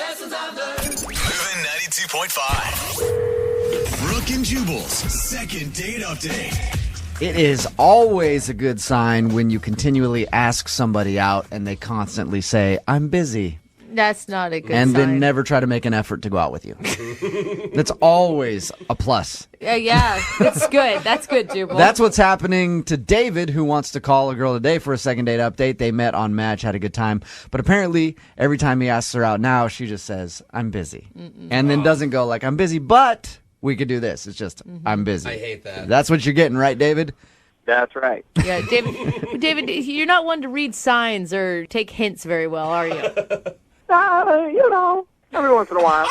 lessons I've learned. Moving 92.5. Brooke and Jubal's second date update. It is always a good sign when you continually ask somebody out and they constantly say, I'm busy. That's not a good and sign. then never try to make an effort to go out with you. That's always a plus. Yeah, that's good. That's good, Jubal. That's what's happening to David, who wants to call a girl today for a second date update. They met on Match, had a good time. But apparently, every time he asks her out now, she just says, I'm busy. And then doesn't go like, I'm busy, but we could do this. It's just, I'm busy. I hate that. That's what you're getting, right, David? That's right. Yeah, David, you're not one to read signs or take hints very well, are you? Every once in a while.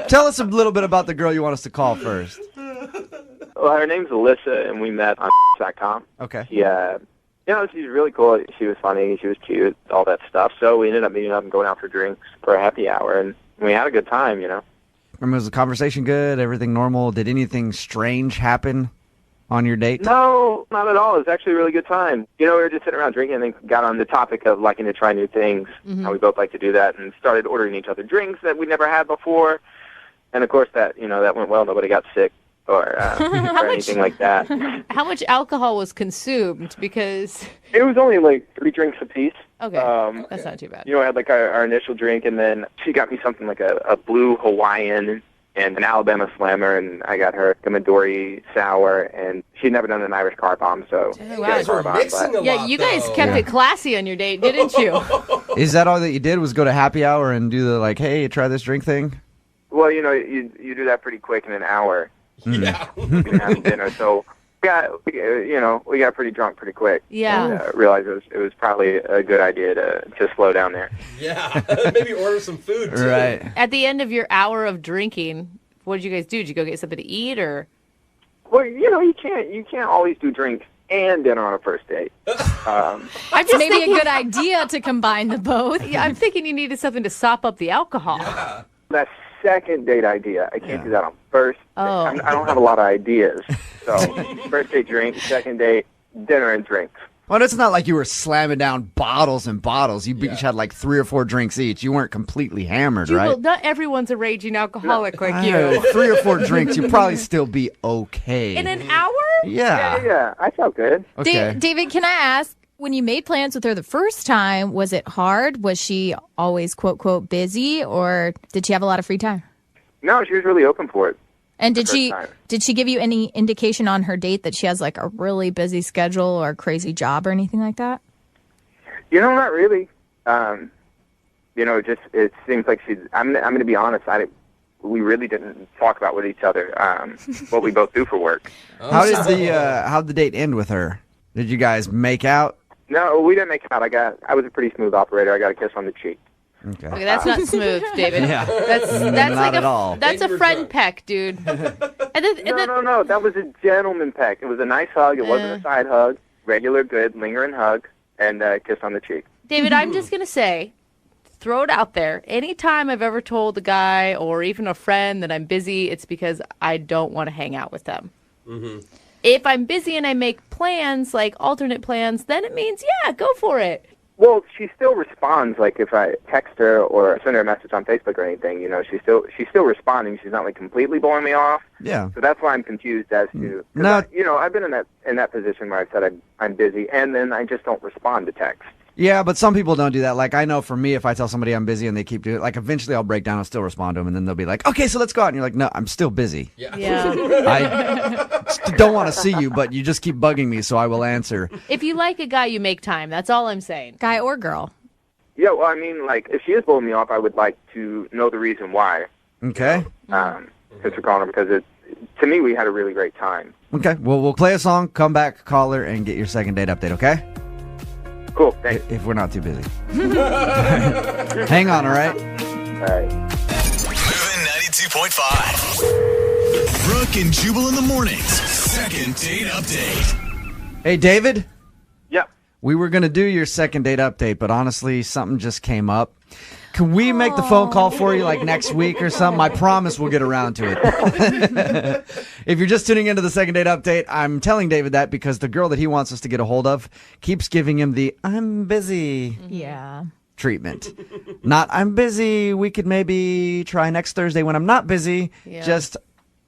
Tell us a little bit about the girl you want us to call first. Well, her name's Alyssa, and we met on .com. Okay. She's really cool. She was funny. She was cute, all that stuff. So we ended up meeting up and going out for drinks for a happy hour, and we had a good time, Was the conversation good? Everything normal? Did anything strange happen on your date? No, not at all. It was actually a really good time. We were just sitting around drinking and then got on the topic of liking to try new things, how we both like to do that, and started ordering each other drinks that we never had before. And, of course, that went well. Nobody got sick or anything like that. How much alcohol was consumed? Because it was only like 3 drinks apiece. Okay, that's not too bad. I had like our initial drink, and then she got me something like a blue Hawaiian and an Alabama Slammer, and I got her a Midori Sour, and she'd never done an Irish car bomb, so... You guys were mixing a lot, Yeah, you guys kept it classy on your date, didn't you? Is that all that you did, was go to happy hour and do the, like, hey, try this drink thing? Well, you do that pretty quick in an hour. Yeah. You can have dinner, so... we got pretty drunk pretty quick. Yeah. And realized it was probably a good idea to slow down there. Yeah. Maybe order some food, too. Right. At the end of your hour of drinking, what did you guys do? Did you go get something to eat, or? Well, you can't always do drinks and dinner on a first date. I'm just Maybe thinking, a good idea to combine the both. Yeah, I'm thinking you needed something to sop up the alcohol. Yeah. That second date idea, I can't do that on first. Oh. I don't have a lot of ideas. So first date drink, second date dinner and drinks. Well, it's not like you were slamming down bottles and bottles. You each had like 3 or 4 drinks each. You weren't completely hammered, Jubal, right? not everyone's a raging alcoholic like you. 3 or 4 drinks, you'd probably still be okay. In an hour? Yeah. I felt good. Okay. David, can I ask, when you made plans with her the first time, was it hard? Was she always, quote, quote, busy, or did she have a lot of free time? No, she was really open for it. And did first she give you any indication on her date that she has like a really busy schedule or a crazy job or anything like that? Not really. It seems like she's. I'm going to be honest. We really didn't talk about with each other what we both do for work. How'd the date end with her? Did you guys make out? No, we didn't make out. I was a pretty smooth operator. I got a kiss on the cheek. Okay. Okay, that's not smooth, David. Yeah. That's Not like at all. That's a Danger friend zone. peck, dude. No. That was a gentleman peck. It was a nice hug. It wasn't a side hug. Regular, good, lingering hug, and a kiss on the cheek. David, I'm just gonna say, throw it out there. Anytime I've ever told a guy or even a friend that I'm busy, it's because I don't want to hang out with them. Mm-hmm. If I'm busy and I make plans, like alternate plans, then it means, yeah, go for it. Well, she still responds. Like if I text her or send her a message on Facebook or anything, she's still responding. She's not like completely blowing me off. Yeah. So that's why I'm confused as to. No. I've been in that position where I said I'm busy, and then I just don't respond to text. Yeah, but some people don't do that. Like, I know for me, if I tell somebody I'm busy and they keep doing it, like, eventually I'll break down, I'll still respond to them, and then they'll be like, okay, so let's go out. And you're like, no, I'm still busy. Yeah. I don't want to see you, but you just keep bugging me, so I will answer. If you like a guy, you make time. That's all I'm saying. Guy or girl? Yeah, well, I mean, like, if she is blowing me off, I would like to know the reason why. Okay? Because we're calling her, because to me, we had a really great time. Okay, well, we'll play a song, come back, call her, and get your second date update, okay? Cool, thanks. If we're not too busy. Hang on, all right? All right. Moving 92.5. Brooke and Jubal in the mornings. Second date update. Hey, David? Yeah. We were going to do your second date update, but honestly, something just came up. Can we make the phone call for you like next week or something? I promise we'll get around to it. If you're just tuning into the second date update, I'm telling David that because the girl that he wants us to get a hold of keeps giving him the I'm busy treatment. Not I'm busy. We could maybe try next Thursday when I'm not busy. Yeah. Just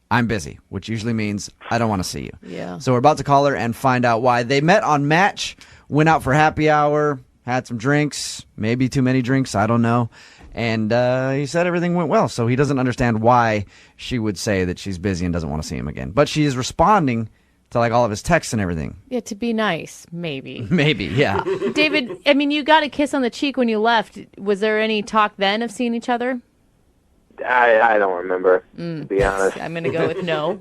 I'm busy, which usually means I don't want to see you. Yeah. So we're about to call her and find out why. They met on Match, went out for happy hour, had some drinks, maybe too many drinks, I don't know. And he said everything went well, so he doesn't understand why she would say that she's busy and doesn't want to see him again. But she is responding to like all of his texts and everything. Yeah, to be nice, maybe. Maybe, yeah. David, I mean, you got a kiss on the cheek when you left. Was there any talk then of seeing each other? I don't remember, to be honest. I'm going to go with no.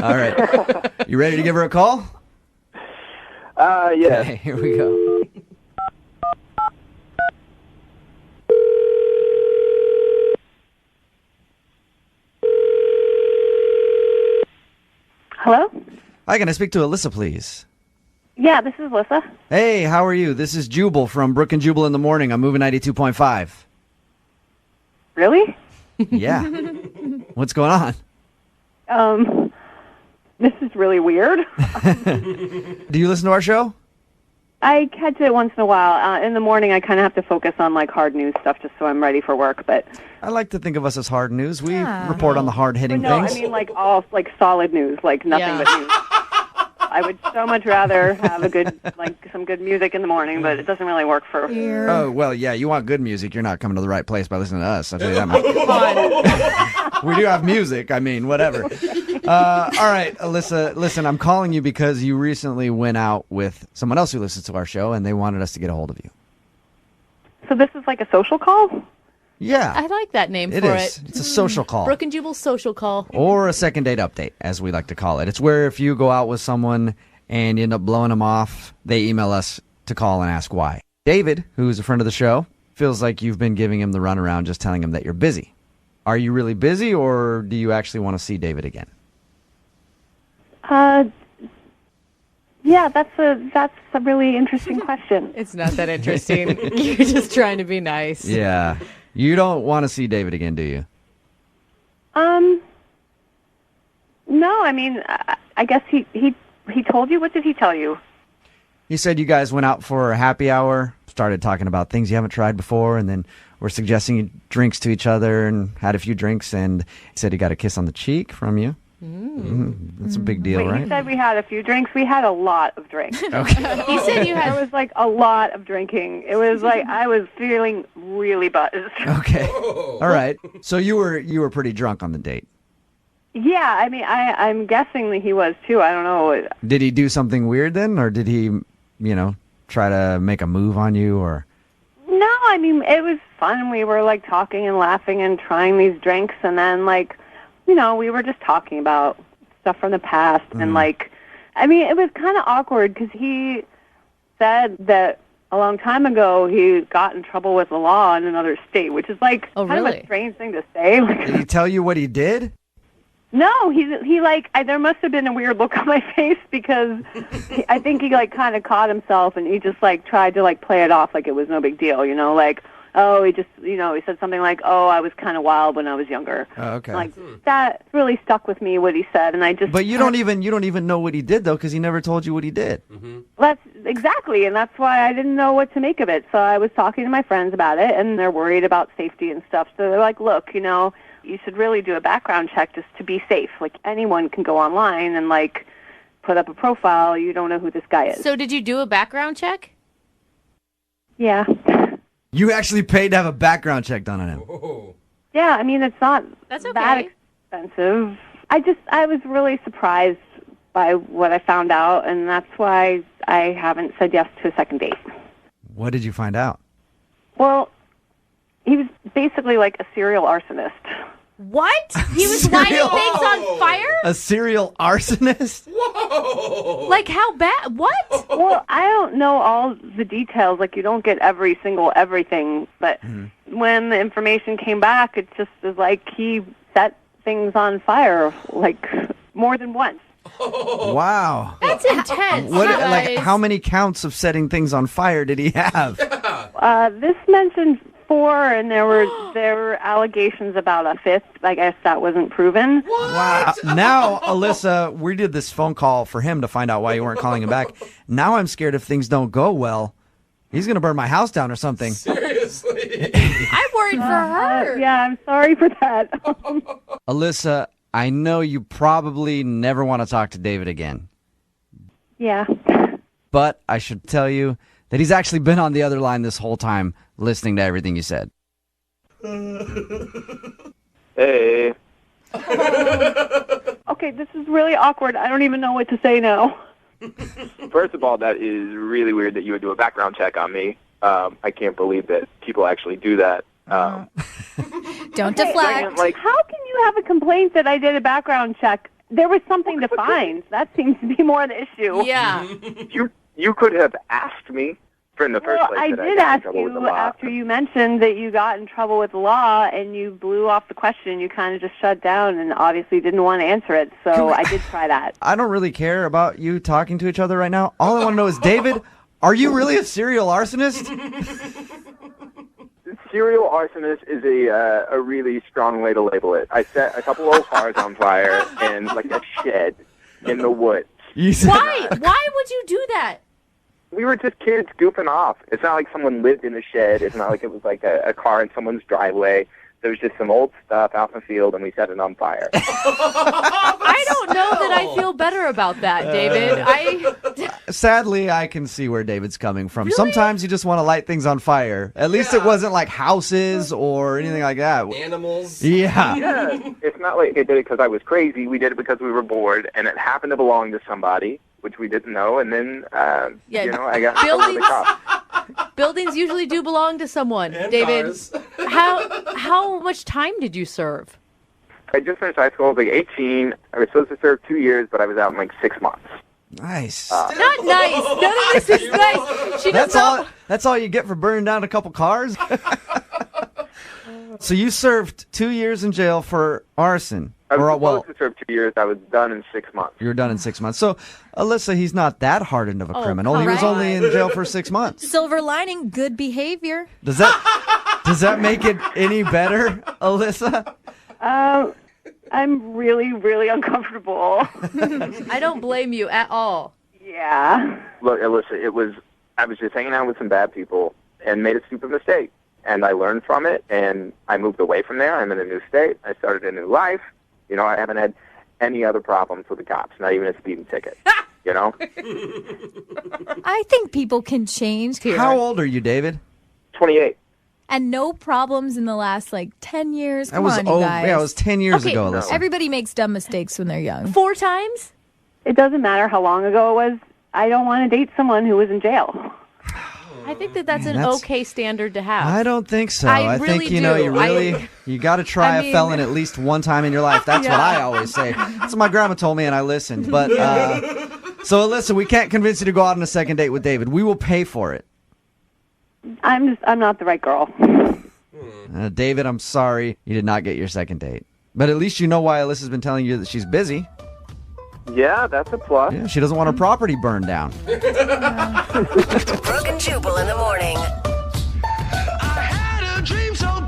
All right. You ready to give her a call? Yeah. Okay, here we go. Hello? Hi, can I speak to Alyssa, please? Yeah, this is Alyssa. Hey, how are you? This is Jubal from Brooke and Jubal in the Morning. I'm moving 92.5. Really? Yeah. What's going on? This is really weird. Do you listen to our show? I catch it once in a while. In the morning, I kind of have to focus on like hard news stuff just so I'm ready for work. But I like to think of us as hard news. We report on the hard-hitting no, things. I mean like all like solid news, like nothing but news. I would so much rather have a good some good music in the morning, but it doesn't really work for. Oh, well, yeah, you want good music. You're not coming to the right place by listening to us. I'll tell you that much. We do have music. I mean, whatever. All right, Alyssa, listen, I'm calling you because you recently went out with someone else who listens to our show, and they wanted us to get a hold of you. So this is like a social call? Yeah. I like that name It for is. it. It's a social call. Brooke and Jubal social call. Or a second date update, as we like to call it. It's where if you go out with someone and you end up blowing them off, they email us to call and ask why. David, who's a friend of the show, feels like you've been giving him the runaround just telling him that you're busy. Are you really busy, or do you actually want to see David again? Yeah, that's a really interesting question. It's not that interesting. You're just trying to be nice. Yeah. You don't want to see David again, do you? No, I mean, I guess he told you. What did he tell you? He said you guys went out for a happy hour, started talking about things you haven't tried before, and then were suggesting drinks to each other and had a few drinks, and he said he got a kiss on the cheek from you. That's a big deal, Wait, right? he said we had a few drinks. We had a lot of drinks. Okay. He said you had. There was like a lot of drinking. It was like I was feeling really buzzed. Okay. All right. So you were pretty drunk on the date. Yeah, I mean, I'm guessing that he was too. I don't know. Did he do something weird then, or did he, try to make a move on you, or? No, I mean, it was fun. We were like talking and laughing and trying these drinks, and then like, we were just talking about stuff from the past, and like, I mean, it was kind of awkward because he said that a long time ago he got in trouble with the law in another state, which is like kind of a strange thing to say. Did he tell you what he did? No, he like there must have been a weird look on my face because I think he like kind of caught himself and he just like tried to like play it off like it was no big deal, like he just he said something like, "Oh, I was kind of wild when I was younger." Oh, okay. Like that really stuck with me what he said, and I just. But you don't even know what he did though, because he never told you what he did. That's exactly, and that's why I didn't know what to make of it. So I was talking to my friends about it, and they're worried about safety and stuff. So they're like, "Look, you should really do a background check just to be safe. Like anyone can go online and like put up a profile. You don't know who this guy is." So did you do a background check? Yeah. You actually paid to have a background check done on him. Oh. Yeah, I mean, it's not That's okay. that expensive. I was really surprised by what I found out, and that's why I haven't said yes to a second date. What did you find out? Well, he was basically like a serial arsonist. What? He was lighting Serial- things on fire? A serial arsonist? Whoa! Like how bad? What? Well, I don't know all the details. Like, you don't get every single everything. But when the information came back, it just was like he set things on fire, like, more than once. Wow. That's intense. What? you Like, guys. how many counts of setting things on fire did he have? This mentioned 4, and there were allegations about a 5th. I guess that wasn't proven. Wow. Now, Alyssa, we did this phone call for him to find out why you weren't calling him back. Now I'm scared if things don't go well, he's going to burn my house down or something. Seriously. I'm worried for her. Yeah, I'm sorry for that. Alyssa, I know you probably never want to talk to David again, Yeah. but I should tell you that he's actually been on the other line this whole time listening to everything you said. Hey. Okay, this is really awkward. I don't even know what to say now. First of all, that is really weird that you would do a background check on me. I can't believe that people actually do that. Don't deflect. Like, How can you have a complaint that I did a background check? There was something to find. That seems to be more the issue. Yeah. you could have asked me in the first Well, place. I that did got in ask trouble with the you law. after you mentioned that you got in trouble with the law and you blew off the question. You kind of just shut down and obviously didn't want to answer it. So I did try that. I don't really care about you talking to each other right now. All I want to know is, David, are you really a serial arsonist? Serial arsonist is a really strong way to label it. I set a couple old cars on fire in like a shed in the woods. You said- Why? Why would you do that? We were just kids goofing off. It's not like someone lived in a shed. It's not like it was like a car in someone's driveway. There was just some old stuff out in the field, and we set it on fire. I don't know that I feel better about that, David. Sadly, I can see where David's coming from. Sometimes you just want to light things on fire. At least it wasn't like houses or anything like that. Animals. Yeah. Yeah, it's not like I did it because I was crazy. We did it because we were bored, and it happened to belong to somebody, which we didn't know. And then, Yeah, I got in trouble with the cops. Buildings usually do belong to someone, And David. cars. How much time did you serve? I just finished high school. I was like 18. I was supposed to serve 2 years, but I was out in like 6 months. Nice. Not nice. None of this is nice. She does not. That's all you get for burning down a couple cars? So you served 2 years in jail for arson. I was Or, supposed to serve 2 years. I was done in 6 months. you were done in 6 months. So, Alyssa, he's not that hardened of a criminal. He was right. only in jail for 6 months. Silver lining, good behavior. Does that make it any better, Alyssa? I'm really, really uncomfortable. I don't blame you at all. Yeah. Look, Alyssa, I was just hanging out with some bad people and made a stupid mistake. And I learned from it, and I moved away from there. I'm in a new state. I started a new life. I haven't had any other problems with the cops, not even a speeding ticket. I think people can change here. How old are you, David? 28. And no problems in the last 10 years. That Come was on, you guys. Yeah, it was 10 years Okay, ago, Alyssa. Everybody makes dumb mistakes when they're young. 4 times? It doesn't matter how long ago it was. I don't want to date someone who was in jail. I think that's an that's- okay standard to have. I don't think so. I think really you do. you got to try I a mean- felon at least one time in your life. That's what I always say. That's what my grandma told me, and I listened. But so Alyssa, we can't convince you to go out on a second date with David. We will pay for it. I'm not the right girl. David, I'm sorry you did not get your second date. But at least you know why Alyssa's been telling you that she's busy. Yeah, that's a plus. Yeah, she doesn't want her property burned down. Brooke and Jubal in the morning. I had a dream so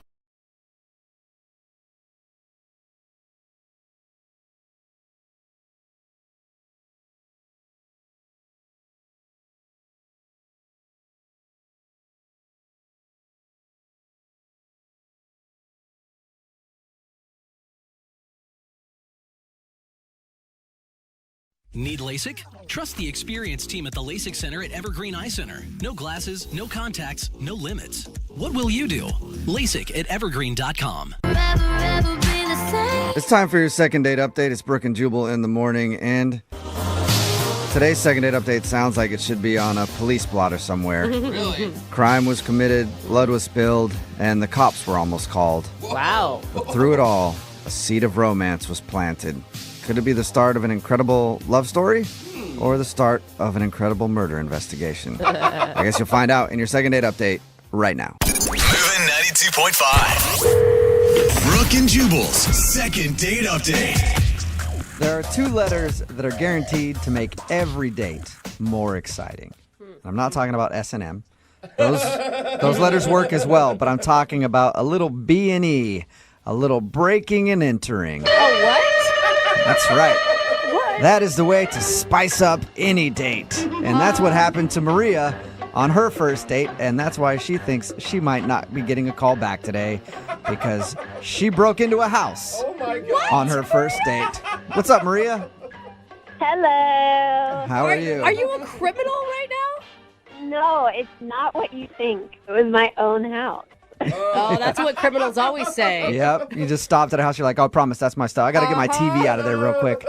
Need LASIK? Trust the experienced team at the LASIK Center at Evergreen Eye Center. No glasses, no contacts, no limits. What will you do? LASIK at evergreen.com. It's time for your second date update. It's Brooke and Jubal in the morning, and today's second date update sounds like it should be on a police blotter somewhere. Really? Crime was committed, blood was spilled, and the cops were almost called. Wow. But through it all, a seed of romance was planted. Could it be the start of an incredible love story or the start of an incredible murder investigation? I guess you'll find out in your second date update right now. Moving 92.5. Brooke and Jubal's second date update. There are two letters that are guaranteed to make every date more exciting. I'm not talking about S&M. Those letters work as well, but I'm talking about a little B&E, a little breaking and entering. Oh, what? That's right. What? That is the way to spice up any date. And that's what happened to Maria on her first date, and that's why she thinks she might not be getting a call back today because she broke into a house on her first date. What's up, Maria? Hello. How are you? Are you a criminal right now? No, it's not what you think. It was my own house. Oh, that's what criminals always say. Yep. You just stopped at a house. You're like, oh, I promise that's my stuff. I got to get my TV out of there real quick.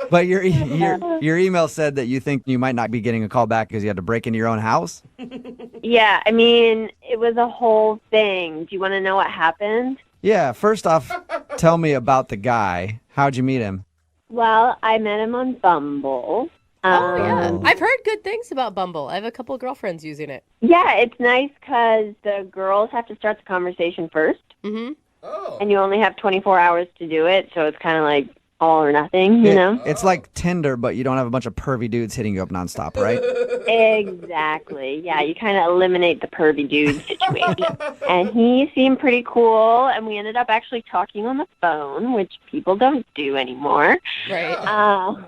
But your email said that you think you might not be getting a call back because you had to break into your own house? Yeah, I mean, it was a whole thing. Do you want to know what happened? Yeah. First off, tell me about the guy. How'd you meet him? Well, I met him on Bumble. Oh, yeah. I've heard good things about Bumble. I have a couple of girlfriends using it. Yeah, it's nice because the girls have to start the conversation first. Mm-hmm. Oh. And you only have 24 hours to do it, so it's kind of like all or nothing, you know? It's like Tinder, but you don't have a bunch of pervy dudes hitting you up nonstop, right? Exactly. Yeah, you kind of eliminate the pervy dude situation. And he seemed pretty cool, and we ended up actually talking on the phone, which people don't do anymore. Right.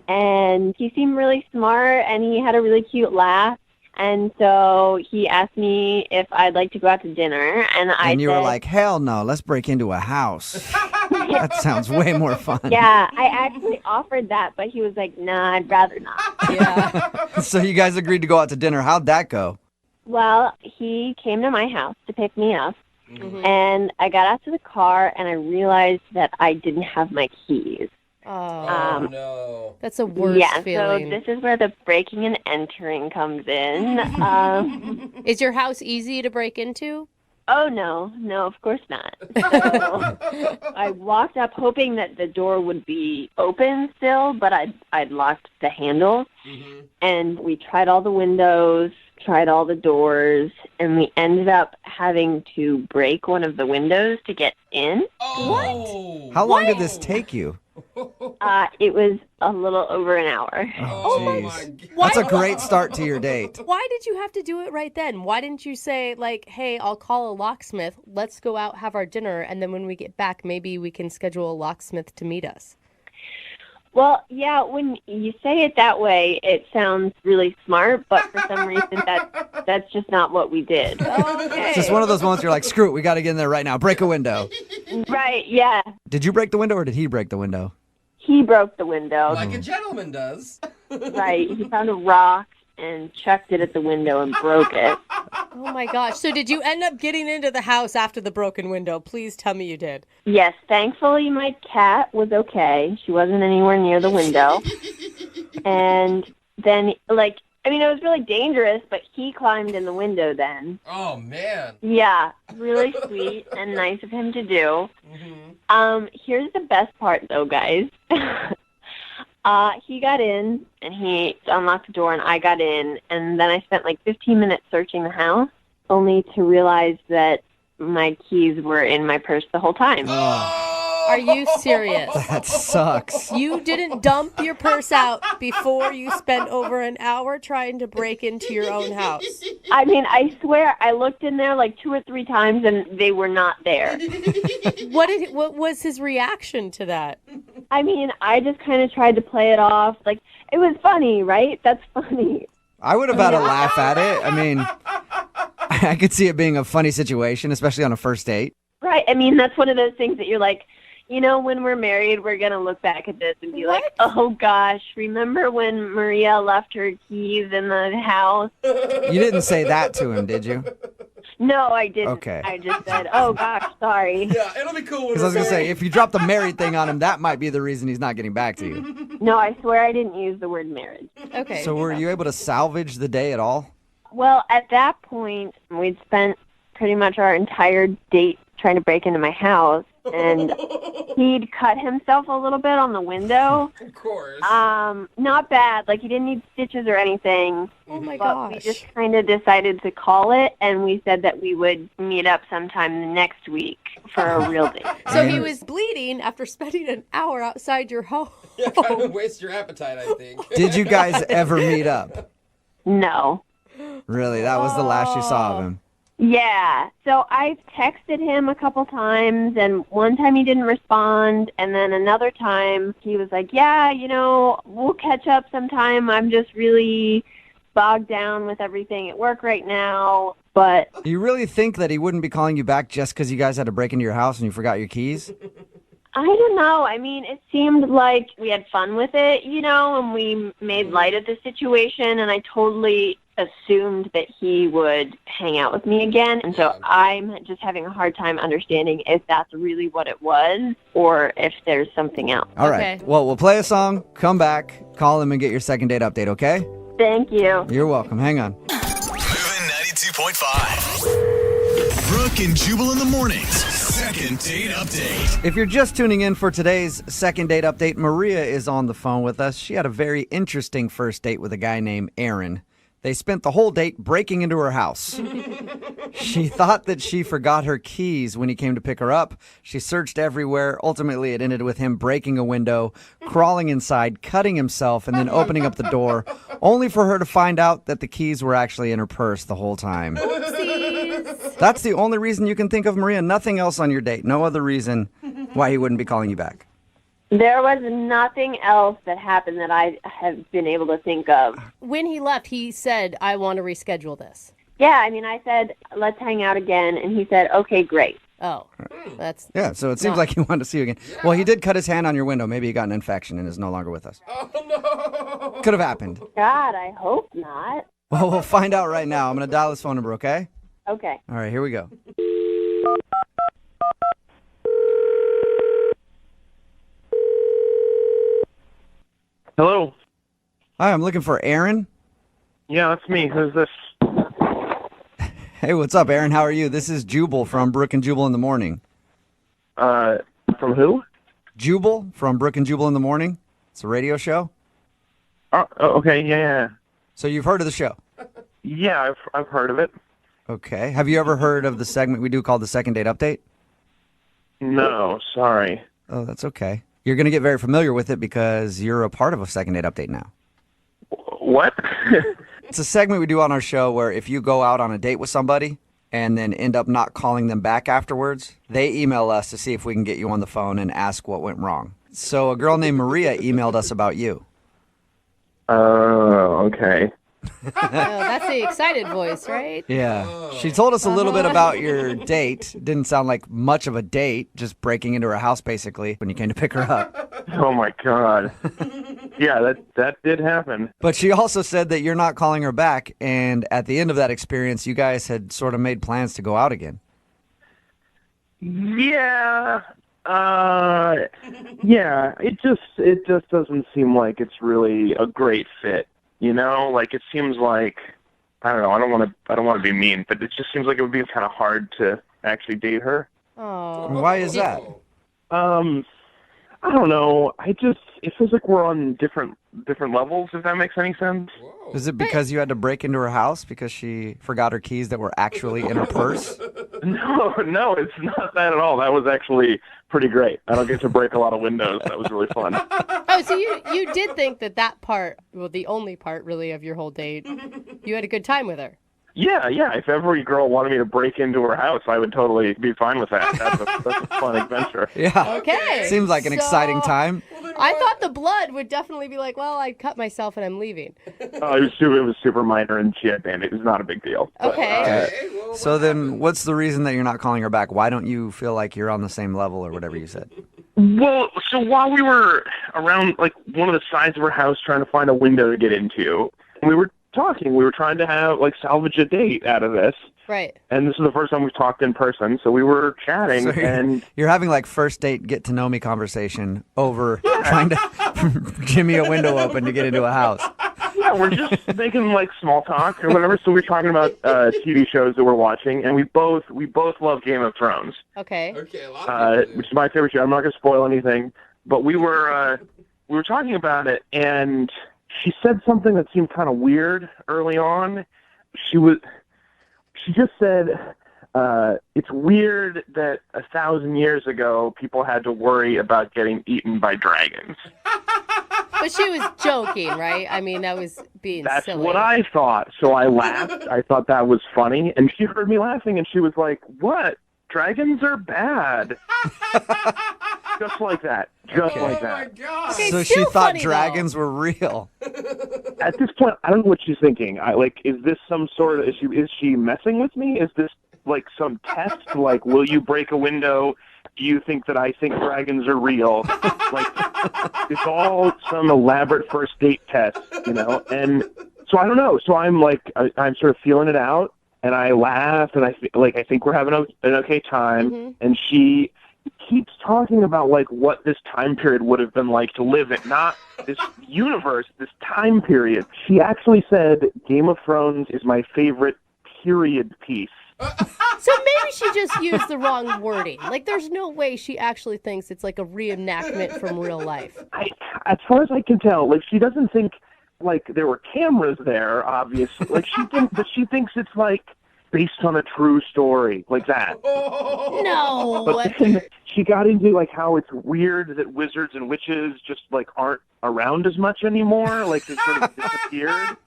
And he seemed really smart, and he had a really cute laugh. And so he asked me if I'd like to go out to dinner, and And you said, were like, hell no, let's break into a house. That sounds way more fun. yeah, I actually offered that, but he was like, nah, I'd rather not. Yeah. So you guys agreed to go out to dinner. How'd that go? Well, he came to my house to pick me up, and I got out to the car, and I realized that I didn't have my keys. Oh, no. that's a worse Yeah, feeling. so this is where the breaking and entering comes in. Is your house easy to break into? Oh, no, of course not. So I walked up hoping that the door would be open still, but I'd locked the handle. And we tried all the windows, tried all the doors, and we ended up having to break one of the windows to get in. Oh. How long did this take you? It was a little over an hour. Oh, my jeez. God. That's a great start to your date. Why did you have to do it right then? Why didn't you say, like, hey, I'll call a locksmith, let's go out, have our dinner, and then when we get back, maybe we can schedule a locksmith to meet us? Well, yeah, when you say it that way, it sounds really smart, but for some reason that's just not what we did. Okay. It's just one of those moments you're like, screw it, we got to get in there right now. Break a window. Right, yeah. Did you break the window or did he break the window? He broke the window. Like a gentleman does. Right. He found a rock and chucked it at the window and broke it. Oh, my gosh. So did you end up getting into the house after the broken window? Please tell me you did. Yes, thankfully my cat was okay. She wasn't anywhere near the window. And then, it was really dangerous, but he climbed in the window then. Oh, man. Yeah, really sweet and nice of him to do. Here's the best part, though, guys. He got in, and he unlocked the door, and I got in, and then I spent 15 minutes searching the house, only to realize that my keys were in my purse the whole time. Are you serious? That sucks. You didn't dump your purse out before you spent over an hour trying to break into your own house? I mean, I swear, I looked in there 2 or 3 times, and they were not there. What was his reaction to that? I mean, I just kind of tried to play it off. It was funny, right? That's funny. I would have had a laugh at it. I mean, I could see it being a funny situation, especially on a first date. Right. I mean, that's one of those things that you're like, when we're married, we're going to look back at this and be like, oh, gosh, remember when Maria left her keys in the house? You didn't say that to him, did you? No, I didn't. Okay. I just said, oh, gosh, sorry. Yeah, it'll be cool. Because I was going to say, if you drop the married thing on him, that might be the reason he's not getting back to you. No, I swear I didn't use the word marriage. Okay. So were you able to salvage the day at all? Well, at that point, we'd spent pretty much our entire date trying to break into my house. and he'd cut himself a little bit on the window. Of course. Not bad. Like, he didn't need stitches or anything. Oh my But gosh. we just kind of decided to call it, and we said that we would meet up sometime next week for a real date. So he was bleeding after spending an hour outside your home. Yeah, kind of waste your appetite, I think. Did you guys ever meet up? No. Really? That was the last you saw of him? Yeah. So I've texted him a couple times, and one time he didn't respond, and then another time he was like, yeah, we'll catch up sometime. I'm just really bogged down with everything at work right now. But Do you really think that he wouldn't be calling you back just because you guys had to break into your house and you forgot your keys? I don't know. I mean, it seemed like we had fun with it, and we made light of the situation, and I totally assumed that he would hang out with me again. And so I'm just having a hard time understanding if that's really what it was or if there's something else. All right. Okay. Well, we'll play a song, come back, call him, and get your second date update, okay? Thank you. You're welcome. Hang on. Moving 92.5. Brooke and Jubal in the mornings. Second date update. If you're just tuning in for today's second date update, Maria is on the phone with us. She had a very interesting first date with a guy named Aaron. They spent the whole date breaking into her house. She thought that she forgot her keys when he came to pick her up. She searched everywhere. Ultimately, it ended with him breaking a window, crawling inside, cutting himself, and then opening up the door, only for her to find out that the keys were actually in her purse the whole time. That's the only reason you can think of, Maria. Nothing else on your date. No other reason why he wouldn't be calling you back. There was nothing else that happened that I have been able to think of. When he left, he said, I want to reschedule this. Yeah, I mean, I said, let's hang out again, and he said, okay, great. Oh, that's... Yeah, so it seems like he wanted to see you again. Well, he did cut his hand on your window. Maybe he got an infection and is no longer with us. Oh, no. Could have happened. God, I hope not. Well, we'll find out right now. I'm going to dial his phone number, okay? Okay. All right, here we go. Hello. Hi, I'm looking for Aaron. Yeah, that's me. Who's this? Hey, what's up, Aaron? How are you? This is Jubal from Brooke and Jubal in the Morning. From who? Jubal from Brooke and Jubal in the Morning. It's a radio show. Oh, okay. Yeah. So you've heard of the show? Yeah, I've heard of it. Okay. Have you ever heard of the segment we do called the Second Date Update? No, sorry. Oh, that's okay. You're going to get very familiar with it because you're a part of a Second Date Update now. What? It's a segment we do on our show where if you go out on a date with somebody and then end up not calling them back afterwards, they email us to see if we can get you on the phone and ask what went wrong. So a girl named Maria emailed us about you. Oh, okay. Oh, that's the excited voice, right? Yeah. She told us a little bit about your date. Didn't sound like much of a date, just breaking into her house basically when you came to pick her up. Oh my God. Yeah, that did happen. But she also said that you're not calling her back, and at the end of that experience, you guys had sort of made plans to go out again. Yeah. Yeah. It just doesn't seem like it's really a great fit. Like it seems like, I don't know, I don't want to be mean, but it just seems like it would be kind of hard to actually date her. Oh. Why is that? I don't know. It feels like we're on different levels, if that makes any sense. Is it because you had to break into her house because she forgot her keys that were actually in her purse? No, it's not that at all. That was actually pretty great. I don't get to break a lot of windows. That was really fun. Oh, so you did think that part, well, the only part really of your whole date, you had a good time with her. Yeah. If every girl wanted me to break into her house, I would totally be fine with that. That's a fun adventure. Yeah. Okay. Seems like an exciting time. I thought the blood would definitely be like, well, I cut myself and I'm leaving. Oh, it was super minor, and she had bandage. It was not a big deal. Okay. So then what's the reason that you're not calling her back? Why don't you feel like you're on the same level or whatever you said? Well, so while we were around, like, one of the sides of her house trying to find a window to get into, we were talking. We were trying to have, like, salvage a date out of this. Right. And this is the first time we've talked in person, so we were chatting, So and... You're having, like, first date get-to-know-me conversation over trying to jimmy a window open to get into a house. Yeah, we're just making like small talk or whatever. So we're talking about TV shows that we're watching, and we both love Game of Thrones. Okay. Okay, a lot of people do. Which is my favorite show. I'm not going to spoil anything, but we were talking about it, and she said something that seemed kind of weird early on. She just said, it's weird that 1,000 years ago people had to worry about getting eaten by dragons. But she was joking, right? I mean, that was being That's silly. what I thought. So I laughed. I thought that was funny. And she heard me laughing, and she was like, what? Dragons are bad. Just like that. Just like that. Oh, my God. Okay, So still she thought funny, dragons were real. At this point, I don't know what she's thinking. Is this some sort of, is she messing with me? Is this like some test? Like, will you break a window? Do you think that I think dragons are real? Like, it's all some elaborate first date test, you know? And so I don't know. So I'm like, I'm sort of feeling it out, and I laugh, and I think we're having an okay time. Mm-hmm. And she keeps talking about like what this time period would have been like to live in, not this universe, this time period. She actually said Game of Thrones is my favorite period piece. So maybe she just used the wrong wording. Like, there's no way she actually thinks it's like a reenactment from real life. As far as I can tell, like, she doesn't think like there were cameras there, obviously. Like, she thinks it's like based on a true story, like that. No. But then she got into like how it's weird that wizards and witches just like aren't around as much anymore. Like, they sort of disappeared.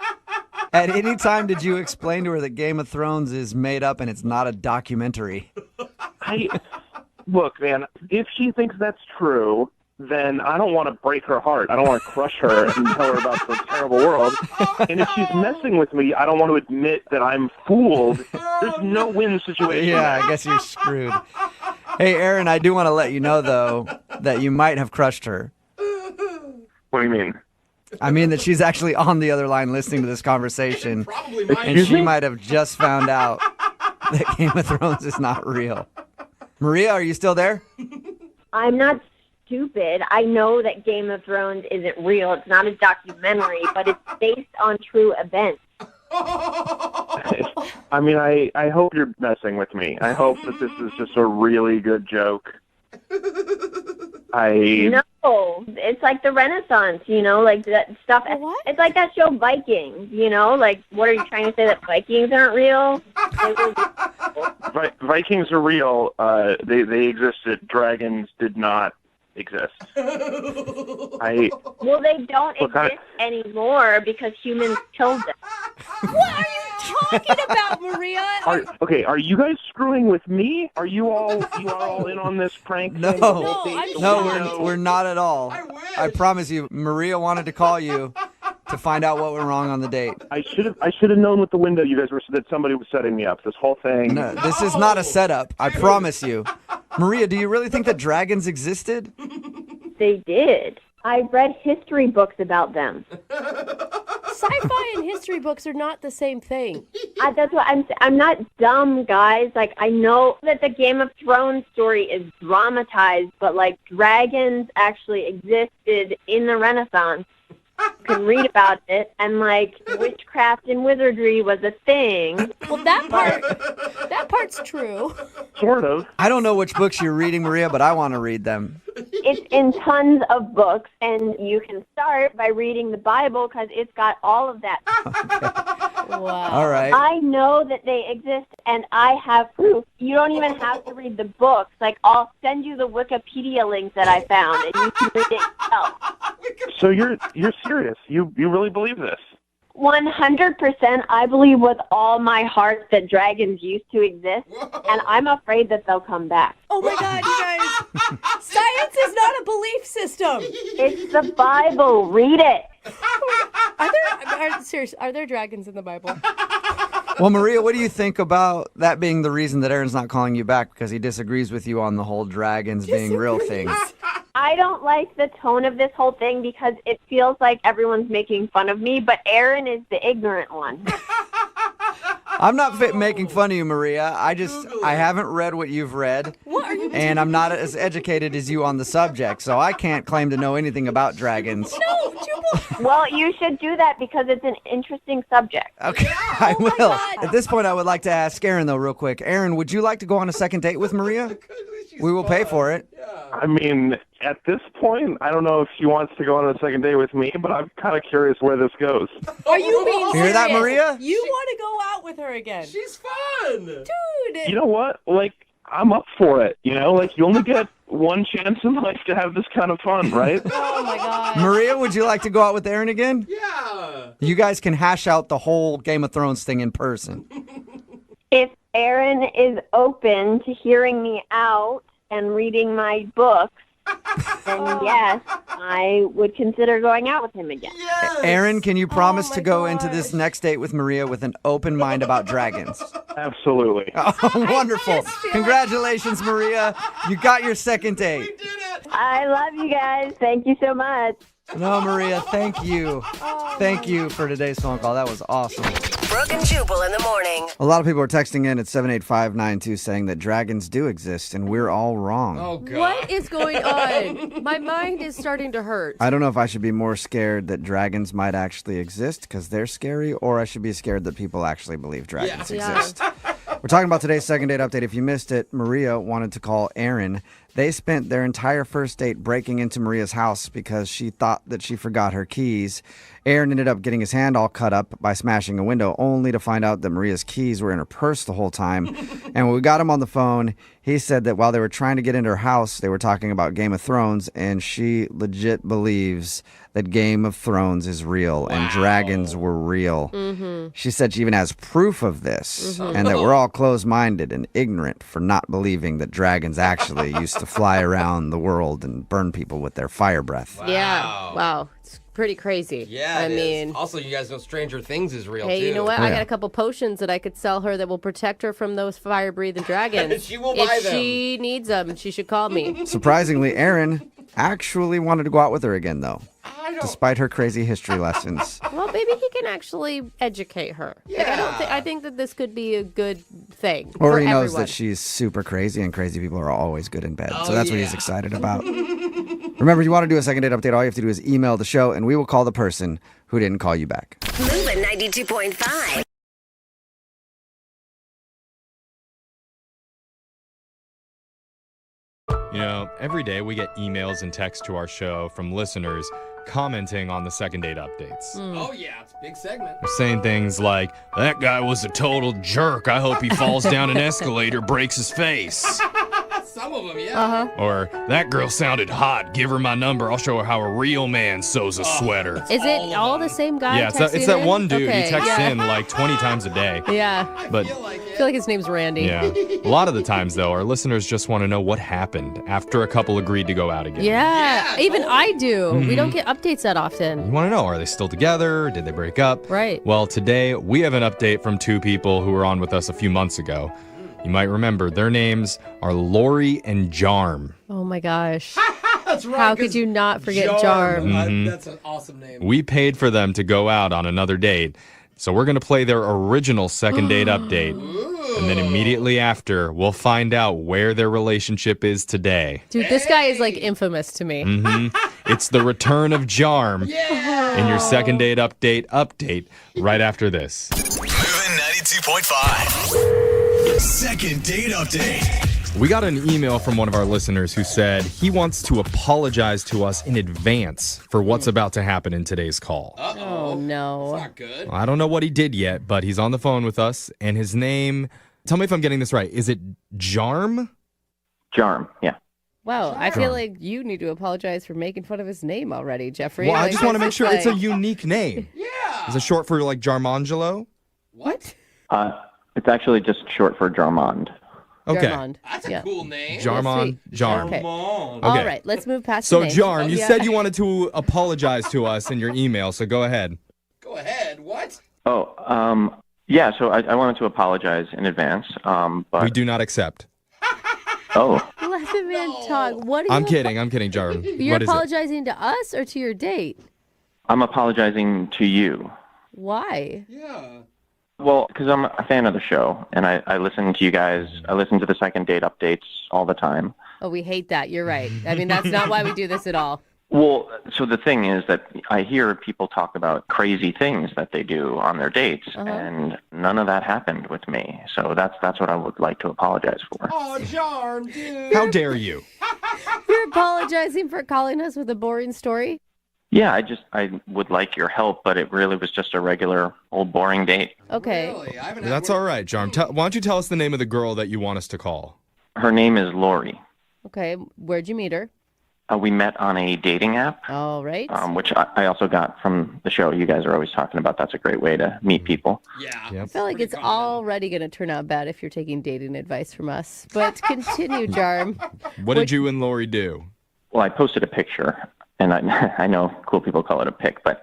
At any time did you explain to her that Game of Thrones is made up and it's not a documentary? Look, man, if she thinks that's true, then I don't want to break her heart. I don't want to crush her and tell her about the terrible world. And if she's messing with me, I don't want to admit that I'm fooled. There's no win situation. Yeah, I guess you're screwed. Hey, Aaron, I do want to let you know, though, that you might have crushed her. What do you mean? I mean that she's actually on the other line listening to this conversation, Probably and mine. she might have just found out that Game of Thrones is not real. Maria, are you still there? I'm not stupid. I know that Game of Thrones isn't real. It's not a documentary, but it's based on true events. I mean, I hope you're messing with me. I hope that this is just a really good joke. No, it's like the Renaissance, you know, like that stuff. What? It's like that show Vikings, you know, like what are you trying to say, that Vikings aren't real? Vikings are real. They existed. Dragons did not exist. Well, they don't exist anymore because humans killed them. What are you talking about, Maria? Are you guys screwing with me? Are you all in on this prank? No, I'm we're not at all. I promise you, Maria wanted to call you to find out what went wrong on the date. I should have known with the window you guys were that somebody was setting me up. This whole thing. No, this is not a setup. I promise you. Maria, do you really think that dragons existed? They did. I read history books about them. Sci-fi and history books are not the same thing. That's what I'm not dumb, guys. Like, I know that the Game of Thrones story is dramatized, but like dragons actually existed in the Renaissance. You can read about it, and like witchcraft and wizardry was a thing. Well, that part's true. Sort of. I don't know which books you're reading, Maria, but I want to read them. It's in tons of books, and you can start by reading the Bible because it's got all of that. Wow. All right. I know that they exist, and I have proof. You don't even have to read the books. Like, I'll send you the Wikipedia link that I found, and you can read it yourself. So you're serious? You really believe this? 100%. I believe with all my heart that dragons used to exist, and I'm afraid that they'll come back. Oh my God, you guys! Science is not a belief system. It's the Bible. Read it. Are there dragons in the Bible? Well, Maria, what do you think about that being the reason that Aaron's not calling you back, because he disagrees with you on the whole dragons being real things? I don't like the tone of this whole thing because it feels like everyone's making fun of me, but Aaron is the ignorant one. I'm not making fun of you, Maria. I haven't read what you've read. What are you And I'm not as educated as you on the subject, so I can't claim to know anything about dragons. No, Jubal, Well, you should do that because it's an interesting subject. Okay, I will. At this point, I would like to ask Aaron, though, real quick. Aaron, would you like to go on a second date with Maria? We will pay for it. I mean, at this point, I don't know if she wants to go on a second date with me, but I'm kind of curious where this goes. Are you being serious? You hear that, Maria? You want to go out with her again? She's fun. Dude. You know what? Like, I'm up for it. You know, like, you only get one chance in life to have this kind of fun, right? Oh, my God. Maria, would you like to go out with Aaron again? Yeah. You guys can hash out the whole Game of Thrones thing in person. If Aaron is open to hearing me out and reading my books, then yes, I would consider going out with him again. Yes. Aaron, can you promise my to go into gosh. this next date with Maria with an open mind about dragons? Absolutely. Oh, wonderful. Congratulations, Maria. You got your second date. I love you guys. Thank you so much. No, Maria, thank you. Thank you for today's phone call. That was awesome. Brooke and Jubal in the morning. A lot of people are texting in at 78592 saying that dragons do exist and we're all wrong. Oh, God. What is going on? My mind is starting to hurt. I don't know if I should be more scared that dragons might actually exist because they're scary, or I should be scared that people actually believe dragons Yeah. exist. We're talking about today's second date update. If you missed it, Maria wanted to call Aaron. They spent their entire first date breaking into Maria's house because she thought that she forgot her keys. Aaron ended up getting his hand all cut up by smashing a window, only to find out that Maria's keys were in her purse the whole time. And when we got him on the phone, he said that while they were trying to get into her house, they were talking about Game of Thrones, and she legit believes that Game of Thrones is real and dragons were real. She said she even has proof of this, and that we're all closed-minded and ignorant for not believing that dragons actually used to fly around the world and burn people with their fire breath. Yeah. Wow. It's pretty crazy. Yeah, I it is. mean, Also, you guys know Stranger Things is real, hey, too. you know what? Oh, I yeah. got a couple potions that I could sell her that will protect her from those fire-breathing dragons. She will buy if them. she needs them, she should call me. Surprisingly, Aaron actually wanted to go out with her again, though, despite her crazy history lessons. Well, maybe he can actually educate her. Like, I think that this could be a good thing. Or for he knows everyone. that she's super crazy, and crazy people are always good in bed. So Oh, that's what he's excited about. Remember, if you want to do a second date update, all you have to do is email the show, and we will call the person who didn't call you back. Moving 92.5. You know, every day we get emails and texts to our show from listeners commenting on the second date updates. Oh, yeah. It's a big segment. They're saying things like, that guy was a total jerk. I hope he falls down an escalator, breaks his face. Some of them, yeah. Or, that girl sounded hot. Give her my number. I'll show her how a real man sews a sweater. Is it all the same guy? Yeah, it's that in? one dude. Okay, He texts yeah. in like 20 times a day. Yeah. But I feel like his name's Randy. yeah, a lot of the times, though, our listeners just want to know what happened after a couple agreed to go out again. Yeah, even I do. We don't get updates that often. You want to know, are they still together? Did they break up? Right. Well, today we have an update from two people who were on with us a few months ago. You might remember their names are Lori and Jarm. Oh my gosh. That's right. How could you not forget Jarm? That's an awesome name. We paid for them to go out on another date. So we're going to play their original second date update. And then immediately after, we'll find out where their relationship is today. Dude, this guy is like infamous to me. It's the return of Jarm in your second date update right after this. Moving 92.5. Second date update. We got an email from one of our listeners who said he wants to apologize to us in advance for what's about to happen in today's call. Oh, no. Not good. I don't know what he did yet, but he's on the phone with us, and his name, tell me if I'm getting this right, is it Jarm? Jarm, yeah. Wow, I feel Jarm. like you need to apologize for making fun of his name already, Jeffrey. Well, I Like, just want to this make is sure it's a like- unique name. Yeah. Is it short for like Jarmangelo? What? It's actually just short for Jarmond. Okay. Jarmond. That's a Yeah. cool name. Jarmon, Sweet. Jarm. Okay. Mom. All Okay. right, let's move past So, the name. Jarm, you Yeah. said you wanted to apologize to us in your email, so go ahead. Go ahead. What? Oh, yeah, so I wanted to apologize in advance, but... We do not accept. Oh, Let the man talk. What are I'm you kidding, kijarm. You're What is it? apologizing to us or to your date? I'm apologizing to you. Why? Yeah. Well, because I'm a fan of the show, and I listen to you guys. I listen to the second date updates all the time. Oh, we hate that. You're right. I mean, that's not why we do this at all. Well, so the thing is that I hear people talk about crazy things that they do on their dates, and none of that happened with me. So that's what I would like to apologize for. Oh, Charm, dude. How dare you? You're apologizing for calling us with a boring story? Yeah, I would like your help, but it really was just a regular old boring date. Okay. Really? I haven't had That's one- all right, Jarm. Why don't you tell us the name of the girl that you want us to call? Her name is Lori. Okay. Where'd you meet her? We met on a dating app, All right. which I also got from the show. You guys are always talking about that's a great way to meet people. Yeah. I feel like it's already going to turn out bad if you're taking dating advice from us. But continue, Jarm. What did you and Lori do? Well, I posted a picture, and I know cool people call it a pic, but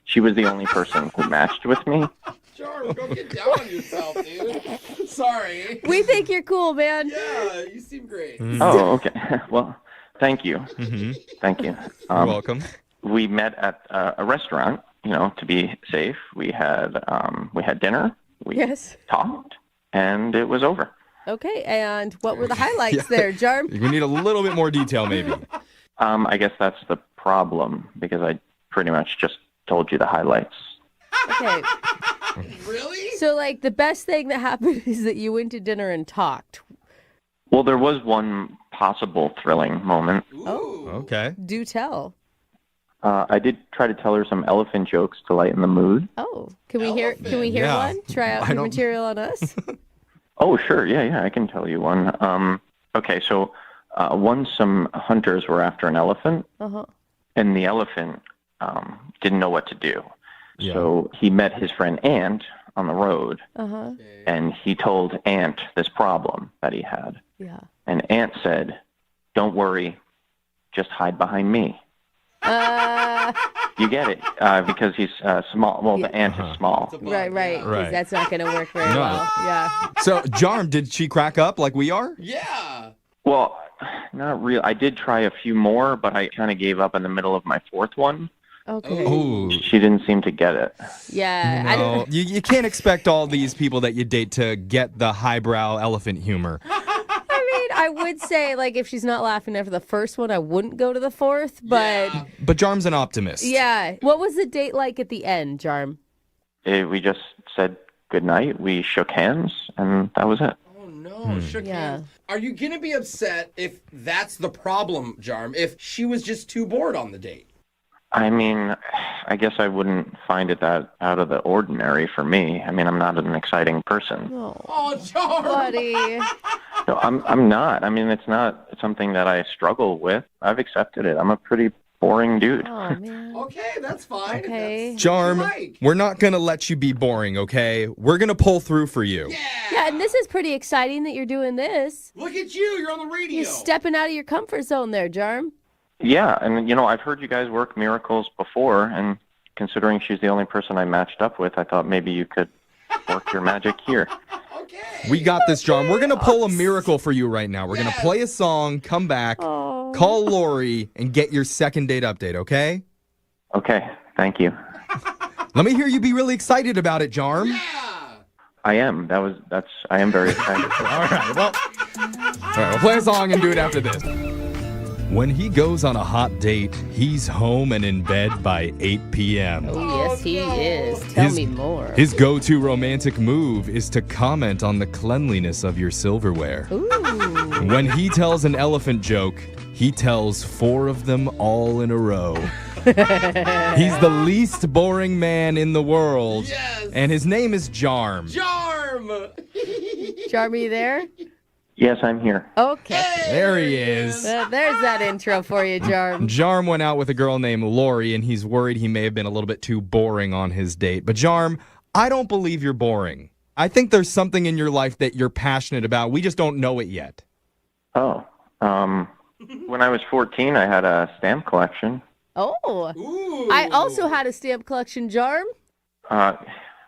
she was the only person who matched with me. Charm, go get down on yourself, dude. Sorry. We think you're cool, man. Yeah, you seem great. Oh, okay. Well, thank you. Thank you. You're welcome. We met at a restaurant, to be safe. We had dinner. We Yes. talked, and it was over. Okay. And what were the highlights there, Jarm? We need a little bit more detail, maybe. I guess that's the problem, because I pretty much just told you the highlights. Okay. Really? So, like, the best thing that happened is that you went to dinner and talked. Well, there was one possible thrilling moment. Oh. Okay. Do tell. I did try to tell her some elephant jokes to lighten the mood. Oh. Can we hear Yeah. one? Try out I your don't- material on us? Oh, sure. Yeah, I can tell you one. Okay, so once some hunters were after an elephant, Uh-huh. and the elephant didn't know what to do. Yeah. So he met his friend Ant on the road, Uh-huh. and he told Ant this problem that he had. Yeah. And Ant said, "Don't worry, just hide behind me." You get it, because he's small. Well, the ant is small. Right. Right. 'Cause that's not going to work very No. well. Yeah. So, Jarm, did she crack up like we are? Yeah. Well, not real. I did try a few more, but I kind of gave up in the middle of my fourth one. Okay. Oh. She didn't seem to get it. Yeah. No, you can't expect all these people that you date to get the highbrow elephant humor. I would say, like, if she's not laughing after the first one, I wouldn't go to the fourth. But But Jarm's an optimist. yeah. What was the date like at the end, Jarm? We just said goodnight. We shook hands, and that was it. Oh, no. Shook Yeah. hands. Are you going to be upset if that's the problem, Jarm? If she was just too bored on the date? I mean, I guess I wouldn't find it that out of the ordinary for me. I mean, I'm not an exciting person. Oh, Jarm. Buddy. No, I'm not. I mean, it's not something that I struggle with. I've accepted it. I'm a pretty boring dude. Oh, man. Okay, that's fine. Okay. Jarm, like. we're not going to let you be boring, okay? We're going to pull through for you. Yeah, and this is pretty exciting that you're doing this. Look at you. You're on the radio. You're stepping out of your comfort zone there, Jarm. Yeah, and I've heard you guys work miracles before, and considering she's the only person I matched up with, I thought maybe you could work your magic here. We got this, Jarm. We're going to pull a miracle for you right now. We're going to play a song, come back, call Lori, and get your second date update, okay? Okay, thank you. Let me hear you be really excited about it, Jarm. I am. I am very excited. All right, we'll play a song and do it after this. When he goes on a hot date, he's home and in bed by 8 p.m. Oh, yes, he is. Tell me more. His go-to romantic move is to comment on the cleanliness of your silverware. Ooh. When he tells an elephant joke, he tells 4 of them all in a row. He's the least boring man in the world. Yes. And his name is Jarm. Jarm. Jarm, are you there? Yes, I'm here. Okay. There he is. There's that intro for you, Jarm. Jarm went out with a girl named Lori, and he's worried he may have been a little bit too boring on his date. But Jarm, I don't believe you're boring. I think there's something in your life that you're passionate about. We just don't know it yet. Oh, when I was 14, I had a stamp collection. Oh. Ooh. I also had a stamp collection, Jarm.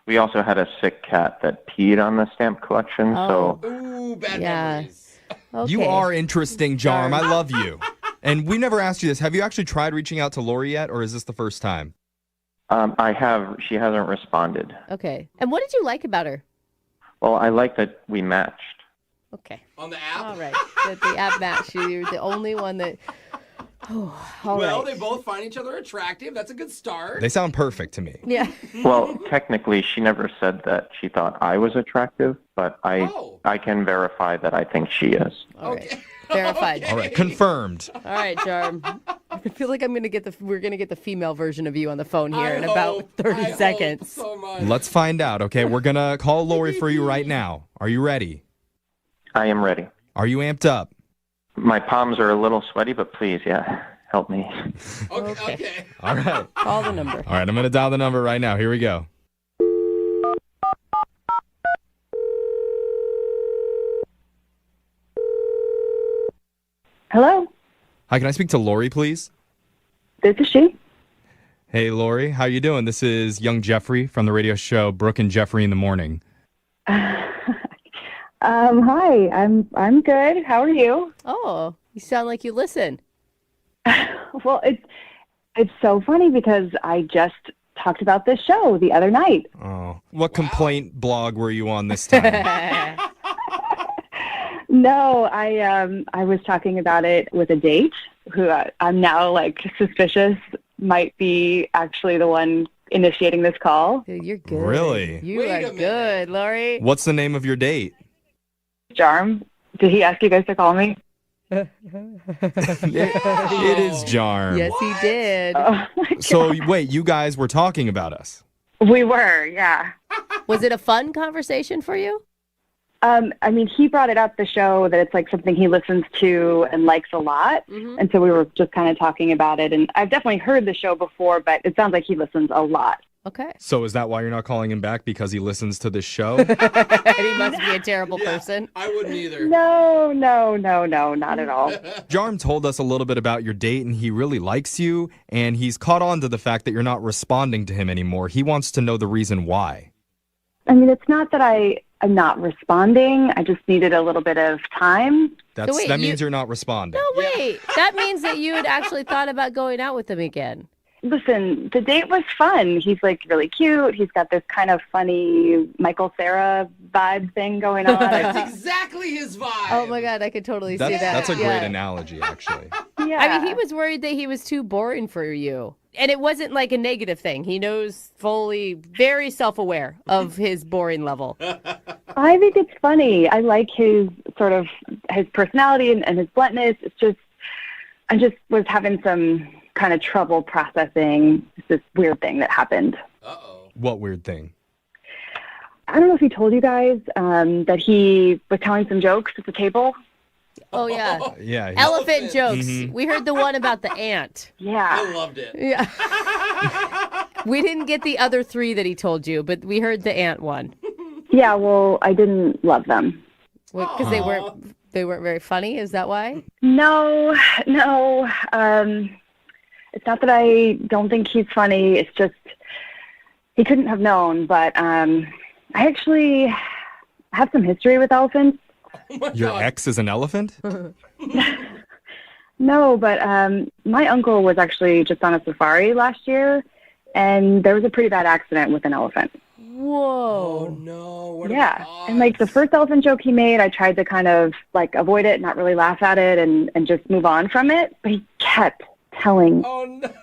We also had a sick cat that peed on the stamp collection, so... Ooh, bad Yeah. memories. Okay. You are interesting, Jarm. I love you. And we never asked you this. Have you actually tried reaching out to Lori yet, or is this the first time? I have. She hasn't responded. Okay. And what did you like about her? Well, I like that we matched. Okay. On the app? All right. The app match. You're the only one that Well, they both find each other attractive. That's a good start. They sound perfect to me. Yeah. Well, technically, she never said that she thought I was attractive, but I can verify that I think she is. Okay. Verified. All right, confirmed. All right, Jarm. I feel like we're gonna get the female version of you on the phone here in about 30 seconds. So much. Let's find out, okay? We're going to call Lori for you right now. Are you ready? I am ready. Are you amped up? My palms are a little sweaty, but please, help me. Okay. All right. Call the number. All right, I'm going to dial the number right now. Here we go. Hello, Hi, can I speak to Lori, please? this is she. Hey, Lori. How you doing? This is young Jeffrey from the radio show Brooke and Jeffrey in the Morning. Hi, I'm good. How are you? Oh, you sound like you listen. Well, it's so funny because I just talked about this show the other night. Oh. What complaint blog were you on this time? No, I was talking about it with a date who I'm now suspicious might be actually the one initiating this call. Dude, you're good. Really? You are good, Lori. What's the name of your date? Jarm, did he ask you guys to call me? It is Jarm. Yes, he did. Oh, So, wait, you guys were talking about us? we were, yeah. Was it a fun conversation for you? I mean, he brought it up, the show, that it's like something he listens to and likes a lot. Mm-hmm. And so we were just kind of talking about it. And I've definitely heard the show before, but it sounds like he listens a lot. Okay. So is that why you're not calling him back? Because he listens to this show? And he must be a terrible person. I wouldn't either. No, not at all. Jarm told us a little bit about your date, and he really likes you, and he's caught on to the fact that you're not responding to him anymore. He wants to know the reason why. I mean, it's not that I'm not responding. I just needed a little bit of time. That wait, means you're not responding. No, wait. That means that you had actually thought about going out with him again. Listen, the date was fun. He's really cute. He's got this kind of funny Michael Cera vibe thing going on. That's exactly his vibe. Oh my God, I could totally see that. That's a great analogy, actually. Yeah. I mean, he was worried that he was too boring for you. And it wasn't like a negative thing. He knows fully, very self-aware of his boring level. I think it's funny. I like his his personality and his bluntness. It's just, I just was having some kind of trouble processing this weird thing that happened. What weird thing? I don't know if he told you guys that he was telling some jokes at the table. Oh, yeah. Yeah. Elephant jokes. Mhm. We heard the one about the ant. Yeah. I loved it. Yeah. We didn't get the other three that he told you, but we heard the ant one. Yeah, well, I didn't love them. Because they weren't very funny? Is that why? No. It's not that I don't think he's funny. It's just he couldn't have known. But I actually have some history with elephants. Your ex is an elephant? No, but my uncle was actually just on a safari last year, and there was a pretty bad accident with an elephant. Whoa. Oh, no. What Yeah. And the first elephant joke he made, I tried to kind of avoid it, not really laugh at it, and just move on from it. But he kept telling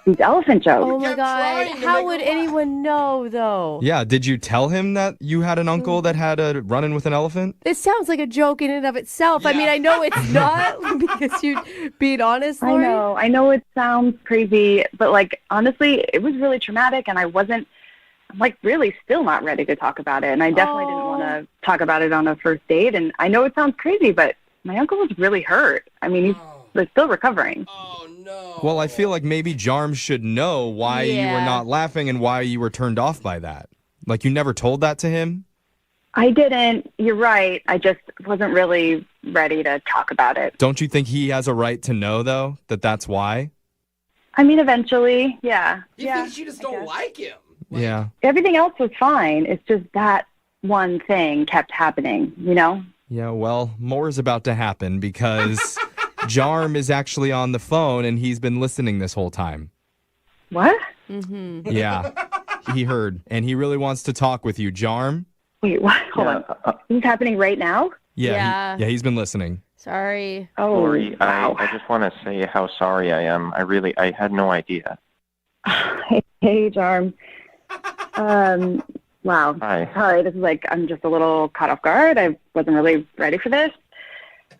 these elephant jokes. Oh, my God. How would anyone know, though? Yeah, did you tell him that you had an uncle that had a run-in with an elephant? It sounds like a joke in and of itself. I mean, I know it's not because you're being honest, Lori. I know it sounds crazy, but honestly, it was really traumatic, and I'm really still not ready to talk about it. And I definitely didn't want to talk about it on a first date. And I know it sounds crazy, but my uncle was really hurt. I mean, he's still recovering. Well, I feel like maybe Jarm should know why you were not laughing and why you were turned off by that. Like, you never told that to him? I didn't. You're right. I just wasn't really ready to talk about it. Don't you think he has a right to know, though, that that's why? I mean, eventually, yeah. You think you just don't like him? Yeah. Everything else was fine. It's just that one thing kept happening, you know? Yeah, well, more is about to happen because Jarm is actually on the phone and he's been listening this whole time. What? Mm-hmm. Yeah, he heard, and he really wants to talk with you. Jarm? Wait, what? Hold on. This is happening right now? Yeah. He's been listening. Sorry. Oh, Lori, wow. I just want to say how sorry I am. I had no idea. Hey, Jarm. Wow. Hi. Sorry, this is like, I'm just a little caught off guard. I wasn't really ready for this.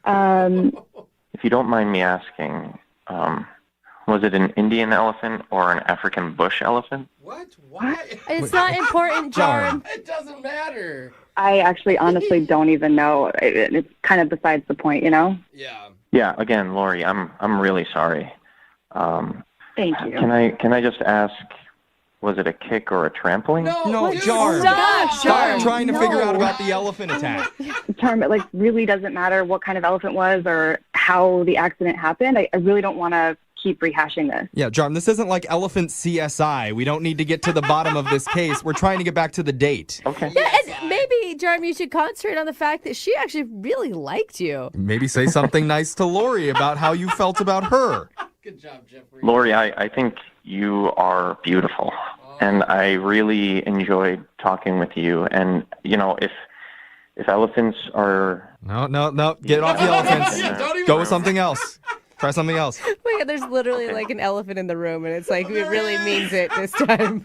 If you don't mind me asking, was it an Indian elephant or an African bush elephant? What? Why? It's not important, Jarm. It doesn't matter. I actually honestly don't even know. It's kind of besides the point, you know? Yeah. Yeah, again, Lori, I'm really sorry. Thank you. Can I just ask, was it a kick or a trampoline? No, dude, Jarm. Stop, Stop Jarm. trying to figure out No. about the elephant attack. Jarm, it really doesn't matter what kind of elephant was or how the accident happened. I really don't want to keep rehashing this. Yeah, Jarm, this isn't like Elephant CSI. We don't need to get to the bottom of this case. We're trying to get back to the date. Okay. Yeah, and maybe, Jarm, you should concentrate on the fact that she actually really liked you. Maybe say something nice to Lori about how you felt about her. Good job, Jeffrey. Lori, I think you are beautiful, and I really enjoyed talking with you. And, if elephants are... No. Get off the elephants. Yeah, don't even Go with something else. Try something else. Wait, there's literally like an elephant in the room, and it's like, it really means it this time.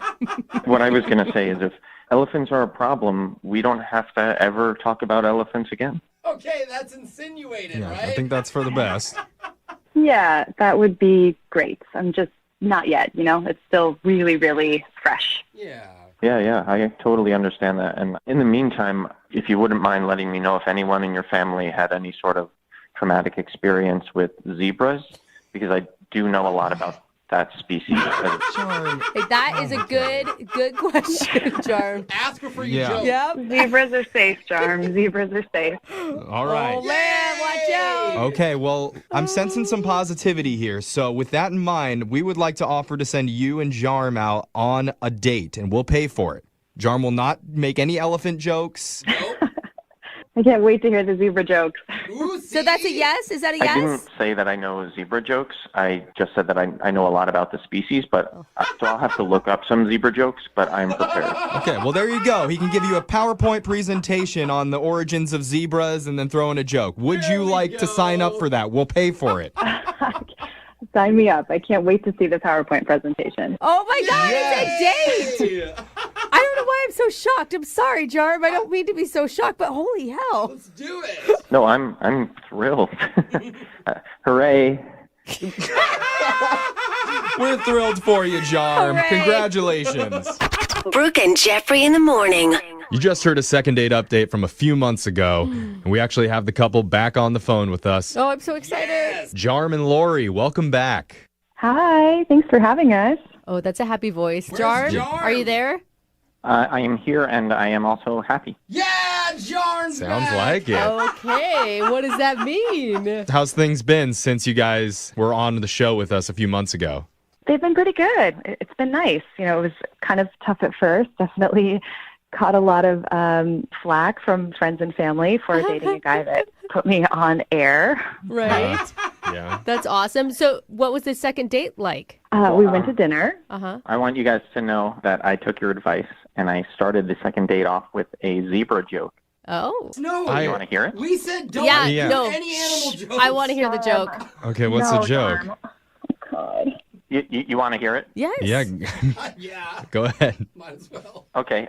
What I was going to say is if elephants are a problem, we don't have to ever talk about elephants again. Okay, that's insinuated, Yeah, right? I think that's for the best. Yeah, that would be great. I'm just not yet, It's still really, really fresh. Yeah. Yeah, I totally understand that. And in the meantime, if you wouldn't mind letting me know if anyone in your family had any sort of traumatic experience with zebras, because I do know a lot about that species. That is a good question, Jarm. Ask her for your Yeah. joke. Yep. Zebras are safe, Jarm. Zebras are safe. All right. Oh, man, watch out. Okay, well, I'm sensing some positivity here. So, with that in mind, we would like to offer to send you and Jarm out on a date, and we'll pay for it. Jarm will not make any elephant jokes. I can't wait to hear the zebra jokes. Ooh, So that's a yes? Is that a I yes? didn't say that I know zebra jokes. I just said that I know a lot about the species, but so I'll have to look up some zebra jokes, but I'm prepared. Okay, well, there you go. He can give you a PowerPoint presentation on the origins of zebras and then throw in a joke. Would you like to sign up for that? We'll pay for it. Sign me up. I can't wait to see the PowerPoint presentation. Oh my God, it's a date! I don't know why I'm so shocked. I'm sorry, Jarm. I don't mean to be so shocked, but holy hell. Let's do it. No, I'm thrilled. Hooray. We're thrilled for you, Jarm. Hooray. Congratulations. Brooke and Jeffrey in the morning. You just heard a second date update from a few months ago, and we actually have the couple back on the phone with us. Oh, I'm so excited. Jarm and Lori, welcome back. Hi, thanks for having us. Oh, that's a happy voice. Where's Jarm, are you there? I am here, and I am also happy. Yeah, Jarn's Sounds back. like it. Okay, what does that mean? How's things been since you guys were on the show with us a few months ago? They've been pretty good. It's been nice. It was kind of tough at first. Definitely caught a lot of flack from friends and family for dating a guy that put me on air. Right. Yeah. That's awesome. So what was the second date like? We went to dinner. Uh-huh. I want you guys to know that I took your advice, and I started the second date off with a zebra joke. Oh. No, You want to hear it? we said don't Yeah, do no. any animal jokes. I want to hear the joke. Okay, what's the joke? God. You want to hear it? Yes. Yeah, Yeah, go ahead. might as well. Okay.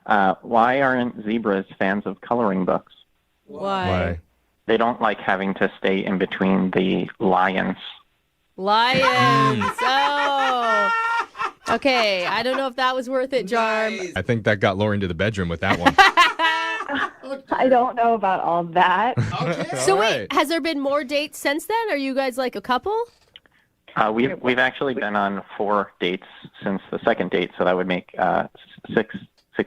Why aren't zebras fans of coloring books? Why? They don't like having to stay in between the lions. Lions. Oh. Okay, I don't know if that was worth it, Jarm. I think that got Lori into the bedroom with that one. I don't know about all that. Okay. So All wait, right. has there been more dates since then? Are you guys like a couple? We've actually been on 4 dates since the second date, so that would make six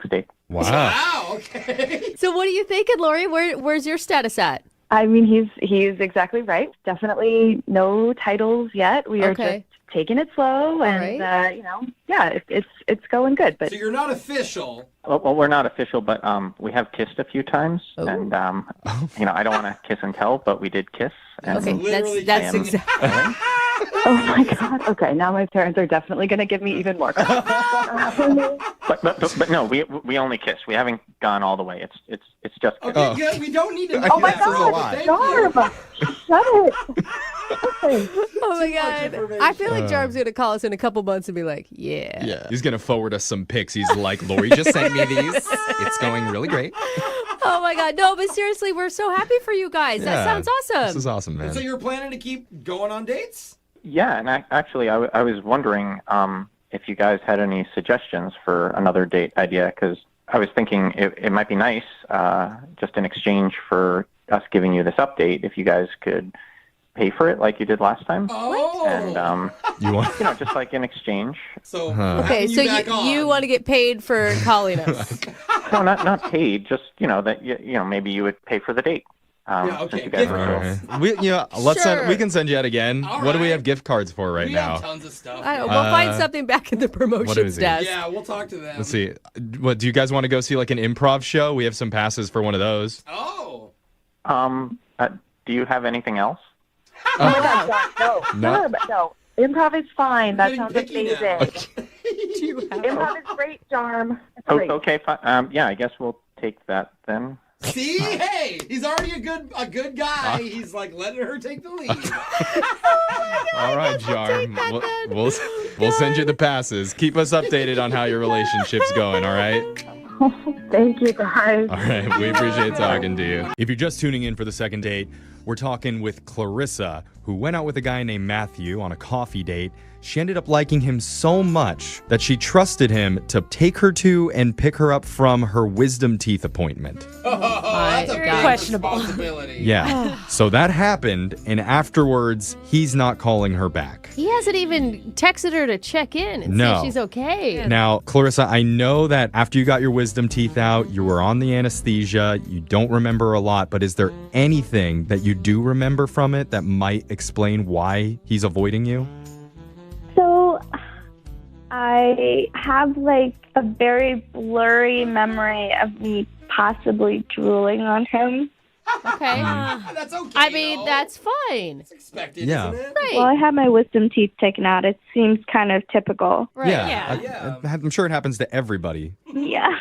dates. Wow. Wow, okay. So what are you thinking, Lori? Where's your status at? I mean, he's exactly right. Definitely no titles yet. We are Okay. just taking it slow, and it's going good. But So you're not official. Well, we're not official, but we have kissed a few times, and I don't want to kiss and tell, but we did kiss. And Okay, Literally that's I am- exactly. Oh my God. Okay, now my parents are definitely going to give me even more. But no, we only kiss. We haven't gone all the way. It's just kiss. Okay, good. We don't need to know Oh my that. God, Thank Jarm, shut it. Oh my God. I feel like Jarm's going to call us in a couple months and be like, yeah. He's going to forward us some pics. He's like, Lori just sent me these. It's going really great. Oh my God. No, but seriously, we're so happy for you guys. That sounds awesome. This is awesome, man. And so you're planning to keep going on dates? Yeah, and I was wondering if you guys had any suggestions for another date idea, because I was thinking it might be nice, just in exchange for us giving you this update, if you guys could pay for it like you did last time. Oh. And you want, just like in exchange. So okay, so you want to get paid for calling us? No, not paid. Just that maybe you would pay for the date. Okay. You guys Gift are cards. Let's Sure. We can send you out again. All What do we right. have gift cards for right We now? have tons of stuff. I don't know. We'll find something back in the promotions it? desk. Yeah, we'll talk to them. Let's see. What do you guys want to go see, like an improv show? We have some passes for one of those. Oh. Do you have anything else? Oh my God, Jarm, no. No. No. Improv is fine. That You're sounds getting picky amazing. now. Improv is great, Jarm. It's great. Okay, fine. Yeah, I guess we'll take that then. See, hey, he's already a good guy. He's like letting her take the lead. All right, Jarm. We'll send you the passes. Keep us updated on how your relationship's going, all right? Thank you, guys. All right, we appreciate talking to you. If you're just tuning in for the second date, we're talking with Clarissa, who went out with a guy named Matthew on a coffee date. She ended up liking him so much that she trusted him to take her to and pick her up from her wisdom teeth appointment. That's a big questionable. responsibility. Yeah. So that happened, and afterwards, he's not calling her back. He hasn't even texted her to check in and see No. if she's okay. Now, Clarissa, I know that after you got your wisdom teeth out, you were on the anesthesia, you don't remember a lot, but is there anything that you do remember from it that might explain why he's avoiding you? So I have like a very blurry memory of me possibly drooling on him. Okay. That's okay. I mean, that's fine. It's expected, Yeah. isn't it? Right. Well, I had my wisdom teeth taken out. It seems kind of typical. Right. Yeah. I'm sure it happens to everybody. Yeah.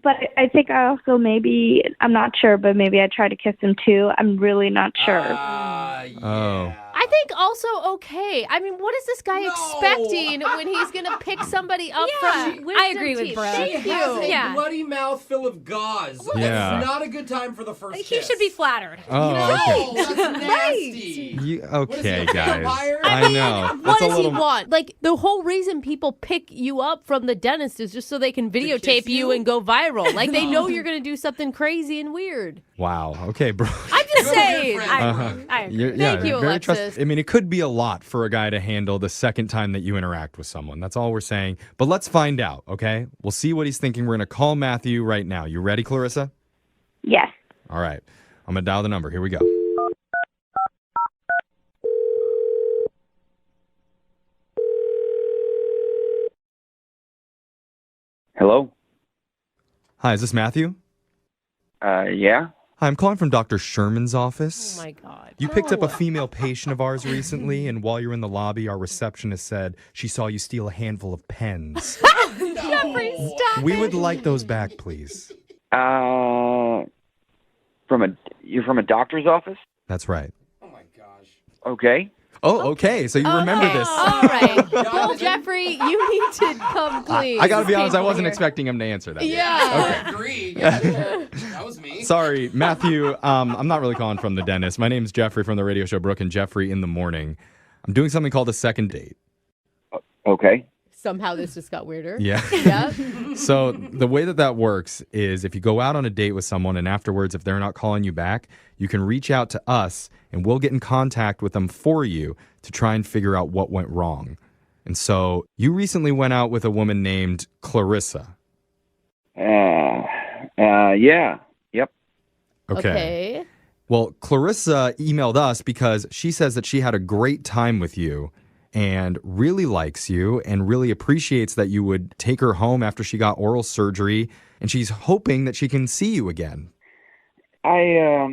But I think I also I'm not sure, but maybe I tried to kiss him too. I'm really not sure. Oh. I think also okay. I mean, what is this guy expecting when he's going to pick somebody up from wisdom I agree with teeth? Brooke. Thank He has a you. bloody mouth full of gauze. Yeah. It's not a good time for the first He kiss. should be flattered. Oh, No, okay. that's nasty. Okay, What is he, a guys. vampire? I know. What That's a does little. he want? Like, the whole reason people pick you up from the dentist is just so they can videotape you and go viral. Like, they know you're going to do something crazy and weird. Wow. Okay, bro. I'm just saying. I agree. Thank you, very Alexis. I mean, it could be a lot for a guy to handle the second time that you interact with someone. That's all we're saying. But let's find out, okay? We'll see what he's thinking. We're going to call Matthew right now. You ready, Clarissa? Yes. All right. I'm going to dial the number. Here we go. Hello? Hi, is this Matthew? Yeah? Hi, I'm calling from Dr. Sherman's office. Oh, my God. You picked up a female patient of ours recently, and while you were in the lobby, our receptionist said she saw you steal a handful of pens. Jeffrey, stop We would like those back, please. You're from a doctor's office? That's right. Okay. Oh, okay. So you remember this. All right. Well, Jeffrey, you need to come clean. I got to be honest, I People wasn't here. expecting him to answer that. Yeah. I agree. Yeah. That was me. Sorry, Matthew. I'm not really calling from the dentist. My name's Jeffrey from the radio show Brooke and Jeffrey in the Morning. I'm doing something called a second date. Okay. Somehow this just got weirder. Yeah. Yeah. So the way that works is if you go out on a date with someone and afterwards, if they're not calling you back, you can reach out to us and we'll get in contact with them for you to try and figure out what went wrong. And so you recently went out with a woman named Clarissa. Yeah. Yep. Okay. Well, Clarissa emailed us because she says that she had a great time with you and really likes you and really appreciates that you would take her home after she got oral surgery, and she's hoping that she can see you again. I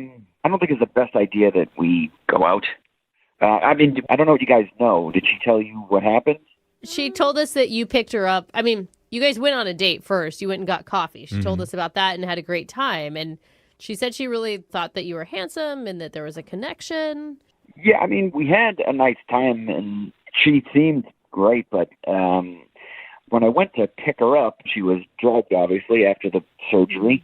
don't think it's the best idea that we go out. I mean, I don't know what you guys know. Did she tell you what happened? She told us that you picked her up. I mean, you guys went on a date first. You went and got coffee. She told us about that and had a great time. And she said she really thought that you were handsome and that there was a connection. Yeah, I mean, we had a nice time, and she seemed great, but when I went to pick her up, she was drugged, obviously, after the surgery.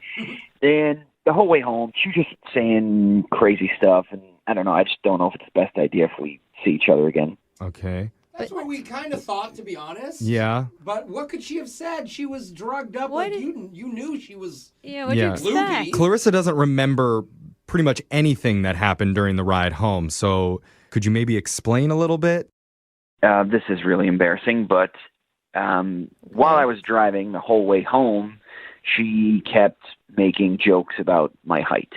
And the whole way home, she was just saying crazy stuff, and I don't know, I just don't know if it's the best idea if we see each other again. Okay. That's what we kind of thought, to be honest. Yeah. But what could she have said? She was drugged up. Like you knew she was. Yeah. What do you expect? Loopy. Clarissa doesn't remember pretty much anything that happened during the ride home. So could you maybe explain a little bit? This is really embarrassing, but while I was driving the whole way home, she kept making jokes about my height.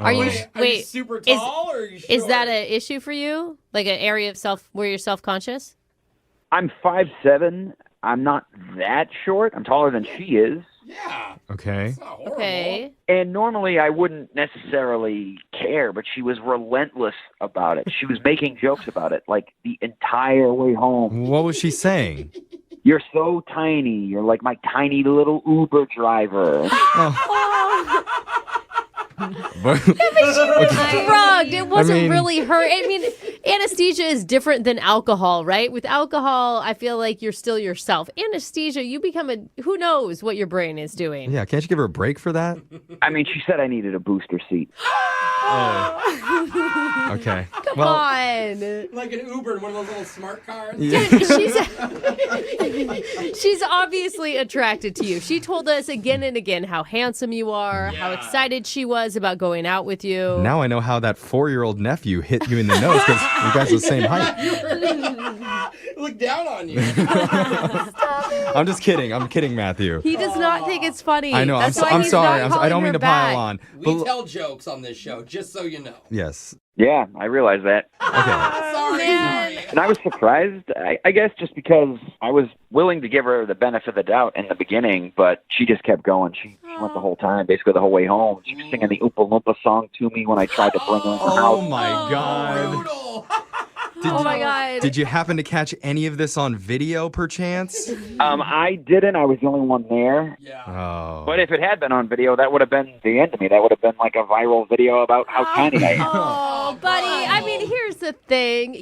Are you wait? Super tall, or are you is that an issue for you? Like an area of where you're self-conscious? I'm 5'7". I'm not that short. I'm taller than she is. Yeah. Okay. Okay. And normally I wouldn't necessarily care, but she was relentless about it. She was making jokes about it, like the entire way home. What was she saying? You're so tiny. You're like my tiny little Uber driver. But she was drugged. It wasn't really her. I mean, anesthesia is different than alcohol, right? With alcohol, I feel like you're still yourself. Anesthesia, you become who knows what your brain is doing. Yeah, can't you give her a break for that? I mean, she said I needed a booster seat. Okay. Come on. Like an Uber in one of those little smart cars. Yeah. She's obviously attracted to you. She told us again and again how handsome you are, how excited she was about going out with you. Now I know how that 4-year-old nephew hit you in the nose because you guys are the same height. Look down on you. I'm just kidding. I'm kidding, Matthew. He does not think it's funny. I know. That's why I'm he's sorry. not I don't calling mean her to back. pile on. We tell jokes on this show, just so you know. Yes. Yeah, I realize that. Okay. Sorry. And I was surprised, I guess, just because I was willing to give her the benefit of the doubt in the beginning, but she just kept going. She went the whole time, basically the whole way home. She was singing the Oompa Loompa song to me when I tried to bring her in the house. Oh, my God. Oh, my God. Did you happen to catch any of this on video, perchance? I didn't. I was the only one there. Yeah. Oh. But if it had been on video, that would have been the end of me. That would have been like a viral video about how tiny I am. Oh, buddy. I mean, here's the thing.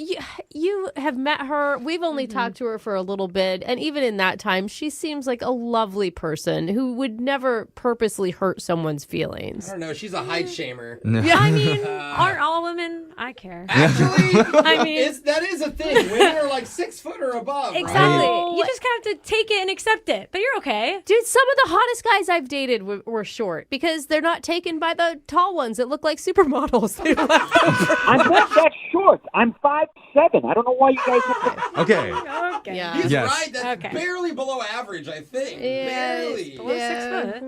You have met her. We've only talked to her for a little bit. And even in that time, she seems like a lovely person who would never purposely hurt someone's feelings. I don't know. She's a height shamer. Yeah, I mean, aren't all women? I care. Actually, I mean, that is a thing. Women are like 6 foot or above. exactly. Right? You just have to take it and accept it. But you're okay. Dude, some of the hottest guys I've dated were short because they're not taken by the tall ones that look like supermodels. I'm not that short. I'm 5'7". I don't know why you guys have to... Okay. Okay. Yeah. He's Yes. right. That's Okay. barely below average, I think. Barely. Below 6 foot.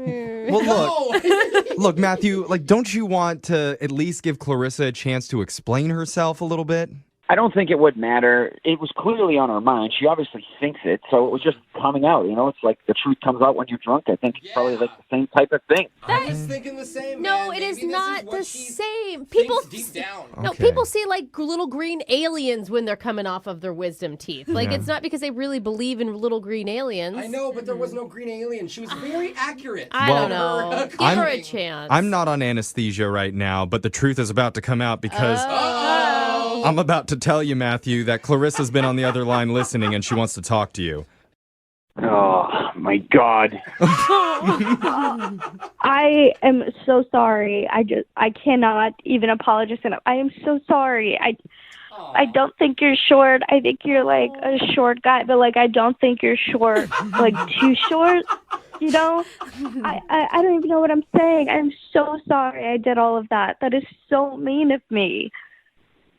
Well, look, No. look, Matthew, like, don't you want to at least give Clarissa a chance to explain herself a little bit? I don't think it would matter. It was clearly on her mind. She obviously thinks it, so it was just coming out. You know, it's like the truth comes out when you're drunk. I think it's probably like the same type of thing. I was thinking the same. No, man. it is Maybe this not what the she same. thinks People deep down. No, Okay. people see like little green aliens when they're coming off of their wisdom teeth. Like Yeah. it's not because they really believe in little green aliens. I know, but there was no green alien. She was very accurate. I Well, don't know. Give I'm- her a chance. I'm not on anesthesia right now, but the truth is about to come out because Oh. I'm about to tell you, Matthew, that Clarissa's been on the other line listening and she wants to talk to you. Oh, my God. I am so sorry. I cannot even apologize enough. I am so sorry. I don't think you're short. I think you're like a short guy, but like I don't think you're short, like too short. You know, I don't even know what I'm saying. I'm so sorry I did all of that. That is so mean of me.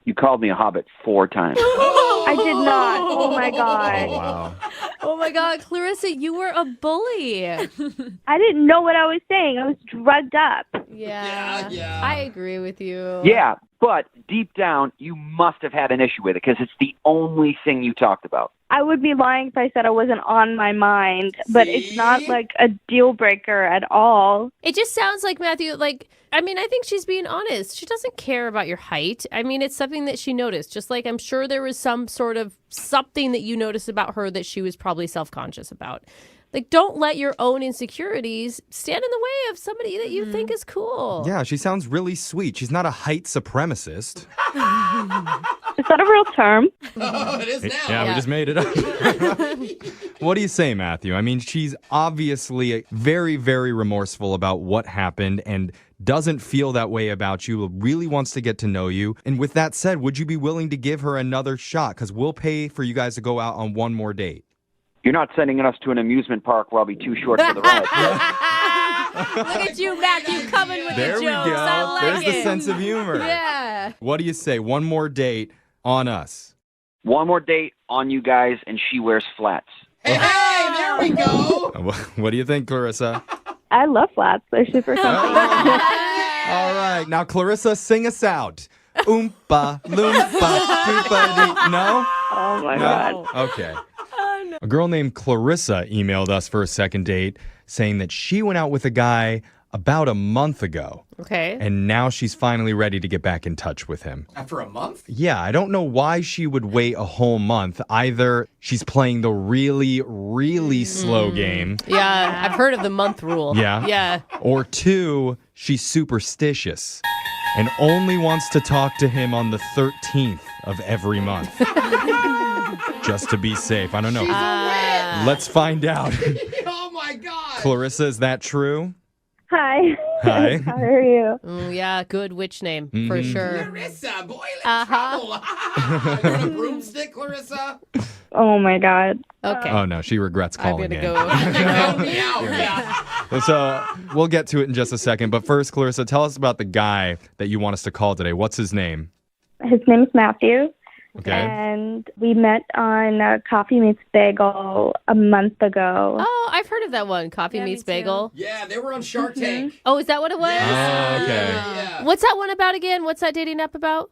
You called me a hobbit 4 times. I did not. Oh my God. Wow. Oh my God, Clarissa, you were a bully. I didn't know what I was saying. I was drugged up. Yeah. Yeah. I agree with you. Yeah, But deep down, you must have had an issue with it because it's the only thing you talked about. I would be lying if I said it wasn't on my mind, but it's not like a deal breaker at all. It just sounds like Matthew, I think she's being honest. She doesn't care about your height. I mean, it's something that she noticed. Just like I'm sure there was some sort of something that you noticed about her that she was probably self-conscious about. Like, don't let your own insecurities stand in the way of somebody that you think is cool. Yeah, she sounds really sweet. She's not a height supremacist. Is that a real term? Oh, it is now. Yeah, we just made it up. What do you say, Matthew? I mean, she's obviously very, very remorseful about what happened and doesn't feel that way about you, really wants to get to know you. And with that said, would you be willing to give her another shot? Because we'll pay for you guys to go out on one more date. You're not sending us to an amusement park where I'll be too short for the ride. Look at you, Matthew, coming with There the we jokes. go. I like There's it. the sense of humor. Yeah. What do you say? One more date on us. One more date on you guys, and she wears flats. Hey, there we go. What do you think, Clarissa? I love flats. They're super comfy. All right. Now, Clarissa, sing us out. Oompa, loompa, doompa-dee. No? Oh, my No? God. Okay. A girl named Clarissa emailed us for a second date saying that she went out with a guy about a month ago. Okay. And now she's finally ready to get back in touch with him. After a month? Yeah, I don't know why she would wait a whole month. Either she's playing the really, really slow game. Yeah, I've heard of the month rule. Yeah. Yeah. Or two, she's superstitious and only wants to talk to him on the 13th of every month. Just to be safe. I don't know. Let's find out. Oh, my God. Clarissa, is that true? Hi. Hi. How are you? Yeah, good witch name, for sure. Clarissa, boy, let's trouble. You're on a broomstick, Clarissa? Oh, my God. Okay. Oh, no, she regrets calling in. Help me out. Yeah. So we'll get to it in just a second. But first, Clarissa, tell us about the guy that you want us to call today. What's his name? His name's Matthew. Okay. And we met on Coffee Meets Bagel a month ago. Oh, I've heard of that one, Coffee Meets Bagel. Yeah, they were on Shark Tank. Oh, is that what it was? Oh, okay. Yeah. What's that one about again? What's that dating app about?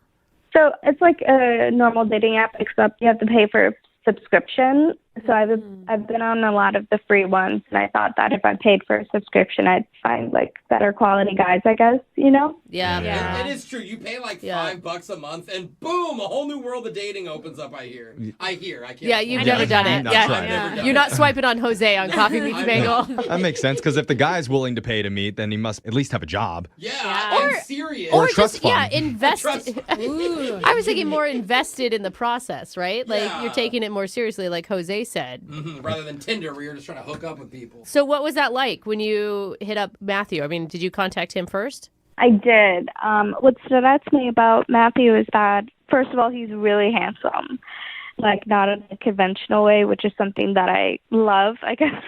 So it's like a normal dating app, except you have to pay for a subscription. So I've been on a lot of the free ones, and I thought that if I paid for a subscription, I'd find like better quality guys, I guess, you know? Yeah. It is true. You pay like $5 a month, and boom, a whole new world of dating opens up. I hear. I can't. Yeah, you've never done it. Not tried it. You're not swiping on Jose on Coffee Meets Bagel. That makes sense, because if the guy's willing to pay to meet, then he must at least have a job. Yeah, I'm serious. Or a just, trust fund. invest. I was thinking more invested in the process, right? Like you're taking it more seriously, like Jose said. Mm-hmm. Rather than Tinder, where you're just trying to hook up with people. So what was that like when you hit up Matthew? I mean, did you contact him first? I did. What stood out to me about Matthew is that, first of all, he's really handsome. Like, not in a conventional way, which is something that I love, I guess.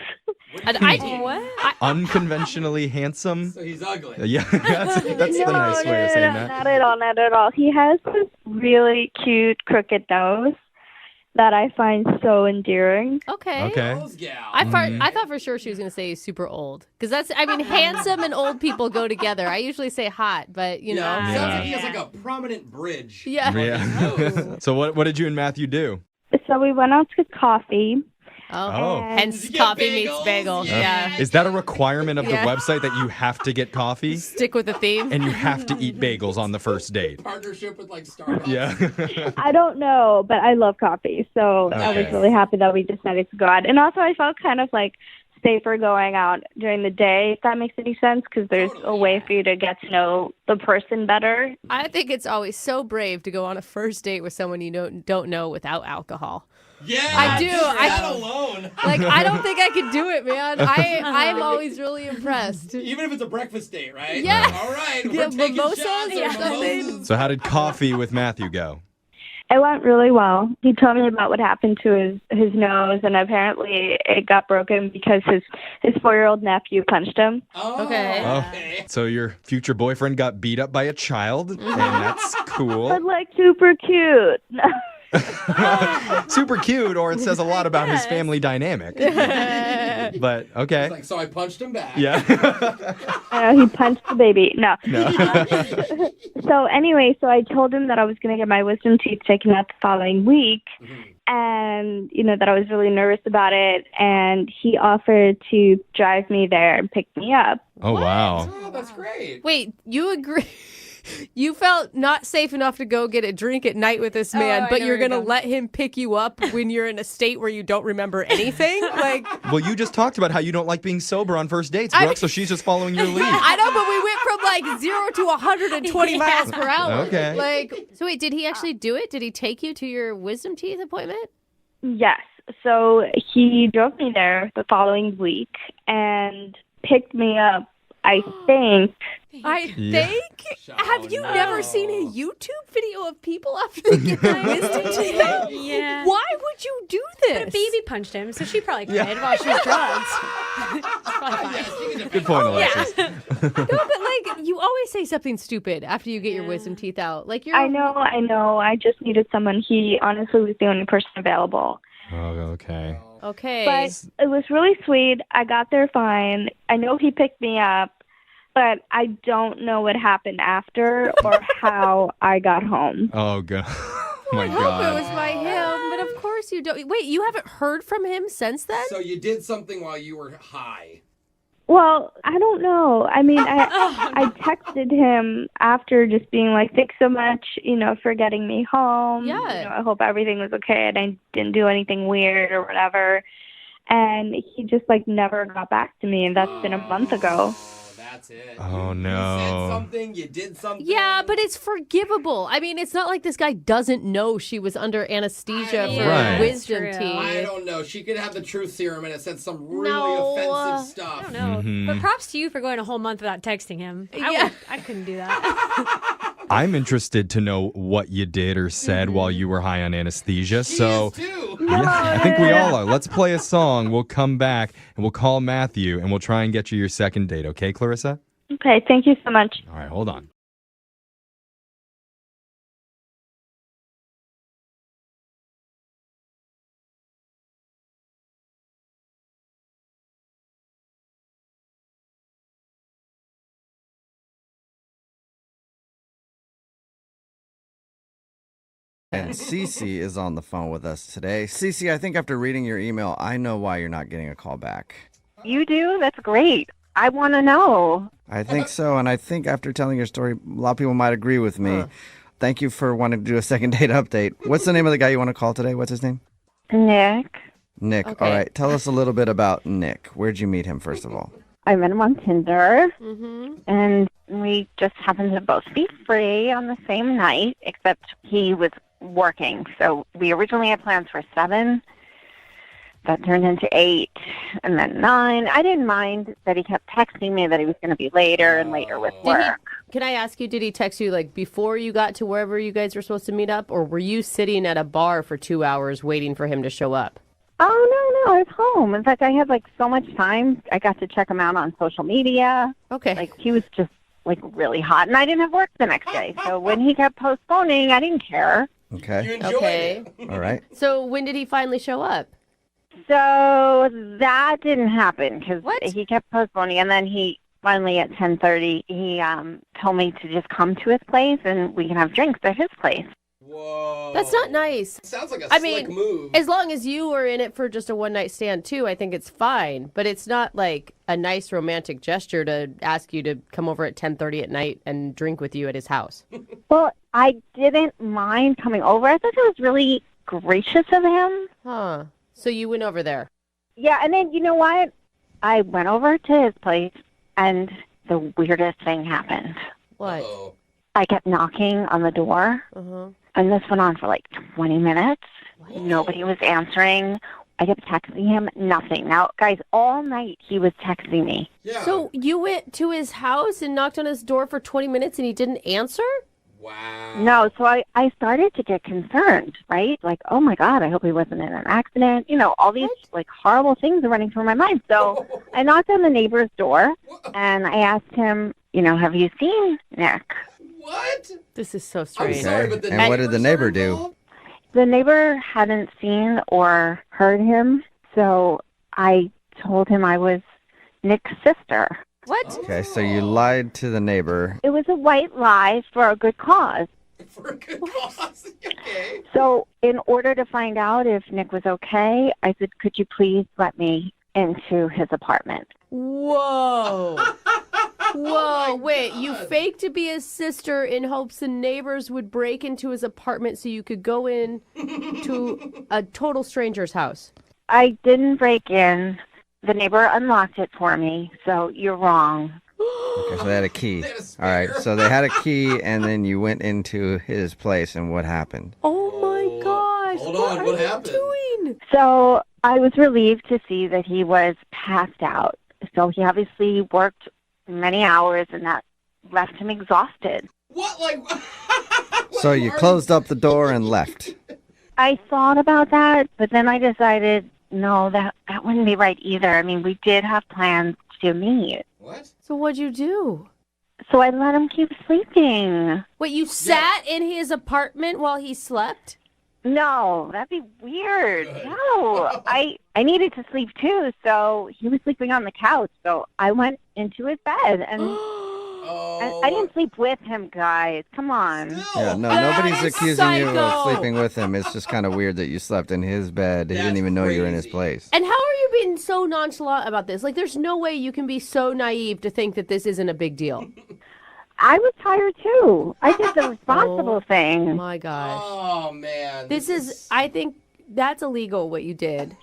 Unconventionally handsome? So he's ugly. Yeah, that's the nice way of saying that. Not at all. He has this really cute crooked nose that I find so endearing. Okay. Gal. I thought for sure she was going to say super old. Because handsome and old people go together. I usually say hot, but, you know. Sounds like he has like a prominent bridge. Yeah. So what did you and Matthew do? So we went out to get coffee. Oh. Hence Coffee Meets Bagel. Yeah. Is that a requirement of the website that you have to get coffee? Stick with the theme. And you have to eat bagels on the first date? Partnership with like Starbucks. Yeah. I don't know, but I love coffee. So I was really happy that we decided to go out. And also I felt kind of like safer going out during the day, if that makes any sense, because there's a way for you to get to know the person better. I think it's always so brave to go on a first date with someone you don't know without alcohol. Yeah, I do. That alone. Like, I don't think I could do it, man. I'm always really impressed. Even if it's a breakfast date, right? Yeah. All right. Yeah, We're taking mimosas shots or or something. So how did coffee with Matthew go? It went really well. He told me about what happened to his nose, and apparently it got broken because his 4-year-old nephew punched him. Okay. Oh, so your future boyfriend got beat up by a child, and that's cool. But like super cute. Super cute, or it says a lot about his family dynamic. But okay. It's like, so I punched him back. Yeah. He punched the baby. No. No. So anyway, so I told him that I was going to get my wisdom teeth taken out the following week. And, that I was really nervous about it. And he offered to drive me there and pick me up. Oh, wow. Oh, that's great. Wait, you agree? You felt not safe enough to go get a drink at night with this man, I but know you're where going to you're let him pick you up when you're in a state where you don't remember anything? Like, Well, you just talked about how you don't like being sober on first dates, Brooke, so she's just following your lead. I know, but we went from like 0 to 120 miles per hour. Okay. Like, so wait, did he actually do it? Did he take you to your wisdom teeth appointment? Yes. So he drove me there the following week and picked me up, I think. I Yeah. think? Have you never seen a YouTube video of people after they get their wisdom teeth out? Yeah. Why would you do this? But a baby punched him, so she probably Yeah. cried while she was drugged. Good point, Alexis. No, but like, you always say something stupid after you get your wisdom teeth out. Like, you're. I know. I just needed someone. He honestly was the only person available. Oh, okay. Okay. But it was really sweet. I got there fine. I know he picked me up, but I don't know what happened after or how I got home. Oh, God. Oh, my I hope God. it was by him, but of course you don't. Wait, you haven't heard from him since then? So you did something while you were high. Well, I don't know. I mean, I texted him after just being like, thanks so much, for getting me home. Yeah. I hope everything was okay and I didn't do anything weird or whatever. And he just never got back to me. And that's been a month ago. That's it. Oh, You no. said something, you did something. Yeah, but it's forgivable. I mean, it's not like this guy doesn't know she was under anesthesia for Right. wisdom True. teeth. I don't know. She could have the truth serum and it said some really No. offensive stuff. I don't know. Mhm. But props to you for going a whole month without texting him. I couldn't do that. I'm interested to know what you did or said while you were high on anesthesia. So, yeah, I think we all are. Let's play a song. We'll come back and we'll call Matthew and we'll try and get you your second date. Okay, Clarissa? Okay, thank you so much. All right, hold on. And Cece is on the phone with us today. Cece, I think after reading your email, I know why you're not getting a call back. You do? That's great. I want to know. I think so, and I think after telling your story, a lot of people might agree with me. Thank you for wanting to do a second date update. What's the name of the guy you want to call today? What's his name? Nick. Nick. Okay. All right, tell us a little bit about Nick. Where'd you meet him, first of all? I met him on Tinder, Mm-hmm. and we just happened to both be free on the same night, except he was working. So we originally had plans for 7. That turned into 8, and then 9. I didn't mind that he kept texting me that he was going to be later and later with work. Can I ask you, did he text you before you got to wherever you guys were supposed to meet up, or were you sitting at a bar for 2 hours waiting for him to show up? Oh, no, I was home. In fact, I had so much time. I got to check him out on social media. Okay. He was just really hot, and I didn't have work the next day. So when he kept postponing, I didn't care. Okay. Okay. All right. So when did he finally show up? So that didn't happen because he kept postponing, and then he finally at 10:30 he told me to just come to his place and we can have drinks at his place. Whoa. That's not nice. Sounds like a I slick mean, move. as long as you were in it for just a one-night stand, too, I think it's fine. But it's not a nice romantic gesture to ask you to come over at 10:30 at night and drink with you at his house. Well, I didn't mind coming over. I thought it was really gracious of him. Huh. So you went over there. Yeah, and then you know what? I went over to his place, and the weirdest thing happened. What? I kept knocking on the door, Uh-huh. and this went on for 20 minutes. Nobody was answering. I kept texting him, nothing. Now, guys, all night he was texting me. So you went to his house and knocked on his door for 20 minutes and he didn't answer? No, so I started to get concerned, right? Oh my God, I hope he wasn't in an accident. All these horrible things are running through my mind. So I knocked on the neighbor's door and I asked him, have you seen Nick? What? This is so strange. Okay. And what did the neighbor do? The neighbor hadn't seen or heard him, so I told him I was Nick's sister. What? Okay, so you lied to the neighbor. It was a white lie for a good cause. For a good cause. Okay. So in order to find out if Nick was okay, I said, could you please let me into his apartment? Whoa. Whoa, wait, you faked to be his sister in hopes the neighbors would break into his apartment so you could go in to a total stranger's house. I didn't break in. The neighbor unlocked it for me, so you're wrong. Okay, so they had a key. All right, so they had a key, and then you went into his place, and what happened? Oh my gosh. Hold on, what happened? Doing? So I was relieved to see that he was passed out. So he obviously worked many hours, and that left him exhausted. What? Like, So you closed up the door and left. I thought about that, but then I decided, no, that wouldn't be right either. I mean, we did have plans to meet. What? So what'd you do? So I let him keep sleeping. Wait, you sat in his apartment while he slept? No, that'd be weird. No, I needed to sleep too, so he was sleeping on the couch. So I went into his bed, and I didn't sleep with him, guys. Come on. Yeah, no, nobody's accusing you of sleeping with him. It's just kind of weird that you slept in his bed. He didn't even know you were in his place. And how are you being so nonchalant about this? Like, there's no way you can be so naive to think that this isn't a big deal. I was tired too. I did the responsible thing. Oh my gosh. Oh, man. This is, I think that's illegal what you did.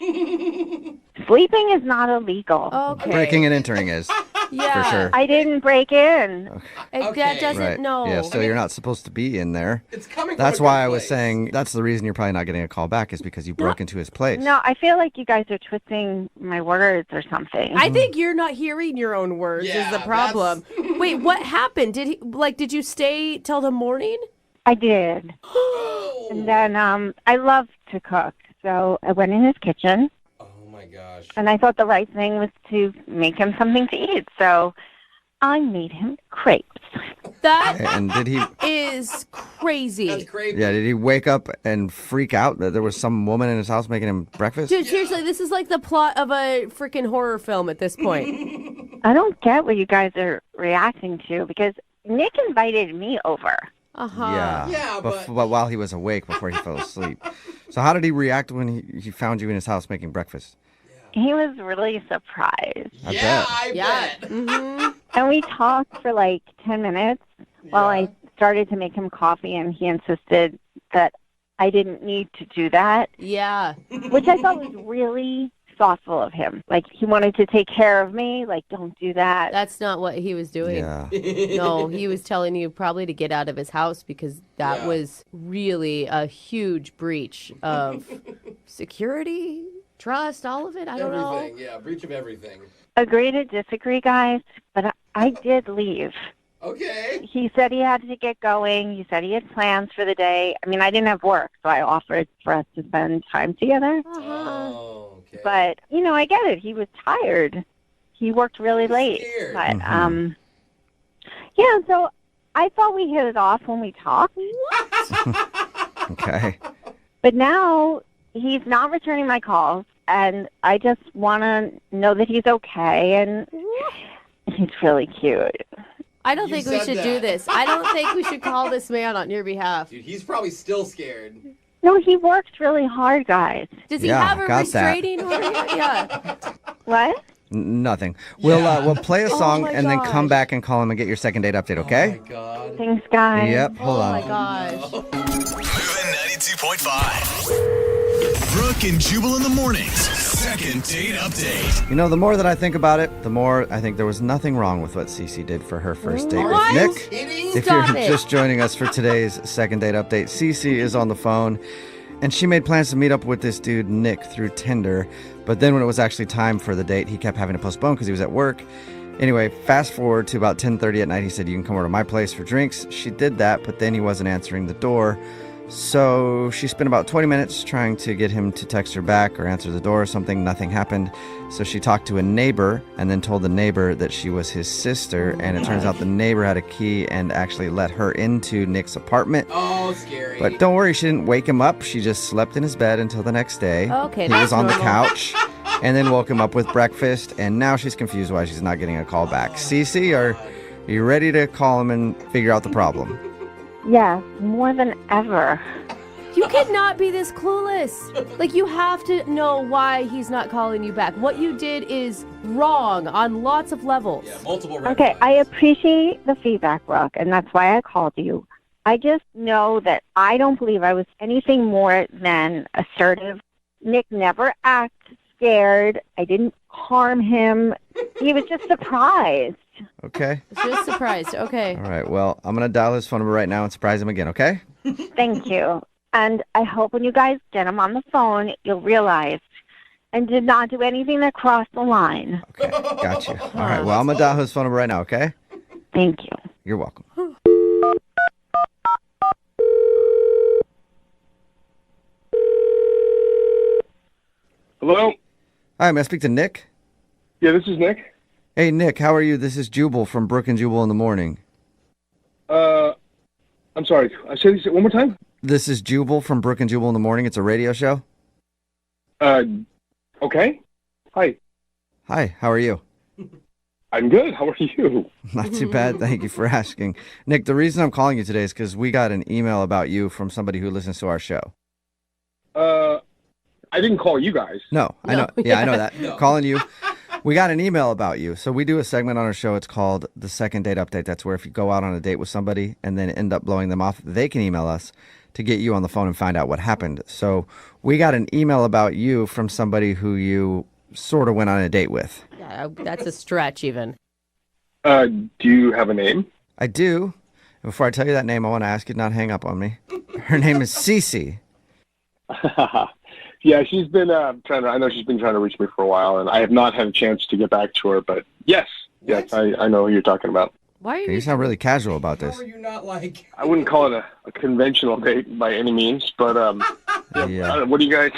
Sleeping is not illegal. Okay. Breaking and entering is. Yeah. For sure. I didn't break in. That doesn't, Right. no. Yeah, so you're not supposed to be in there. It's coming That's from a why good I was place. saying that's the reason you're probably not getting a call back is because you broke into his place. No, I feel like you guys are twisting my words or something. I think you're not hearing your own words is the problem. Wait, what happened? Did you stay till the morning? I did. And then I love to cook, so I went in his kitchen. Oh my gosh. And I thought the right thing was to make him something to eat, so I made him crepes. That And did he? is crazy. That's crazy. Yeah, did he wake up and freak out that there was some woman in his house making him breakfast? Dude, seriously, this is like the plot of a freaking horror film at this point. I don't get what you guys are reacting to because Nick invited me over. Yeah. Yeah, but while he was awake before he fell asleep. So how did he react when he found you in his house making breakfast? He was really surprised. I bet. Mm-hmm. And we talked for like 10 minutes while I started to make him coffee, and he insisted that I didn't need to do that. Yeah. Which I thought was really thoughtful of him. Like, he wanted to take care of me. Like, don't do that. That's not what he was doing. Yeah. No, he was telling you probably to get out of his house because that was really a huge breach of security, trust, all of it. I don't know. Everything, yeah, breach of everything. Agree to disagree, guys, but I did leave. Okay. He said he had to get going. He said he had plans for the day. I mean, I didn't have work, so I offered for us to spend time together. Oh, okay. But, you know, I get it. He was tired. He worked really late. scared. But, yeah, so I thought we hit it off when we talked. Okay. But now he's not returning my calls, and I just want to know that he's okay, and he's really cute. I don't You think we said should that. do this. I don't think we should call this man on your behalf. Dude, he's probably still scared. No, he works really hard, guys. Does he Yeah, have a got that. restraining order? Yeah. What? Nothing. We'll play a song my and then come gosh. back and call him and get your second date update, okay? Oh my god. Thanks, guys. Yep, hold Oh on. my gosh. Moving 92.5. Brooke and Jubal in the mornings. Second date update. You know, the more that I think about it, the more I think there was nothing wrong with what Cece did for her first date What? with Nick. If Stop you're it. just joining us for today's second date update, Cece is on the phone, and she made plans to meet up with this dude, Nick, through Tinder. But then when it was actually time for the date, he kept having to postpone because he was at work. Anyway, fast forward to about 10:30 at night, he said, you can come over to my place for drinks. She did that, but then he wasn't answering the door. So she spent about 20 minutes trying to get him to text her back or answer the door or something. Nothing happened. So she talked to a neighbor and then told the neighbor that she was his sister. And it turns out the neighbor had a key and actually let her into Nick's apartment. Oh, scary. But don't worry, she didn't wake him up. She just slept in his bed until the next day. Okay, he that's was on the normal. couch and then woke him up with breakfast. And now she's confused why she's not getting a call back. Cece, are you ready to call him and figure out the problem? Yes, more than ever. You cannot be this clueless. Like, you have to know why he's not calling you back. What you did is wrong on lots of levels. Yeah, multiple red Okay, flags. I appreciate the feedback, Brooke, and that's why I called you. I just know that I don't believe I was anything more than assertive. Nick never acted scared. I didn't harm him. He was just surprised. Okay. Just surprised. Okay. All right. Well, I'm going to dial his phone number right now and surprise him again, okay? Thank you. And I hope when you guys get him on the phone, you'll realize and did not do anything that crossed the line. Okay. Got you. All right. Well, I'm going to dial his phone number right now, okay? Thank you. You're welcome. Hello? Hi, may I speak to Nick? Yeah, this is Nick. Hey, Nick, how are you? This is Jubal from Brooke and Jubal in the morning. I'm sorry. I say this one more time? This is Jubal from Brooke and Jubal in the morning. It's a radio show. Okay. Hi. Hi, how are you? I'm good. How are you? Not too bad. Thank you for asking. Nick, the reason I'm calling you today is because we got an email about you from somebody who listens to our show. I didn't call you guys. No, I know. Yeah, I know that. No. Calling you. We got an email about you. So we do a segment on our show. It's called the Second Date Update. That's where if you go out on a date with somebody and then end up blowing them off, they can email us to get you on the phone and find out what happened. So we got an email about you from somebody who you sort of went on a date with. Yeah, that's a stretch even. Do you have a name? I do. And before I tell you that name, I want to ask you to not hang up on me. Her name is Cece. Yeah, she's been I know she's been trying to reach me for a while, and I have not had a chance to get back to her, but yes, I know who you're talking about. Why are You sound really casual about this. You're not like... I wouldn't call it a conventional date by any means, but Yeah. what do you guys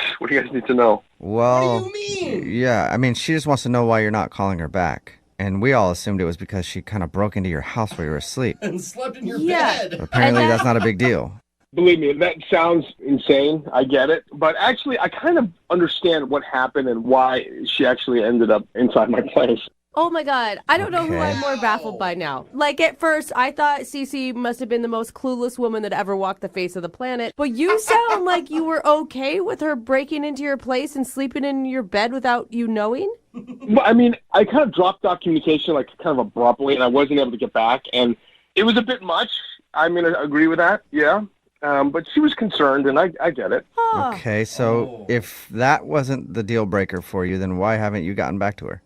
need to know? Well, What do you mean? yeah, I mean, she just wants to know why you're not calling her back. And we all assumed it was because she kind of broke into your house while you were asleep. And slept in your Yeah. bed. Apparently, that's not a big deal. Believe me, that sounds insane. I get it. But actually, I kind of understand what happened and why she actually ended up inside my place. Oh my God. I don't know who Okay. I'm more baffled by now. Like, at first, I thought Cece must have been the most clueless woman that ever walked the face of the planet. But you sound like you were okay with her breaking into your place and sleeping in your bed without you knowing? Well, I mean, I kind of dropped off communication like kind of abruptly, and I wasn't able to get back. And it was a bit much. I mean, I agree with that, yeah. But she was concerned, and I get it. Huh. Okay, so if that wasn't the deal breaker for you, then why haven't you gotten back to her?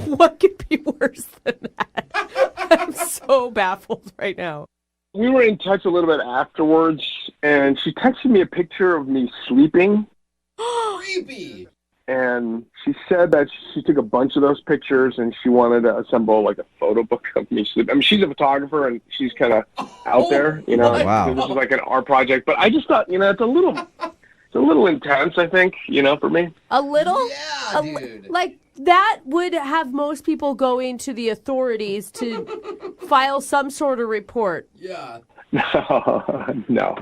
What could be worse than that? I'm so baffled right now. We were in touch a little bit afterwards, and she texted me a picture of me sleeping. Creepy. And she said that she took a bunch of those pictures and she wanted to assemble like a photo book of me sleeping. I mean, she's a photographer and she's kind of out there, you know. Wow. So this is like an art project, but I just thought, it's a little intense, I think, for me. A little? Yeah, dude. Like, that would have most people going to the authorities to file some sort of report. Yeah. No,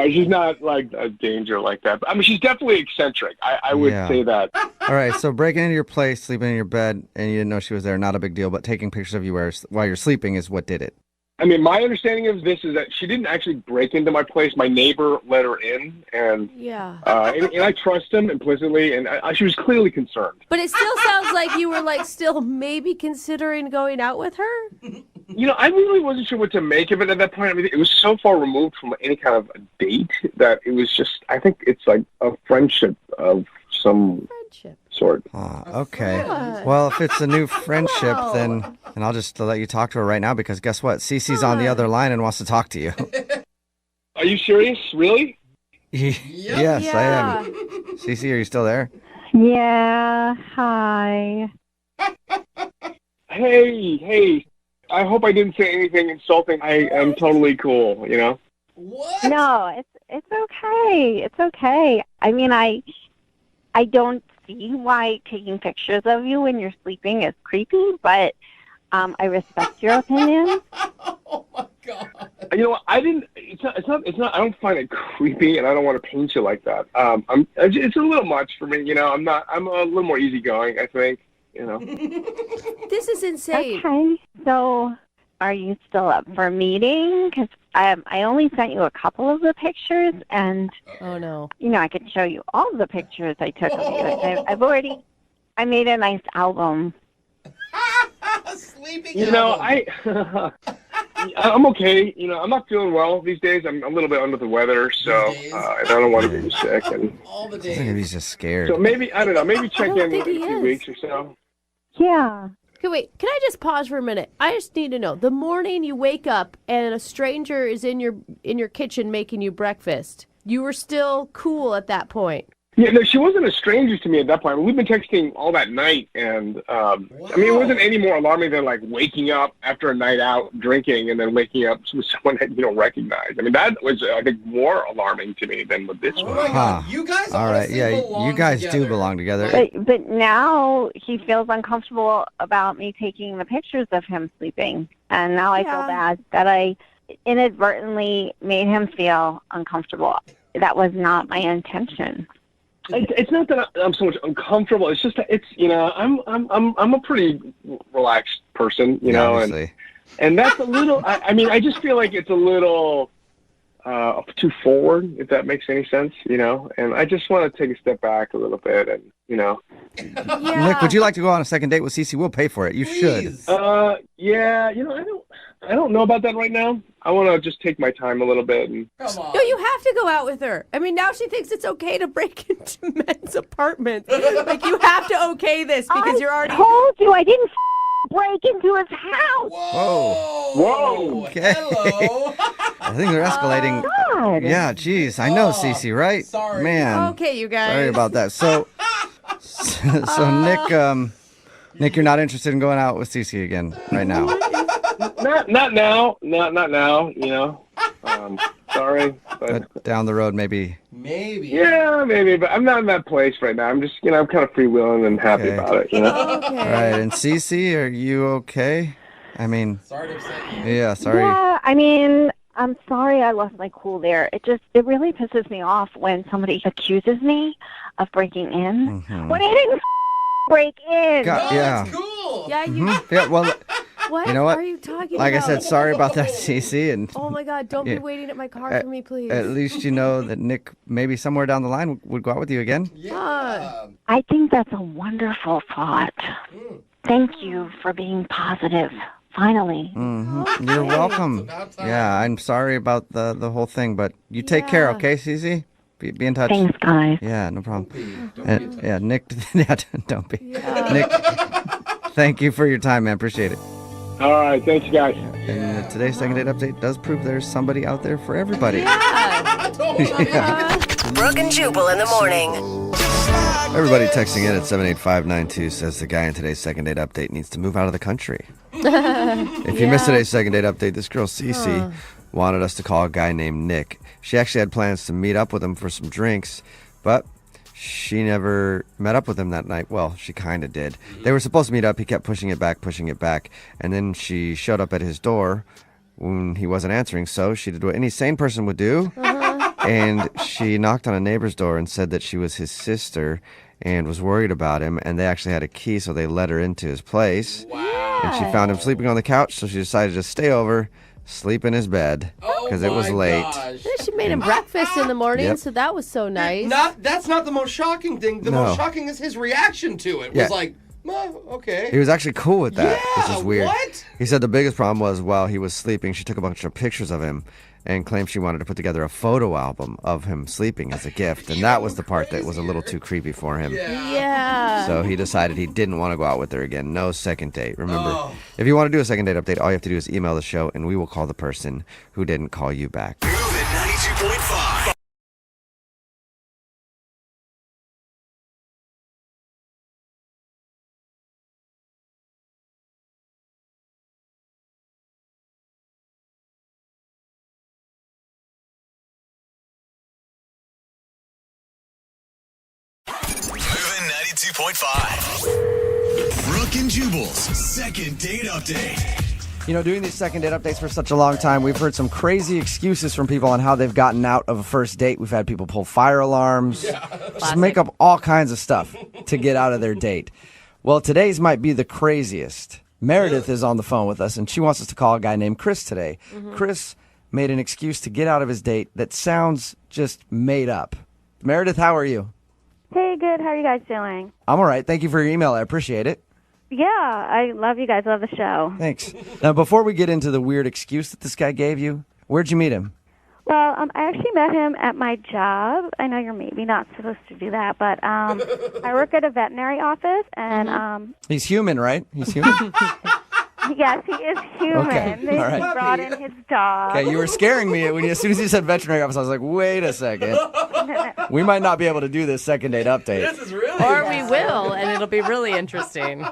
she's not like a danger like that. I mean, she's definitely eccentric. I would Yeah. say that. All right, so breaking into your place, sleeping in your bed, and you didn't know she was there, not a big deal, but taking pictures of you while you're sleeping is what did it. I mean, my understanding of this is that she didn't actually break into my place. My neighbor let her in, and Yeah. and I trust him implicitly, and she was clearly concerned. But it still sounds like you were, like, still maybe considering going out with her? I really wasn't sure what to make of it at that point. I mean, it was so far removed from any kind of a date that it was just, I think it's like a friendship of some sort. Okay. Well, if it's a new friendship, then and I'll just let you talk to her right now because guess what? Cece's on the other line and wants to talk to you. Are you serious? Really? Yes, I am. Cece, are you still there? Yeah, hi. Hey. I hope I didn't say anything insulting. I am totally cool, No, It's okay. It's okay. I mean, I don't see why taking pictures of you when you're sleeping is creepy, but I respect your opinion. You know what? I didn't. It's not. I don't find it creepy, and I don't want to paint you like that. It's a little much for me. You know, I'm a little more easygoing, I think. You know. This is insane. Okay. So, are you still up for a meeting? Because I only sent you a couple of the pictures, and oh no, you know, I could show you all the pictures I took of you. I made a nice album. Sleeping. You know, I'm okay. You know, I'm not feeling well these days. I'm a little bit under the weather, so I don't want to be sick. And all the I think he's just scared. so maybe I don't know. Maybe check in think in he a few is. weeks or so. Yeah. Okay, wait. Can I just pause for a minute? I just need to know. The morning you wake up and a stranger is in your kitchen making you breakfast, you were still cool at that point. Yeah, no, she wasn't a stranger to me at that point. We've been texting all that night, and I mean, it wasn't any more alarming than like waking up after a night out drinking and then waking up with someone that you don't recognize. I mean, that was I think more alarming to me than what this was. Oh my God, you guys All right, honestly yeah, belong you guys together. do belong together. But now he feels uncomfortable about me taking the pictures of him sleeping. And now I feel bad that I inadvertently made him feel uncomfortable. That was not my intention. It's not that I'm so much uncomfortable. It's just that it's I'm a pretty relaxed person, you know, obviously. and that's a little. I mean, I just feel like it's a little too forward, if that makes any sense, you know. And I just want to take a step back a little bit, and you know. Nick, would you like to go on a second date with Cece? We'll pay for it. You should. Yeah, you know, I don't know about that right now. I want to just take my time a little bit. And No, you have to go out with her. I mean, now she thinks it's okay to break into men's apartments. Like, you have to okay this because you're already. I told you I didn't break into his house. Whoa. Okay. Hello. I think they're escalating. God. Yeah, geez. I know, Cece, right? sorry. Man. Okay, you guys. Sorry about that. So Nick, you're not interested in going out with Cece again right now. not now, not now. You know, sorry, But down the road, maybe. Maybe. Yeah, maybe, but I'm not in that place right now. I'm just, you know, I'm kind of freewheeling and happy Okay. about it. You know. All right, and Cece, are you okay? I mean, Sorry to upset you. yeah, sorry. Yeah, I mean, I'm sorry I lost my cool there. It really pisses me off when somebody accuses me of breaking in when I didn't break in. God, yeah. That's cool. Yeah, you. Yeah, well, What you know what? are you talking like about? I said, sorry about that, Cece, and Oh my God! Don't Yeah. be waiting at my car for me, please. at least you know that Nick maybe somewhere down the line would go out with you again. Yeah. I think that's a wonderful thought. Thank you for being positive. Finally. You're welcome. Yeah, I'm sorry about the whole thing, but you take care, okay, Cece? Be in touch. Thanks, guys. Yeah, no problem. Don't be a Yeah, Nick, yeah, don't be. Nick, thank you for your time, man. Appreciate it. All right, thanks, guys. And today's second date update does prove there's somebody out there for everybody. Brooke and Jubal in the morning. Everybody texting in at 78592 says the guy in today's second date update needs to move out of the country. If you missed today's second date update, this girl, Cece, wanted us to call a guy named Nick. She actually had plans to meet up with him for some drinks, but she never met up with him that night. Well, she kind of did. They were supposed to meet up. He kept pushing it back. And then she showed up at his door when he wasn't answering. So she did what any sane person would do. And she knocked on a neighbor's door and said that she was his sister and was worried about him. And they actually had a key, so they let her into his place. Wow. And she found him sleeping on the couch, so she decided to stay over, sleep in his bed, because it was late. She made him breakfast in the morning, Yep. so that was so nice. That's not the most shocking thing. The No. most shocking is his reaction to it. Yeah. Was like, okay. He was actually cool with that, which is weird. what? He said the biggest problem was while he was sleeping, she took a bunch of pictures of him and claimed she wanted to put together a photo album of him sleeping as a gift. And that was the part that was a little too creepy for him. Yeah. So he decided he didn't want to go out with her again. No second date. Remember, if you want to do a second date update, all you have to do is email the show and we will call the person who didn't call you back. Moving 92.5. 92.5. Brooke and Jubal's second date update. You know, doing these second date updates for such a long time, we've heard some crazy excuses from people on how they've gotten out of a first date. We've had people pull fire alarms, just make up all kinds of stuff to get out of their date. Well, today's might be the craziest. Meredith is on the phone with us, and she wants us to call a guy named Chris today. Chris made an excuse to get out of his date that sounds just made up. Meredith, how are you? Hey, good. How are you guys doing? I'm all right. Thank you for your email. I appreciate it. Yeah, I love you guys. Love the show. Thanks. Now, before we get into the weird excuse that this guy gave you, where'd you meet him? Well, I actually met him at my job. I know you're maybe not supposed to do that, but I work at a veterinary office, and He's human, right? He's human? yes, he is human. Okay, He all right. brought in his dog. Okay, you were scaring me as soon as you said veterinary office. I was like, wait a second. We might not be able to do this second date update. This is really Or we will, and it'll be really interesting.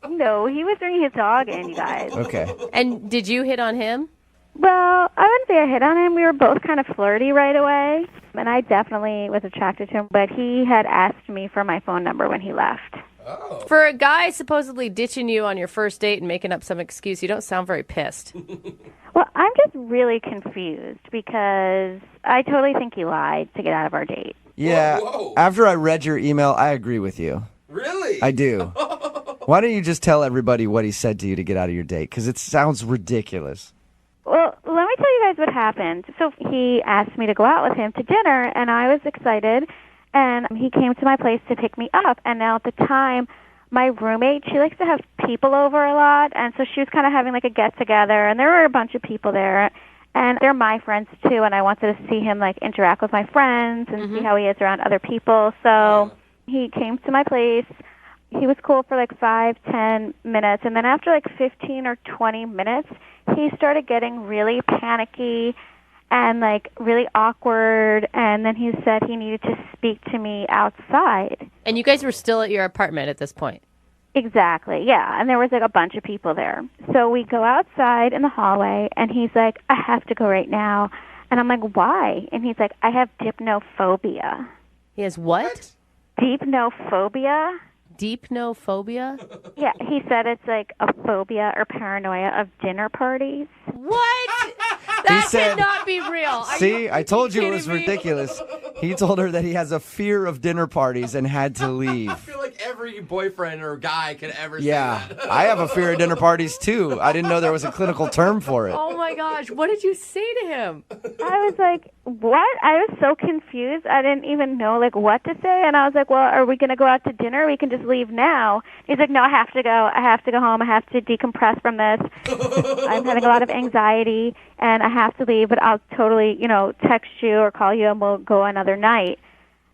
No, he was bringing his dog in, you guys. Okay. And did you hit on him? Well, I wouldn't say I hit on him. We were both kind of flirty right away, and I definitely was attracted to him, but he had asked me for my phone number when he left. For a guy supposedly ditching you on your first date and making up some excuse, you don't sound very pissed. Well, I'm just really confused because I totally think he lied to get out of our date. Yeah, after I read your email, I agree with you. Really? I do. Why don't you just tell everybody what he said to you to get out of your date? Because it sounds ridiculous. Well, let me tell you guys what happened. So he asked me to go out with him to dinner, and I was excited, and he came to my place to pick me up. And now at the time, my roommate, she likes to have people over a lot, and so she was kind of having like a get-together, and there were a bunch of people there, and they're my friends too, and I wanted to see him like interact with my friends and see how he is around other people. So he came to my place. He was cool for like 5-10 minutes, and then after like 15 or 20 minutes, he started getting really panicky and like really awkward, and then he said he needed to speak to me outside. And you guys were still at your apartment at this point? Exactly, yeah, and there was like a bunch of people there. So we go outside in the hallway, and he's like, I have to go right now. And I'm like, why? And he's like, I have dipnophobia. He has what? Dipnophobia. Deepnophobia? Yeah, he said it's like a phobia or paranoia of dinner parties. What? That said- cannot be real. Are See, you I told you it was kidding me? ridiculous. He told her that he has a fear of dinner parties and had to leave. I feel like every boyfriend or guy could ever Yeah, say that. I have a fear of dinner parties too. I didn't know there was a clinical term for it. Oh my gosh, what did you say to him? I was like, what? I was so confused. I didn't even know like what to say. And I was like, well, are we going to go out to dinner? We can just leave now. He's like, no, I have to go. I have to go home. I have to decompress from this. I'm having a lot of anxiety, and I have to leave, but I'll totally, text you or call you, and we'll go another night.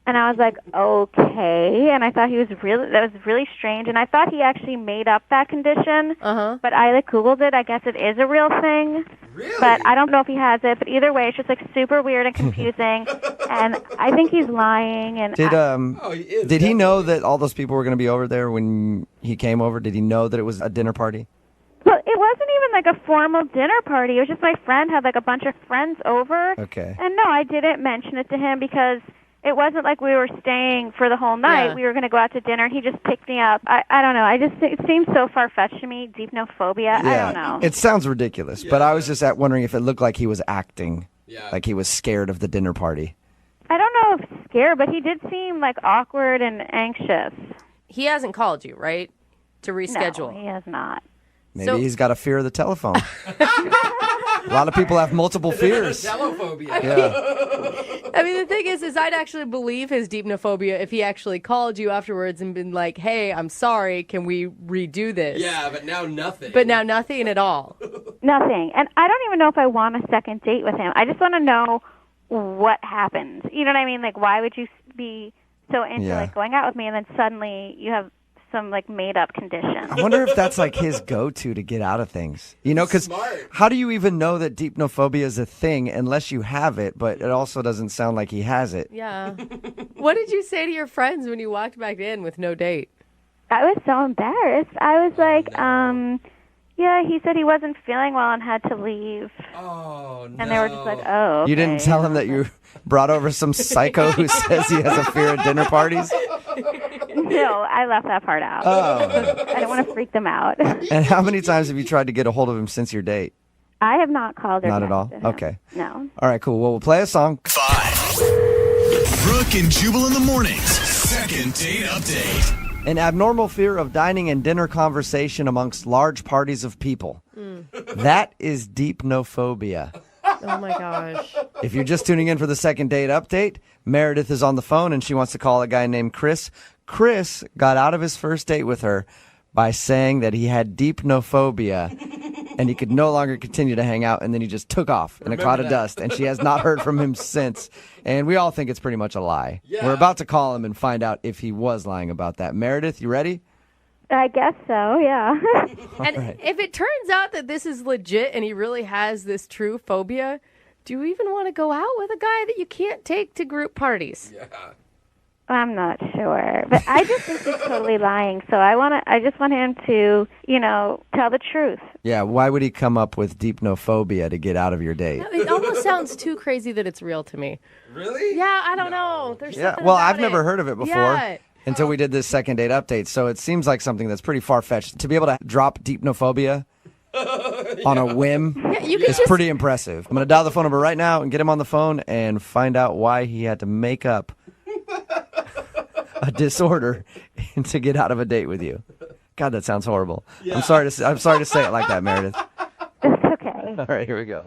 And I was like, okay. And I thought that was really strange. And I thought he actually made up that condition. But I Googled it. I guess it is a real thing. Really? But I don't know if he has it. But either way, it's just super weird and confusing. And I think he's lying. And Did he know that all those people were going to be over there when he came over? Did he know that it was a dinner party? Well, it wasn't even like a formal dinner party. It was just my friend had like a bunch of friends over. Okay. And no, I didn't mention it to him because it wasn't like we were staying for the whole night. Yeah. We were going to go out to dinner, and he just picked me up. I don't know. It seems so far-fetched to me, dipnophobia. I don't know. It sounds ridiculous, but I was just wondering if it looked like he was acting, like he was scared of the dinner party. I don't know if scared, but he did seem like awkward and anxious. He hasn't called you, right? To reschedule. No, he has not. Maybe he's got a fear of the telephone. A lot of people have multiple fears. Telephobia. Yeah. I mean, the thing is I'd actually believe his deepnophobia if he actually called you afterwards and been like, hey, I'm sorry, can we redo this? Yeah, but now nothing. But now nothing at all. Nothing. And I don't even know if I want a second date with him. I just want to know what happened. You know what I mean? Like, why would you be so into like going out with me and then suddenly you have some like made up condition? I wonder if that's like his go-to to get out of things. You know, because how do you even know that deepnophobia is a thing unless you have it, but it also doesn't sound like he has it. Yeah. What did you say to your friends when you walked back in with no date? I was so embarrassed. I was like, yeah, he said he wasn't feeling well and had to leave. Oh, no. And they were just like, oh, okay. You didn't tell him that you brought over some psycho who says he has a fear of dinner parties? No, I left that part out. Oh. I don't want to freak them out. And how many times have you tried to get a hold of him since your date? I have not called her. Not at all? texted him. Okay. No. All right, cool. Well, we'll play a song. 5. Brooke and Jubal in the mornings. Second date update. An abnormal fear of dining and dinner conversation amongst large parties of people. That is deepnophobia. Oh my gosh. If you're just tuning in for the second date update, Meredith is on the phone and she wants to call a guy named Chris. Chris got out of his first date with her by saying that he had deepnophobia and he could no longer continue to hang out, and then he just took off in a cloud of dust, and she has not heard from him since. And we all think it's pretty much a lie. Yeah. We're about to call him and find out if he was lying about that. Meredith, you ready? I guess so, yeah. And if it turns out that this is legit and he really has this true phobia, do you even want to go out with a guy that you can't take to group parties? Yeah. I'm not sure, but I just think he's totally lying. So I just want him to, tell the truth. Yeah, why would he come up with deepnophobia to get out of your date? It almost sounds too crazy that it's real to me. Really? Yeah, I don't know. There's Yeah, something well, about I've never heard of it before. Yeah. Until we did this second date update. So it seems like something that's pretty far-fetched. To be able to drop deepnophobia on a whim you could is just- pretty impressive. I'm going to dial the phone number right now and get him on the phone and find out why he had to make up a disorder to get out of a date with you. God, that sounds horrible. Yeah. I'm sorry to say it like that, Meredith. It's okay. All right, here we go.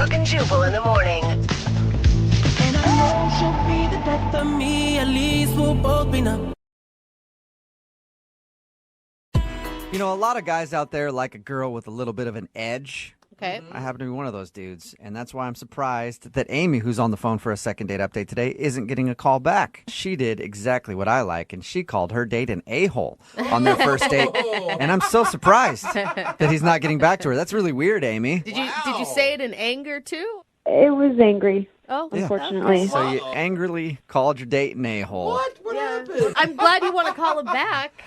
Brooke and Jubal in the morning. And I know she'll be the death of me. At least we'll both be numb. You know, a lot of guys out there like a girl with a little bit of an edge. Okay. I happen to be one of those dudes, and that's why I'm surprised that Amy, who's on the phone for a second date update today, isn't getting a call back. She did exactly what I like, and she called her date an a-hole on their first date, and I'm so surprised that he's not getting back to her. That's really weird, Amy. Did you say it in anger too? It was angry. Oh, unfortunately. So you angrily called your date an a-hole. What happened? I'm glad you want to call him back.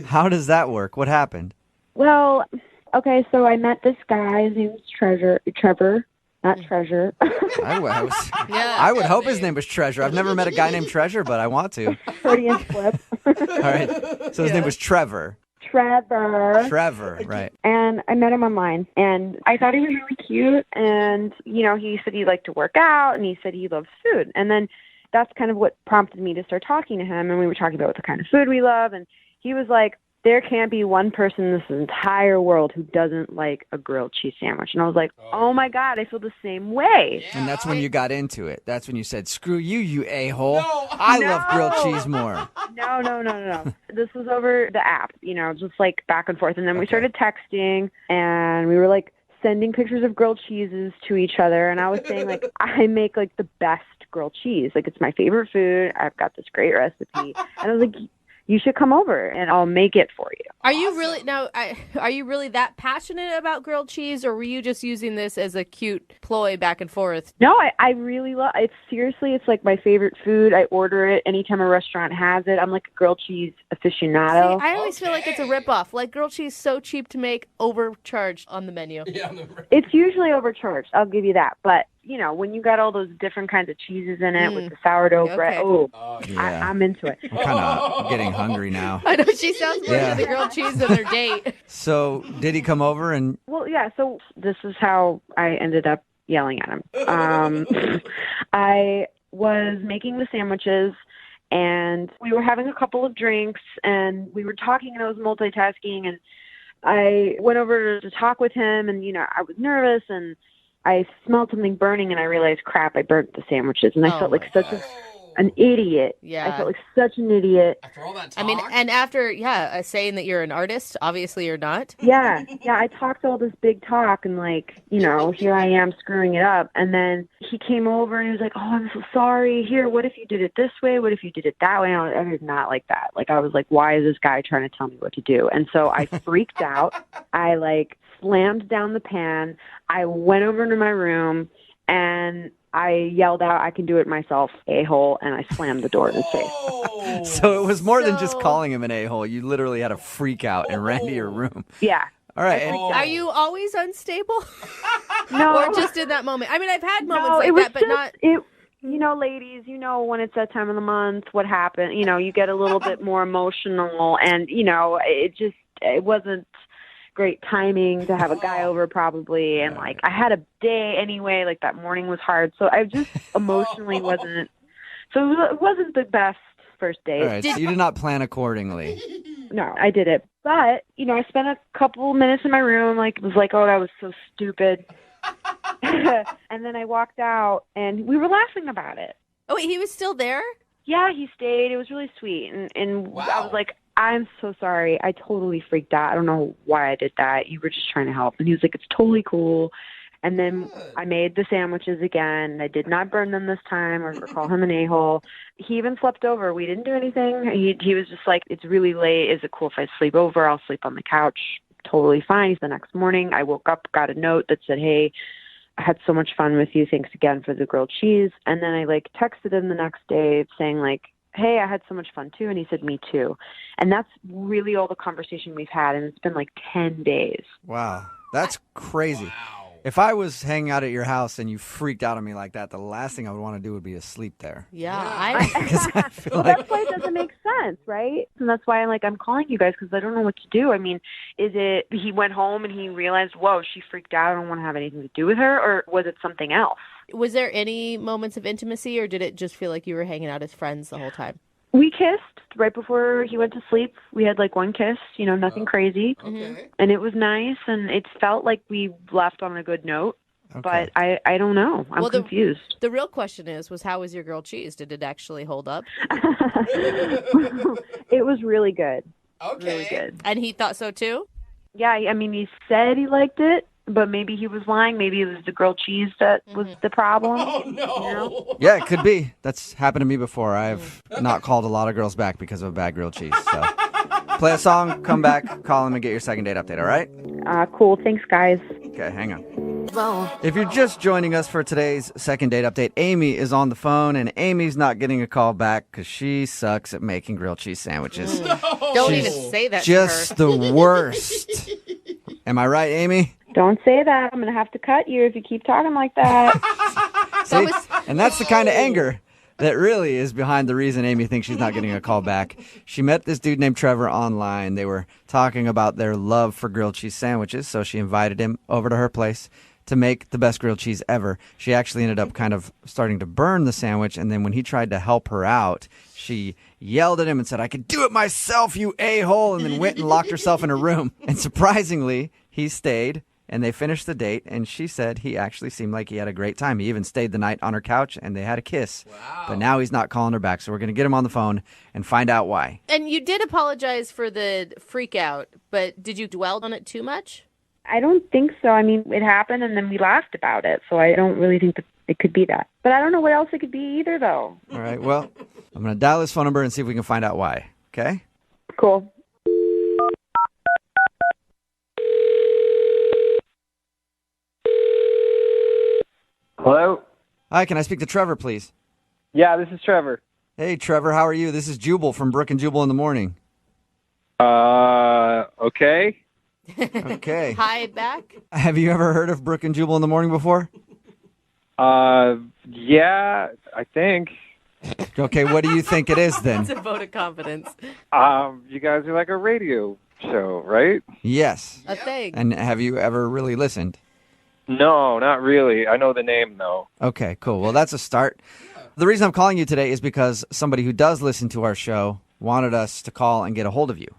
How does that work? What happened? Well, okay, so I met this guy. His name's Trevor, not Treasure. I would hope his name was Treasure. I've never met a guy named Treasure, but I want to. Freudian slip. All right. So his name was Trevor. Trevor, right. And I met him online, and I thought he was really cute. And, you know, he said he liked to work out, and he said he loves food. And then that's kind of what prompted me to start talking to him, and we were talking about what the kind of food we love. And he was like, there can't be one person in this entire world who doesn't like a grilled cheese sandwich. And I was like, oh my God, I feel the same way. And that's when you got into it. That's when you said, screw you, you a-hole. I love grilled cheese more. No. This was over the app, you know, just like back and forth. And then we started texting, and we were like sending pictures of grilled cheeses to each other. And I was saying, like, I make like the best grilled cheese. Like, it's my favorite food. I've got this great recipe. And I was like, you should come over and I'll make it for you. Are you really are you really that passionate about grilled cheese, or were you just using this as a cute ploy back and forth? No, I really love it. Seriously, it's like my favorite food. I order it anytime a restaurant has it. I'm like a grilled cheese aficionado. See, I always feel like it's a ripoff. Like, grilled cheese so cheap to make, overcharged on the menu. It's usually overcharged. I'll give you that. But you know, when you got all those different kinds of cheeses in it with the sourdough bread, I'm into it. I'm kind of getting hungry now. I know, she sounds more to the grilled cheese than their date. So did he come over and... Well, yeah, so this is how I ended up yelling at him. I was making the sandwiches, and we were having a couple of drinks, and we were talking, and I was multitasking, and I went over to talk with him, and, you know, I was nervous, and I smelled something burning, and I realized, crap, I burnt the sandwiches, and I felt like such an idiot. Yeah. I felt like such an idiot. After all that talk? I mean, and after, saying that you're an artist, obviously you're not. Yeah, I talked all this big talk, and, like, you know, here I am screwing it up. And then he came over, and he was like, oh, I'm so sorry. Here, what if you did it this way? What if you did it that way? And I did not like that. Like, I was like, why is this guy trying to tell me what to do? And so I freaked out. I, like, slammed down the pan. I went over to my room, and I yelled out, I can do it myself, a-hole, and I slammed the door in his face. So it was more than just calling him an a-hole. You literally had a freak out and ran to your room. Yeah. All right. Are you always unstable? No. Or just in that moment? I mean, I've had moments it like was that, but just, not... You know, ladies, you know when it's that time of the month, what happened. You know, you get a little bit more emotional, and, you know, it wasn't great timing to have a guy over probably, and like I had a day anyway, like that morning was hard, so I just emotionally wasn't, so it wasn't the best first date. All right, so you did not plan accordingly. No, I did it, but you know, I spent a couple minutes in my room, like was like, oh, that was so stupid. And then I walked out, and we were laughing about it. Oh wait, he was still there? Yeah, he stayed. It was really sweet, and wow. I was like, I'm so sorry. I totally freaked out. I don't know why I did that. You were just trying to help. And he was like, it's totally cool. And then I made the sandwiches again. I did not burn them this time or call him an a-hole. He even slept over. We didn't do anything. He was just like, it's really late. Is it cool if I sleep over? I'll sleep on the couch. Totally fine. The next morning, I woke up, got a note that said, hey, I had so much fun with you. Thanks again for the grilled cheese. And then I like texted him the next day saying like, hey, I had so much fun too. And he said, me too. And that's really all the conversation we've had. And it's been like 10 days. Wow. That's crazy. Wow. If I was hanging out at your house and you freaked out on me like that, the last thing I would want to do would be to sleep there. Yeah. I feel well, that's why it doesn't make sense, right? And that's why I'm calling you guys because I don't know what to do. I mean, is it he went home and he realized, whoa, she freaked out. I don't want to have anything to do with her. Or was it something else? Was there any moments of intimacy, or did it just feel like you were hanging out as friends the whole time? We kissed right before he went to sleep. We had like one kiss, you know, nothing crazy. Okay. And it was nice, and it felt like we left on a good note. But I don't know. I'm confused. The real question was how was your grilled cheese? Did it actually hold up? It was really good. Okay. Really good. And he thought so too? Yeah, I mean, he said he liked it, but maybe he was lying. Maybe it was the grilled cheese that was the problem. Oh, no. You know? Yeah, it could be. That's happened to me before. I've not called a lot of girls back because of a bad grilled cheese. So play a song, come back, call him, and get your second date update, all right? Cool. Thanks, guys. Okay, hang on. If you're just joining us for today's second date update, Amy is on the phone, and Amy's not getting a call back because she sucks at making grilled cheese sandwiches. Don't even say that Just to her. the worst. Am I right, Amy? Don't say that. I'm going to have to cut you if you keep talking like that. See? And that's the kind of anger that really is behind the reason Amy thinks she's not getting a call back. She met this dude named Trevor online. They were talking about their love for grilled cheese sandwiches, so she invited him over to her place to make the best grilled cheese ever. She actually ended up kind of starting to burn the sandwich, and then when he tried to help her out, she yelled at him and said, "I could do it myself, you a-hole," and then went and locked herself in a room. And surprisingly, he stayed, and they finished the date, and she said he actually seemed like he had a great time. He even stayed the night on her couch, and they had a kiss. Wow. But now he's not calling her back, so we're going to get him on the phone and find out why. And you did apologize for the freak out, but did you dwell on it too much? I don't think so. I mean, it happened, and then we laughed about it, so I don't really think that it could be that. But I don't know what else it could be either, though. All right, well, I'm going to dial his phone number and see if we can find out why, okay? Cool. Hello? Hi, can I speak to Trevor, please? Yeah, this is Trevor. Hey, Trevor, how are you? This is Jubal from Brooke and Jubal in the morning. Okay. Okay. Hi, back. Have you ever heard of Brooke and Jubal in the morning before? Yeah, I think. Okay, what do you think it is then? It's a vote of confidence. You guys are like a radio show, right? Yes. A thing. And have you ever really listened? No, not really. I know the name, though. Okay, cool. Well, that's a start. The reason I'm calling you today is because somebody who does listen to our show wanted us to call and get a hold of you.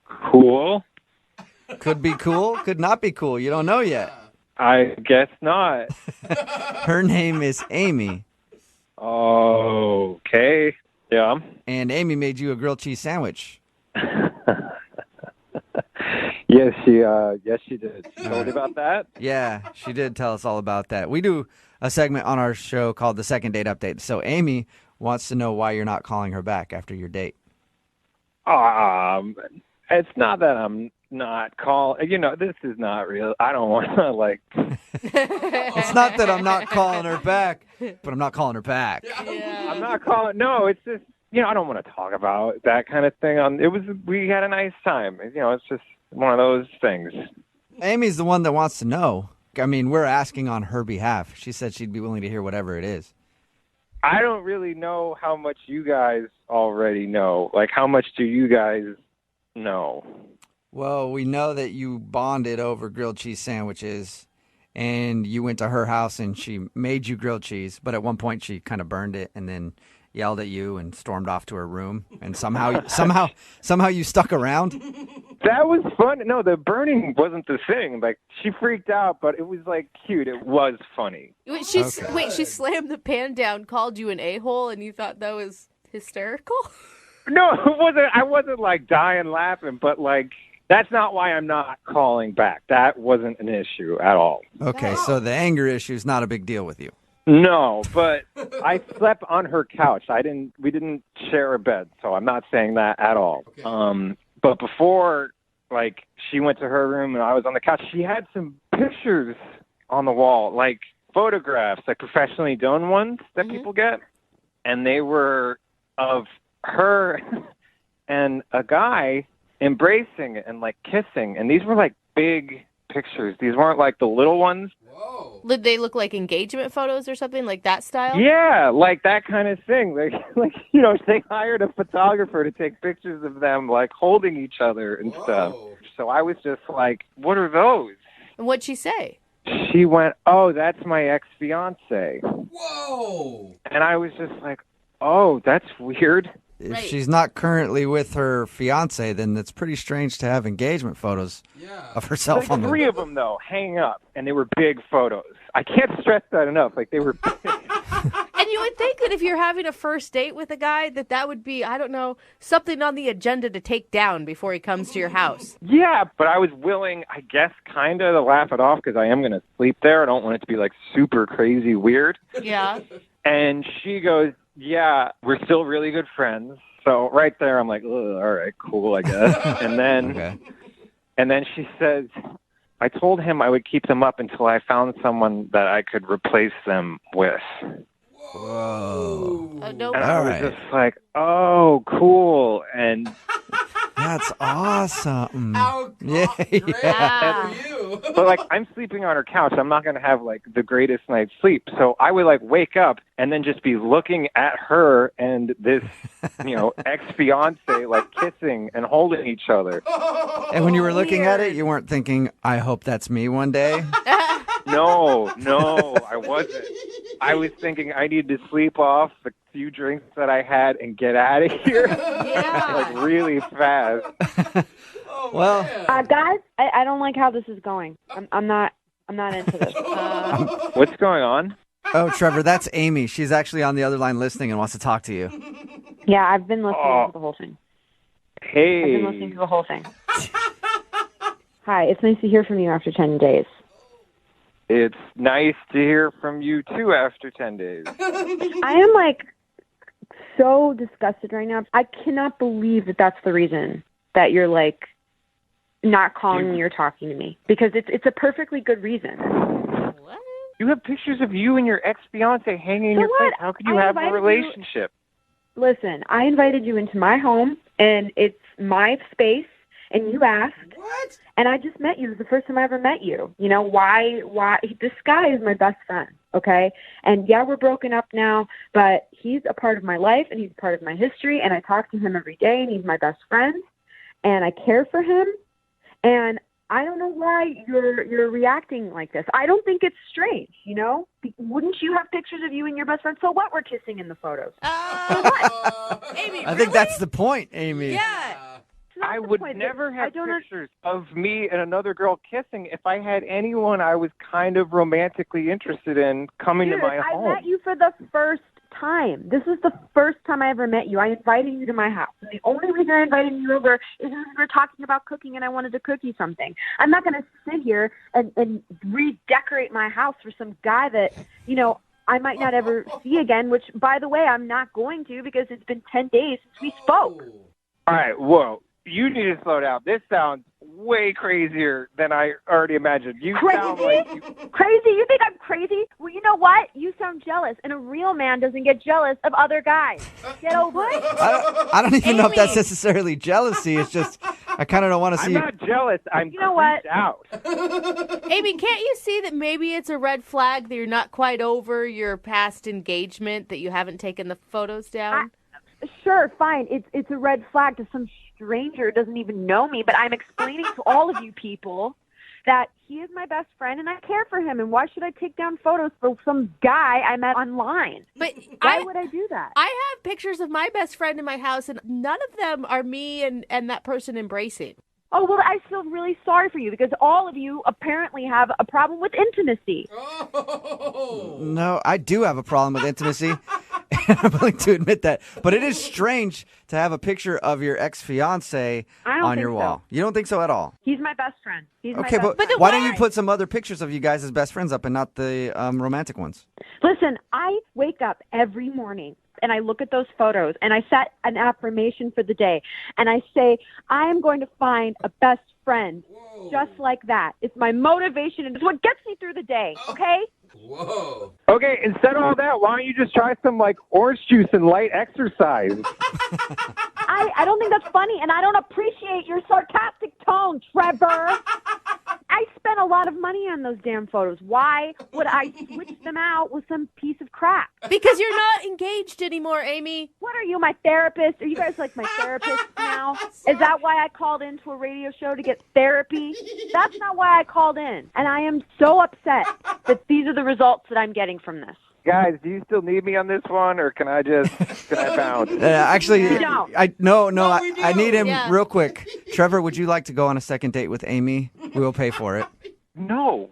Cool. Could be cool, could not be cool. You don't know yet. I guess not. Her name is Amy. Okay. Yeah. And Amy made you a grilled cheese sandwich. Yes, she did. She told you about that? Yeah, she did tell us all about that. We do a segment on our show called the Second Date Update. So Amy wants to know why you're not calling her back after your date. It's not that I'm not calling. You know, this is not real. I don't want to, like... It's not that I'm not calling her back, but I'm not calling her back. Yeah. I'm not calling... No, it's just, you know, I don't want to talk about that kind of thing. We had a nice time. You know, it's just one of those things. Amy's the one that wants to know. I mean, we're asking on her behalf. She said she'd be willing to hear whatever it is. I don't really know how much you guys already know. Like, how much do you guys know? Well, we know that you bonded over grilled cheese sandwiches, and you went to her house and she made you grilled cheese, but at one point she kind of burned it and then yelled at you and stormed off to her room, and somehow you stuck around. That was fun. No, the burning wasn't the thing. Like, she freaked out, but it was, like, cute. It was funny. Wait, she slammed the pan down, called you an a-hole, and you thought that was hysterical? No, it wasn't. I wasn't, like, dying laughing, but, like, that's not why I'm not calling back. That wasn't an issue at all. Okay, so the anger issue is not a big deal with you. No, but I slept on her couch. We didn't share a bed, so I'm not saying that at all. Okay. But before, like, she went to her room and I was on the couch, she had some pictures on the wall, like photographs, like professionally done ones that people get. And they were of her and a guy embracing and, like, kissing. And these were, like, big pictures. These weren't, like, the little ones. Whoa. Did they look like engagement photos or something, like that style? Yeah, like that kind of thing. Like you know, they hired a photographer to take pictures of them, like, holding each other and stuff. So I was just like, what are those? And what'd she say? She went, "Oh, that's my ex-fiance." Whoa! And I was just like, "Oh, that's weird." If she's not currently with her fiance, then it's pretty strange to have engagement photos of herself like on the... three of them, though, hanging up, and they were big photos. I can't stress that enough. Like, they were. And you would think that if you're having a first date with a guy, that would be, I don't know, something on the agenda to take down before he comes to your house. Yeah, but I was willing, I guess, kind of to laugh it off because I am going to sleep there. I don't want it to be like super crazy weird. Yeah. And she goes, yeah, we're still really good friends. So right there, I'm like, all right, cool, I guess. And then she says, I told him I would keep them up until I found someone that I could replace them with. Whoa. No. And I All was right. just like, oh, cool. And That's awesome. How Yeah, great yeah. for you. but like, I'm sleeping on her couch. I'm not going to have like the greatest night's sleep. So I would like wake up and then just be looking at her and this, ex-fiance like kissing and holding each other. And when you were looking at it, you weren't thinking, I hope that's me one day? No, I wasn't. I was thinking I need to sleep off the few drinks that I had and get out of here. Like really fast. Well, guys, I don't like how this is going. I'm not into this. What's going on? oh, Trevor, that's Amy. She's actually on the other line listening and wants to talk to you. Yeah, I've been listening to the whole thing. Hey. I've been listening to the whole thing. Hi, it's nice to hear from you after 10 days. It's nice to hear from you too after 10 days. I am like so disgusted right now. I cannot believe that that's the reason that you're like not calling me or talking to me, because it's a perfectly good reason. What? You have pictures of you and your ex-fiance hanging in your place. How could you have a relationship? Listen, I invited you into my home, and it's my space, and you asked. What? And I just met you. It was the first time I ever met you. You know, why? This guy is my best friend, okay? And yeah, we're broken up now, but he's a part of my life, and he's a part of my history, and I talk to him every day, and he's my best friend, and I care for him. And I don't know why you're reacting like this. I don't think it's strange, you know? Wouldn't you have pictures of you and your best friend? So what? We're kissing in the photos. Amy, I think that's the point, Amy. Yeah. I would never have pictures of me and another girl kissing if I had anyone I was kind of romantically interested in coming to my home. I met you for the first time. This is the first time I ever met you. I invited you to my house. And the only reason I invited you over is because we were talking about cooking and I wanted to cook you something. I'm not going to sit here and redecorate my house for some guy that, you know, I might not ever see again, which, by the way, I'm not going to because it's been 10 days since we spoke. All right, whoa. You need to slow down. This sounds way crazier than I already imagined. You sound like Crazy? You think I'm crazy? Well, you know what? You sound jealous, and a real man doesn't get jealous of other guys. Get over it. I don't even know if that's necessarily jealousy. It's just I kind of don't want to see. I'm not jealous. I'm what? out. Amy, can't you see that maybe it's a red flag that you're not quite over your past engagement, that you haven't taken the photos down? Sure, fine. It's a red flag to some stranger who doesn't even know me, but I'm explaining to all of you people that he is my best friend and I care for him, and why should I take down photos for some guy I met online? But why would I do that? I have pictures of my best friend in my house, and none of them are me and that person embracing. Oh, well, I feel really sorry for you because all of you apparently have a problem with intimacy. No, I do have a problem with intimacy. And I'm willing to admit that. But it is strange to have a picture of your ex-fiance on your wall. You don't think so at all? He's my best friend. He's Okay, my best but friend. why don't you put some other pictures of you guys as best friends up and not the romantic ones? Listen, I wake up every morning and I look at those photos and I set an affirmation for the day and I say, I am going to find a best friend just like that. It's my motivation and it's what gets me through the day, okay? Whoa. Okay, instead of all that, why don't you just try some like orange juice and light exercise? I don't think that's funny, and I don't appreciate your sarcastic tone, Trevor. I spent a lot of money on those damn photos. Why would I switch them out with some piece of crap? Because you're not engaged anymore, Amy. What are you, my therapist? Are you guys like my therapist now? Is that why I called into a radio show to get therapy? That's not why I called in. And I am so upset that these are the results that I'm getting from this. Guys, do you still need me on this one, or can I bounce? Actually, No. I need him Yeah. real quick. Trevor, would you like to go on a second date with Amy? We will pay for it. No.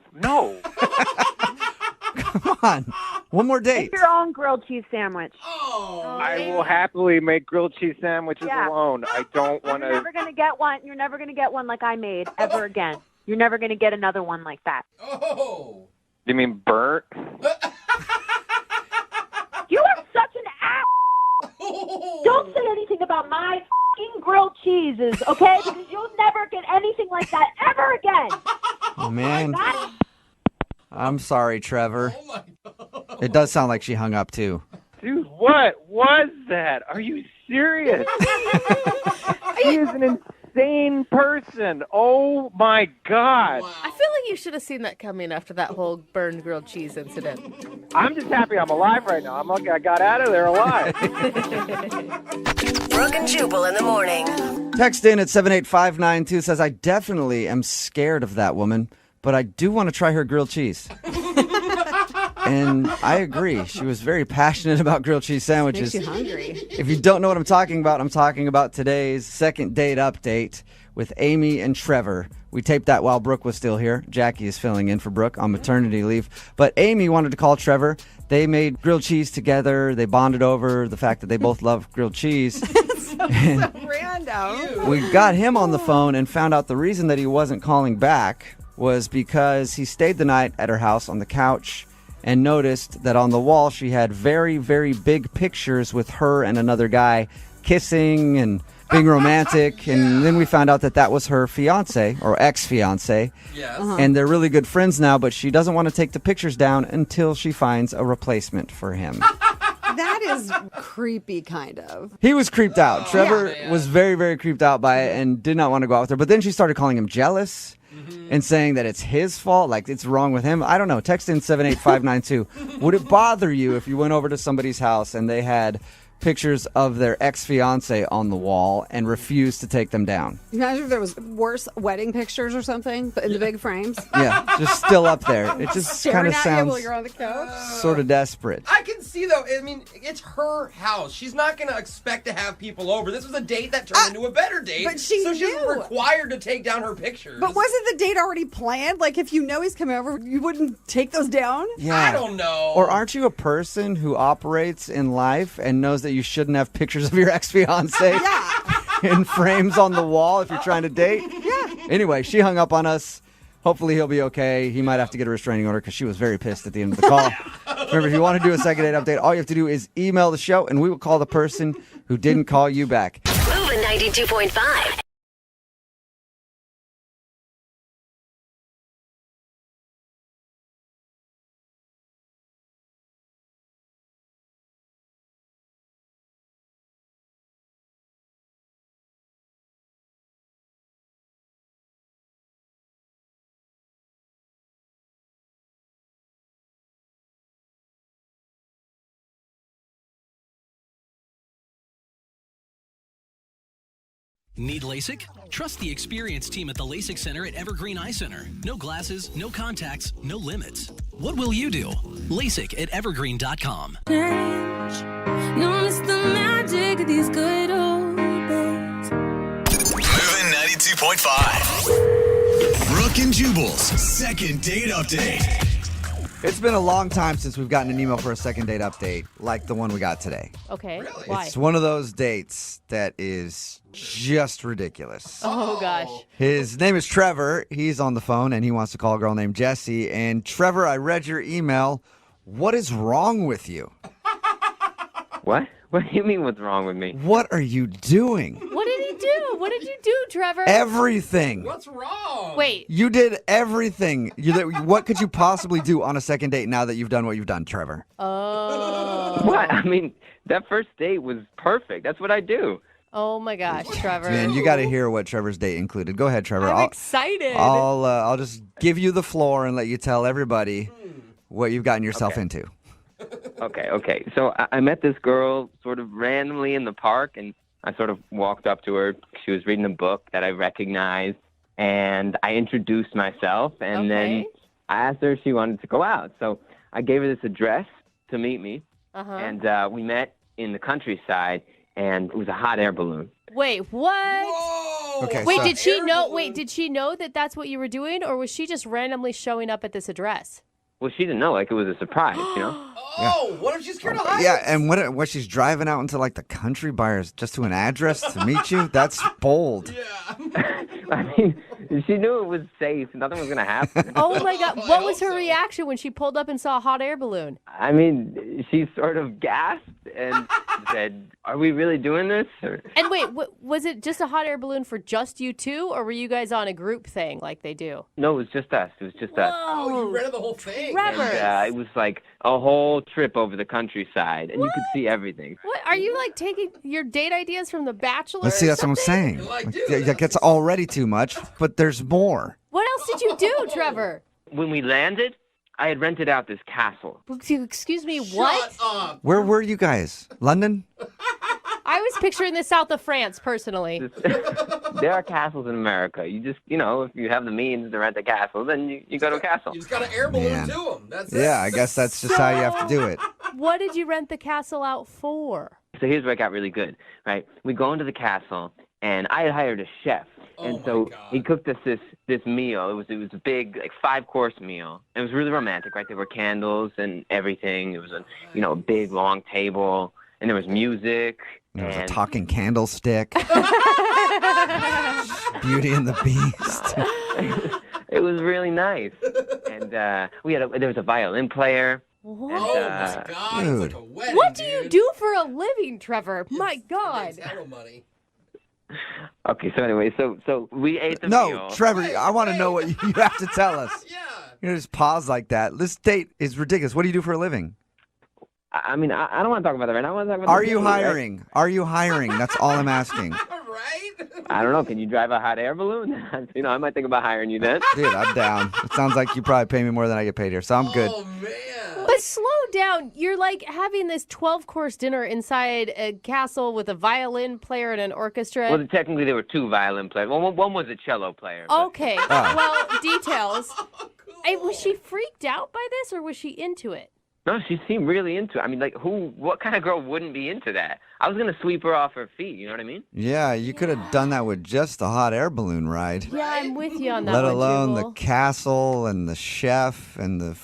on. One more date. Make your own grilled cheese sandwich. I will happily make grilled cheese sandwiches alone. I don't want You're never gonna get one. You're never gonna get one like I made ever again. You're never gonna get another one like that. Oh. You mean burnt? You are such an ass. Don't say anything about my fucking grilled cheeses, okay? Because you'll never get anything like that ever again. Oh, man. That- I'm sorry, Trevor. It does sound like she hung up, too. Dude, what was that? Are you serious? He is an insane person. Oh, my God. I feel like you should have seen that coming after that whole burned grilled cheese incident. I'm just happy I'm alive right now. I'm lucky I got out of there alive. Brooke and Jubal in the morning. Text in at 78592 says, I definitely am scared of that woman, but I do want to try her grilled cheese. And I agree. She was very passionate about grilled cheese sandwiches. Makes you hungry. If you don't know what I'm talking about today's second date update with Amy and Trevor. We taped that while Brooke was still here. Jackie is filling in for Brooke on maternity leave. But Amy wanted to call Trevor. They made grilled cheese together. They bonded over the fact that they both love grilled cheese. so random. We got him on the phone and found out the reason that he wasn't calling back was because he stayed the night at her house on the couch and noticed that on the wall she had very, very big pictures with her and another guy kissing and being romantic. And then we found out that that was her fiance or ex-fiance. Yes. And they're really good friends now, but she doesn't want to take the pictures down until she finds a replacement for him. That is creepy, kind of. He was creeped out. Trevor was very, very creeped out by it and did not want to go out with her. But then she started calling him jealous and saying that it's his fault, like it's wrong with him. I don't know. Text in 78592. Would it bother you if you went over to somebody's house and they had pictures of their ex-fiance on the wall and refused to take them down? Imagine if there was worse wedding pictures or something, but in the big frames. Yeah, just still up there. It just kind Staring of at you while sounds you're on the couch. sort of desperate. I can see, though, I mean, it's her house. She's not going to expect to have people over. This was a date that turned into a better date. But she so she's knew. required to take down her pictures. But wasn't the date already planned? Like, if you know he's coming over, you wouldn't take those down? Yeah. I don't know. Or aren't you a person who operates in life and knows that you shouldn't have pictures of your ex-fiance in frames on the wall if you're trying to date? Yeah. Anyway, she hung up on us. Hopefully he'll be okay. He might have to get a restraining order because she was very pissed at the end of the call. Remember, if you want to do a second date update, all you have to do is email the show and we will call the person who didn't call you back. Moving 92.5. Need LASIK? Trust the experienced team at the LASIK Center at Evergreen Eye Center. No glasses, no contacts, no limits. What will you do? LASIK at evergreen.com. You miss the magic of these good old days. Moving 92.5. Brooke and Jubal's second date update. It's been a long time since we've gotten an email for a second date update like the one we got today. Okay. Why? It's one of those dates that is just ridiculous. Oh, gosh. His name is Trevor. He's on the phone, and he wants to call a girl named Jessie. And Trevor, I read your email. What is wrong with you? What? What do you mean what's wrong with me? What are you doing? What did he do? What did you do, Trevor? Everything. What's wrong? Wait. You did everything. What could you possibly do on a second date now that you've done what you've done, Trevor? Oh. What? I mean, that first date was perfect. That's what I do. Oh, my gosh, Trevor. Man, you got to hear what Trevor's date included. Go ahead, Trevor. I'm excited. I'll just give you the floor and let you tell everybody what you've gotten yourself into. Okay. So I met this girl sort of randomly in the park, and I sort of walked up to her. She was reading a book that I recognized, and I introduced myself, and then I asked her if she wanted to go out. So I gave her this address to meet me, and we met in the countryside, and it was a hot air balloon. Wait, what? Whoa. Okay, Wait, so- did she know? Wait, did she know that that's what you were doing, or was she just randomly showing up at this address? Well, she didn't know. Like, it was a surprise, you know? Oh, what if she's scared of heights? Yeah, and what she's driving out into like the country buyers just to an address to meet you? That's bold. I mean, she knew it was safe. Nothing was going to happen. Oh my God. What was her reaction when she pulled up and saw a hot air balloon? I mean, she sort of gasped and said, "Are we really doing this?" Or... And wait, was it just a hot air balloon for just you two, or were you guys on a group thing like they do? No, it was just us. It was just us. Oh, you rented the whole thing. Trevor. And, it was like a whole trip over the countryside, and you could see everything. What? Are you like taking your date ideas from The Bachelor? Let's see, that's what I'm saying. That gets already too much, but there's more. What else did you do, Trevor? When we landed, I had rented out this castle. Excuse me, what? Where were you guys? London? I was picturing the south of France, personally. There are castles in America. You just, if you have the means to rent a castle, then you go to a castle. You just got to air balloon to them. That's it. Yeah, I guess that's just how you have to do it. What did you rent the castle out for? So here's where it got really good, right? We go into the castle, and I had hired a chef. And so he cooked us this meal. It was a big, like, 5-course meal. It was really romantic, right? There were candles and everything. It was a big, long table. And there was music. There was a talking candlestick. Beauty and the Beast. It was really nice. And there was a violin player. What? And, Oh my God! Dude. It's like a wedding, What do you do for a living, Trevor? My God. money. Okay, so anyway, so we ate the No, meal. Trevor, I want to know what you have to tell us. Yeah. You just pause like that. This date is ridiculous. What do you do for a living? I mean, I don't want to talk about that right now. I want to talk about Are the you meal, right? hiring? Are you hiring? That's all I'm asking. I don't know. Can you drive a hot air balloon? I might think about hiring you then. Dude, I'm down. It sounds like you probably pay me more than I get paid here, so I'm good. But slow down. You're like having this 12-course dinner inside a castle with a violin player and an orchestra. Well, technically there were 2 violin players. Well, one was a cello player. but- Okay. Well, details. Was she freaked out by this, or was she into it? No, she seemed really into it. I mean, like, what kind of girl wouldn't be into that? I was going to sweep her off her feet, you know what I mean? Yeah, you could have done that with just the hot air balloon ride. Yeah, I'm with you on that Let one, alone Jubal. the castle and the chef and the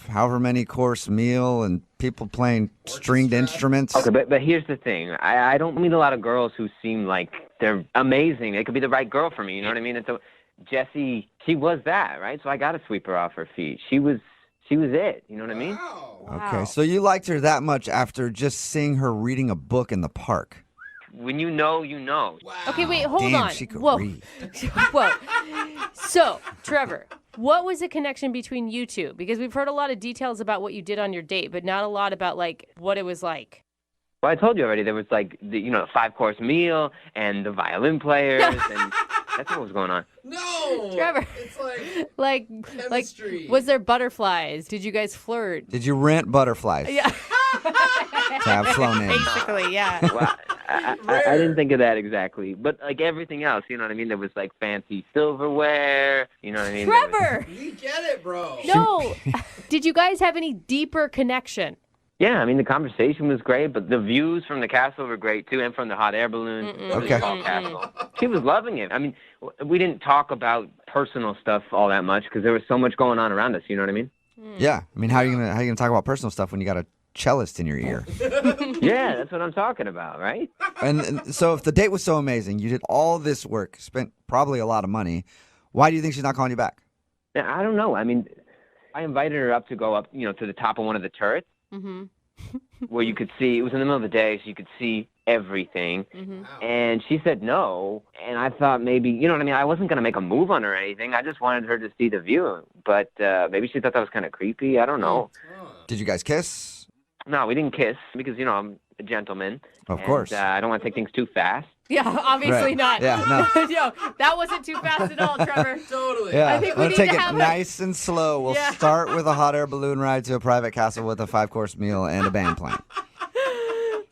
however many course meal and people playing stringed instruments. Okay, but here's the thing. I don't meet a lot of girls who seem like they're amazing. They could be the right girl for me, you know what I mean? And so Jessie, she was that, right? So I got to sweep her off her feet. She was it, you know what I mean? Okay, so you liked her that much after just seeing her reading a book in the park. When you know, you know. Okay, wait, hold Damn, on. she could Whoa. read. Whoa. So, Trevor, what was the connection between you two? Because we've heard a lot of details about what you did on your date, but not a lot about, like, what it was like. Well, I told you already. There was, like, the 5-course meal and the violin players, and that's what was going on. No, Trevor. It's like Like, chemistry. was there butterflies? Did you guys flirt? Did you rent butterflies? Yeah. To have flown in. Basically, yeah. Well, I didn't think of that exactly, but like everything else, you know what I mean? There was like fancy silverware, you know what I mean? Trevor! We get it, bro. No. Did you guys have any deeper connection? Yeah, I mean, the conversation was great, but the views from the castle were great, too, and from the hot air balloon. Okay. Castle. She was loving it. I mean, we didn't talk about personal stuff all that much because there was so much going on around us, you know what I mean? Yeah. I mean, how are you gonna talk about personal stuff when you got a cellist in your ear? Yeah, that's what I'm talking about, right? And so if the date was so amazing, you did all this work, spent probably a lot of money, why do you think she's not calling you back? Yeah, I don't know. I mean, I invited her up to go up, to the top of one of the turrets. Mm-hmm. Where you could see, it was in the middle of the day, so you could see everything. Mm-hmm. And she said no. And I thought maybe, you know what I mean? I wasn't going to make a move on her or anything. I just wanted her to see the view. But maybe she thought that was kind of creepy. I don't know. Did you guys kiss? No, we didn't kiss because, I'm a gentleman. Of course. I don't want to take things too fast. Yeah, obviously Right. not. Yeah, no. Yo, that wasn't too fast at all, Trevor. Totally. Yeah, I think we we'll need take to it have nice and slow. We'll Yeah. start with a hot air balloon ride to a private castle with a 5-course meal and a band playing.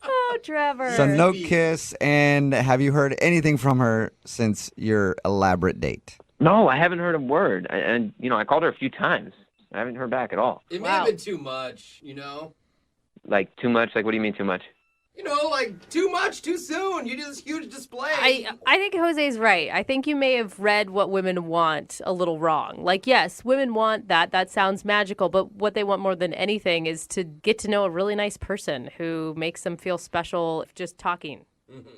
Oh, Trevor. So no kiss, and have you heard anything from her since your elaborate date? No, I haven't heard a word. And I called her a few times. I haven't heard back at all. It may have been too much, Like, too much? Like, what do you mean too much? Like too much, too soon. You do this huge display. I think Jose's right. I think you may have read what women want a little wrong. Like, yes, women want that. That sounds magical. But what they want more than anything is to get to know a really nice person who makes them feel special just talking. Mm-hmm.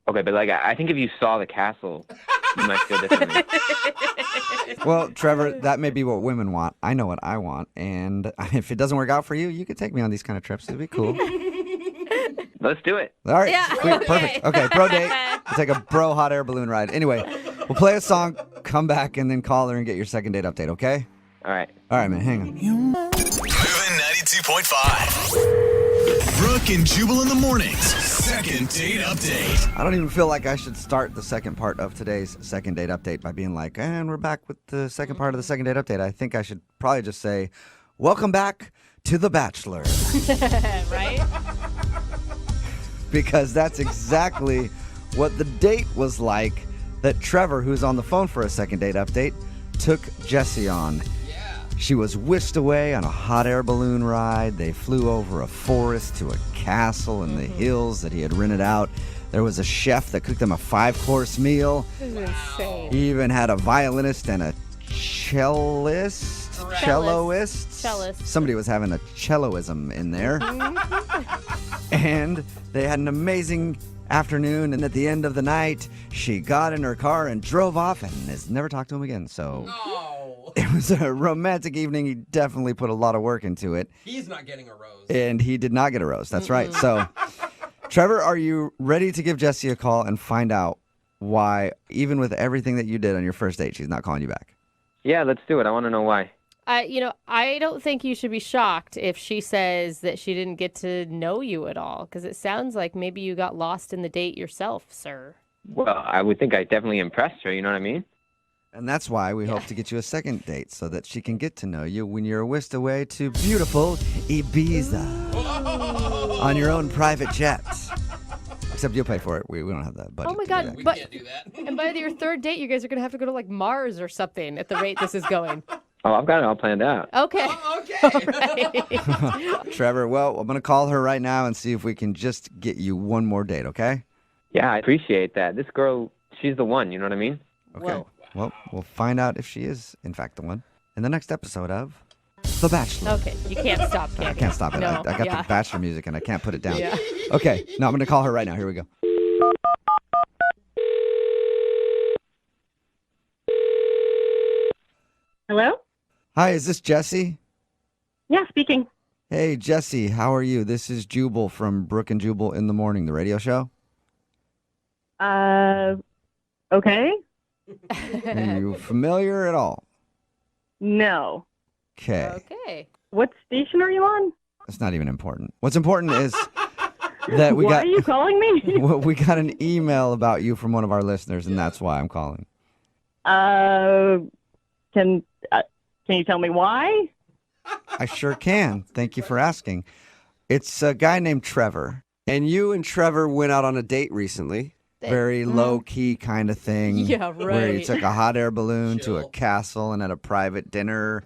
Okay, but I think if you saw the castle, you might feel differently. Well, Trevor, that may be what women want. I know what I want. And if it doesn't work out for you, you could take me on these kind of trips. It'd be cool. Let's do it. All right. Yeah, Sweet. okay. Perfect. Okay, bro date. We'll take a bro hot air balloon ride. Anyway, we'll play a song, come back, and then call her and get your second date update, okay? All right. All right, man. Hang on. Moving 92.5. Brooke and Jubal in the mornings. Second date update. I don't even feel like I should start the second part of today's second date update by being like, and we're back with the second part of the second date update. I think I should probably just say, welcome back to The Bachelor. Right? Because that's exactly what the date was like that Trevor, who's on the phone for a second date update, took Jessie on. She was whisked away on a hot air balloon ride. They flew over a forest to a castle in the hills that he had rented out. There was a chef that cooked them a 5-course meal. This is insane. He even had a violinist and a cellist. Cellist. Somebody was having a celloism in there. And they had an amazing afternoon. And at the end of the night, she got in her car and drove off and has never talked to him again. So it was a romantic evening. He definitely put a lot of work into it. He's not getting a rose. And he did not get a rose. That's right. So, Trevor, are you ready to give Jessie a call and find out why, even with everything that you did on your first date, she's not calling you back? Yeah, let's do it. I want to know why. I don't think you should be shocked if she says that she didn't get to know you at all, because it sounds like maybe you got lost in the date yourself, sir. Well, I would think I definitely impressed her, you know what I mean? And that's why we hope to get you a second date so that she can get to know you when you're whisked away to beautiful Ibiza on your own private jet. Except you'll pay for it. We don't have that budget. Oh my to God! do that. We can't do that. And by your third date, you guys are gonna have to go to like Mars or something at the rate this is going. Oh, I've got it all planned out. Okay. Trevor, well, I'm going to call her right now and see if we can just get you one more date, okay? Yeah, I appreciate that. This girl, she's the one, you know what I mean? Okay. Well, we'll find out if she is, in fact, the one in the next episode of The Bachelor. Okay, you can't stop. I can't stop it. No, I got the Bachelor music and I can't put it down. Yeah. Okay, no, I'm going to call her right now. Here we go. Hello? Hi, is this Jessie? Yeah, speaking. Hey, Jessie, how are you? This is Jubal from Brooke and Jubal in the Morning, the radio show. Okay. Are you familiar at all? No. Okay. Okay. What station are you on? That's not even important. What's important is that we Why got are you calling me? we got an email about you from one of our listeners, and that's why I'm calling. Can you tell me why? I sure can. Thank you for asking. It's a guy named Trevor. And you and Trevor went out on a date recently. Very low-key kind of thing. Yeah, Where you right. took a hot air balloon to a castle and had a private dinner.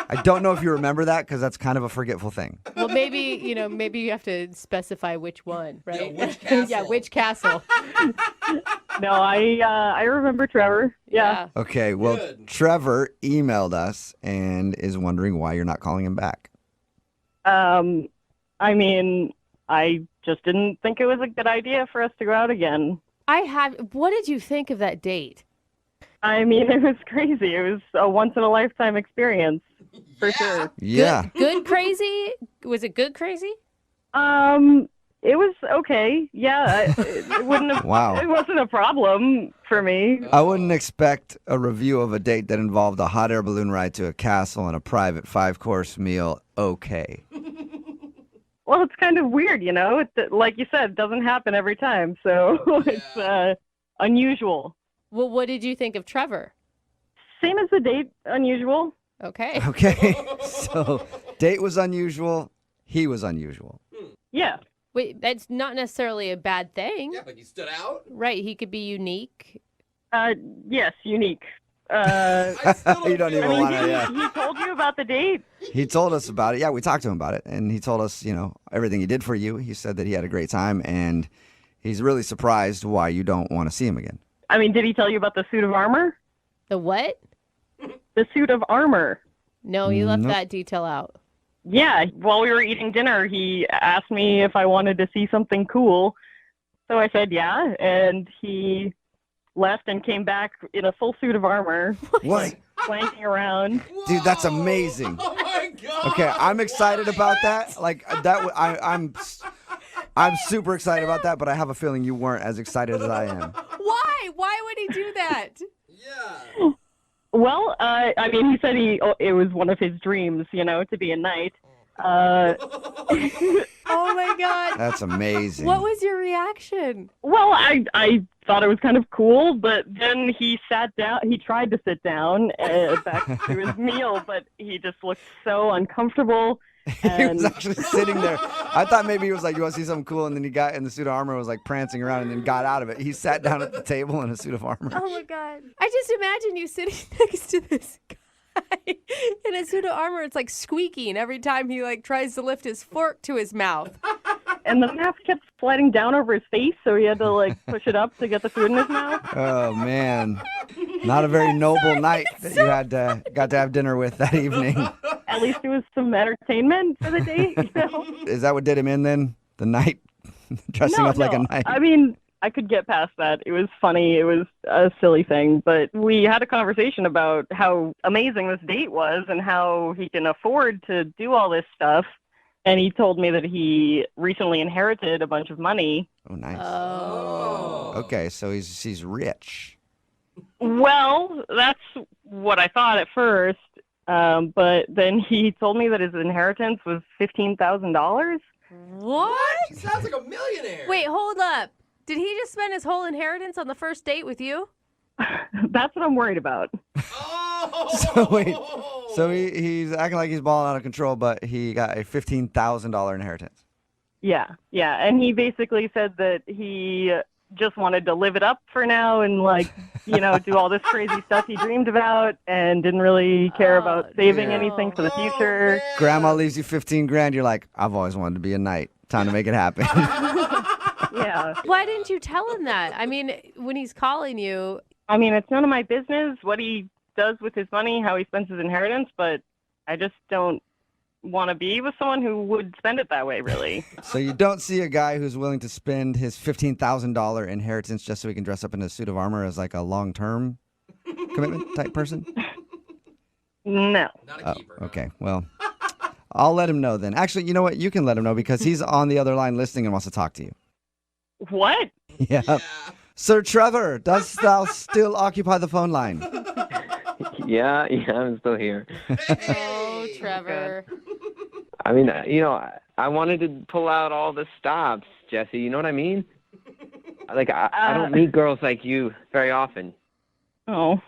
I don't know if you remember that because that's kind of a forgetful thing. Well, maybe you have to specify which one, right? Yeah, which castle? Yeah, which castle? No, I remember Trevor. Yeah. Okay, well, Trevor emailed us and is wondering why you're not calling him back. I mean, I just didn't think it was a good idea for us to go out again. What did you think of that date? I mean, it was crazy. It was a once-in-a-lifetime experience, for sure. Yeah. Good crazy? Was it good crazy? It was okay. Yeah, it wouldn't have. Wow. It wasn't a problem for me. I wouldn't expect a review of a date that involved a hot air balloon ride to a castle and a private 5-course meal okay. Well, it's kind of weird, you know. Like you said, it doesn't happen every time, so it's unusual. Well, what did you think of Trevor? Same as the date, unusual. Okay. Okay, so date was unusual. He was unusual. Yeah. Wait, that's not necessarily a bad thing. Yeah, but you stood out. Right, he could be unique. Yes, unique. You don't even want to. Yeah. He told you about the date? He told us about it. Yeah, we talked to him about it, and he told us, everything he did for you. He said that he had a great time, and he's really surprised why you don't want to see him again. I mean, did he tell you about the suit of armor? The what? The suit of armor. No, he left that detail out. Yeah, while we were eating dinner, he asked me if I wanted to see something cool. So I said yeah, and he left and came back in a full suit of armor. What? Flanking around. Dude, that's amazing. Oh my god. Okay, I'm excited about that. Like that, I'm super excited about that. But I have a feeling you weren't as excited as I am. Why? Why would he do that? Yeah. Well, I mean, he said it was one of his dreams, to be a knight. Oh my god. That's amazing. What was your reaction? Well, I thought it was kind of cool, but then he sat down. He tried to sit down back to his meal, but he just looked so uncomfortable. He was actually sitting there. I thought maybe he was like, "You want to see something cool?" And then he got in the suit of armor, and was like prancing around, and then got out of it. He sat down at the table in a suit of armor. Oh my god. I just imagine you sitting next to this guy in a suit of armor. It's like squeaking every time he tries to lift his fork to his mouth. And the mask kept sliding down over his face, so he had to push it up to get the food in his mouth. Oh man, not a very noble night that you got to have dinner with that evening. At least it was some entertainment for the date. Is that what did him in then? The night, dressing up like a knight. I mean, I could get past that. It was funny. It was a silly thing, but we had a conversation about how amazing this date was and how he can afford to do all this stuff. And he told me that he recently inherited a bunch of money. Oh, nice. Oh. Okay, so he's rich. Well, that's what I thought at first. But then he told me that his inheritance was $15,000. What? He sounds like a millionaire. Wait, hold up. Did he just spend his whole inheritance on the first date with you? That's what I'm worried about. So wait, so he's acting like he's balling out of control, but he got a $15,000 inheritance. Yeah, and he basically said that he just wanted to live it up for now and do all this crazy stuff he dreamed about and didn't really care about saving anything for the future. Grandma leaves you $15,000. You're like, I've always wanted to be a knight. Time to make it happen. Yeah. Why didn't you tell him that? I mean, when he's calling you. I mean, it's none of my business what he does with his money, how he spends his inheritance, but I just don't want to be with someone who would spend it that way, really. So you don't see a guy who's willing to spend his $15,000 inheritance just so he can dress up in a suit of armor as like a long-term commitment type person? No. Not a keeper. Okay, well, I'll let him know then. Actually, you know what? You can let him know because he's on the other line listening and wants to talk to you. What? Yeah. Sir Trevor, dost thou still occupy the phone line? Yeah, I'm still here. Oh, Trevor. I mean, I wanted to pull out all the stops, Jesse. You know what I mean? I don't meet girls like you very often. Oh.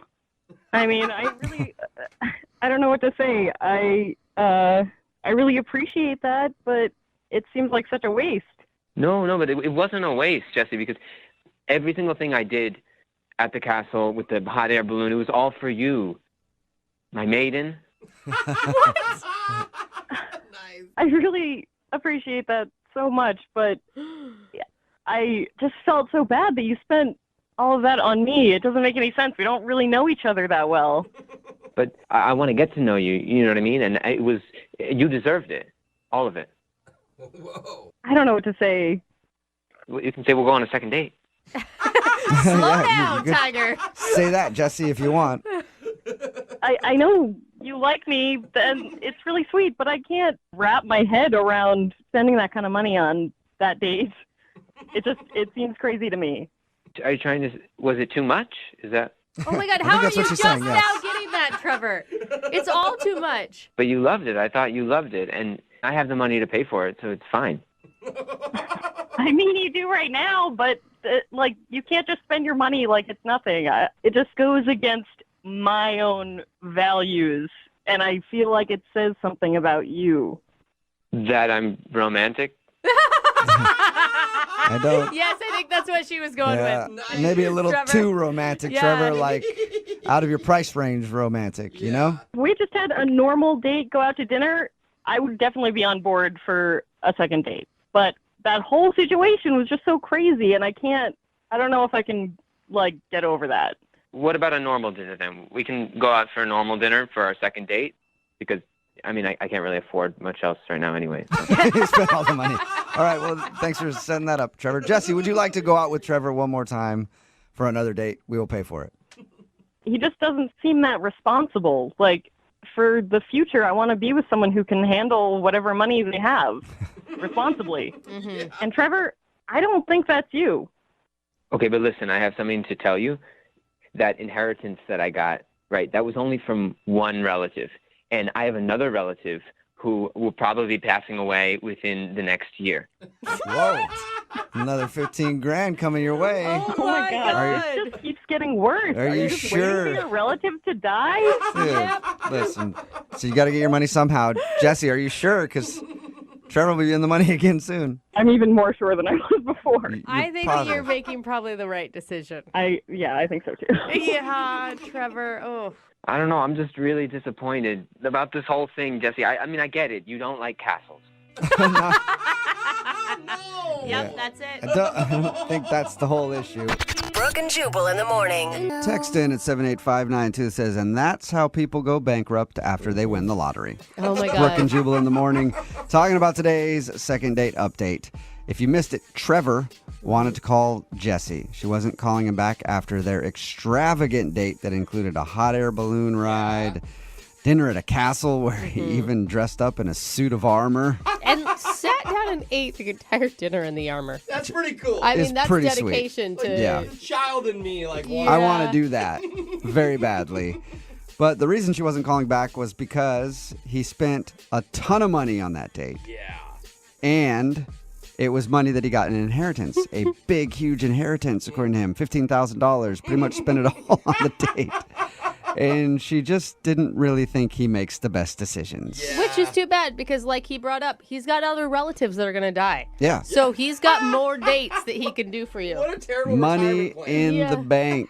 I mean, I don't know what to say. I really appreciate that, but it seems like such a waste. No, but it wasn't a waste, Jesse, because every single thing I did at the castle with the hot air balloon, it was all for you. My maiden. What? I really appreciate that so much, but I just felt so bad that you spent all of that on me. It doesn't make any sense. We don't really know each other that well. But I want to get to know you, you know what I mean? And you deserved it. All of it. Whoa. I don't know what to say. You can say we'll go on a second date. Slow down, you Tiger. Say that, Jesse, if you want. I know you like me, and it's really sweet, but I can't wrap my head around spending that kind of money on that date. It seems crazy to me. Are you trying to? Was it too much? Is that? Oh my God! I How think are that's you what she's just saying, now yes. getting that, Trevor? It's all too much. But you loved it. I thought you loved it, and I have the money to pay for it, so it's fine. I mean, you do right now, but you can't just spend your money like it's nothing. It just goes against my own values, and I feel like it says something about you. That I'm romantic? I don't. Yes, I think that's what she was going with. Maybe a little Trevor. too romantic, Yeah. Trevor. Like, out of your price range romantic, you know? We just had a normal date, go out to dinner. I would definitely be on board for a second date. But that whole situation was just so crazy, and I don't know if I can, get over that. What about a normal dinner then? We can go out for a normal dinner for our second date because, I can't really afford much else right now anyway. You spent all the money. All right, well, thanks for setting that up, Trevor. Jesse, would you like to go out with Trevor one more time for another date? We will pay for it. He just doesn't seem that responsible. For the future, I want to be with someone who can handle whatever money they have responsibly. Mm-hmm. And Trevor, I don't think that's you. Okay, but listen, I have something to tell you. That inheritance that I got, right, that was only from one relative. And I have another relative who will probably be passing away within the next year. Whoa. Another 15 grand coming your way. Oh my God. It just keeps getting worse. Are you just sure? waiting for your relative to die? Dude, listen, so you got to get your money somehow. Jesse, are you sure? Because Trevor will be in the money again soon. I'm even more sure than I was before. I think that you're making probably the right decision. I think so too. Yeah, Trevor. Oh. I don't know. I'm just really disappointed about this whole thing, Jesse. I get it. You don't like castles. Yep, that's it. I don't think that's the whole issue. Brooke and Jubal in the morning. Text in at 78592 says, and that's how people go bankrupt after they win the lottery. Oh, my God. Brooke and Jubal in the morning, talking about today's second date update. If you missed it, Trevor wanted to call Jesse. She wasn't calling him back after their extravagant date that included a hot air balloon ride, dinner at a castle where he even dressed up in a suit of armor. And sat down and ate the entire dinner in the armor. That's pretty cool. I It's mean, that's pretty dedication sweet. to... Yeah. Child in me, I want to do that very badly. But the reason she wasn't calling back was because he spent a ton of money on that date. Yeah. And it was money that he got in inheritance. A big, huge inheritance, according to him. $15,000. Pretty much spent it all on the date. And she just didn't really think he makes the best decisions. Which is too bad because, like he brought up, he's got other relatives that are going to die. Yeah. So he's got more dates that he can do for you. What a terrible Money retirement plan. in the bank.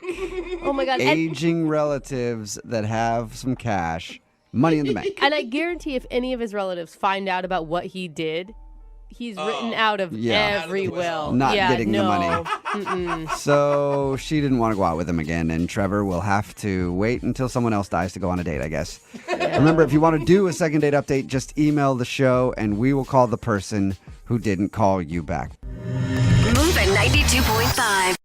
Oh, my God. Aging relatives that have some cash. Money in the bank. And I guarantee if any of his relatives find out about what he did, he's written out of every will. Not getting the money. Mm-mm. So she didn't want to go out with him again, and Trevor will have to wait until someone else dies to go on a date, I guess. Remember, if you want to do a second date update, just email the show, and we will call the person who didn't call you back. Moving 92.5.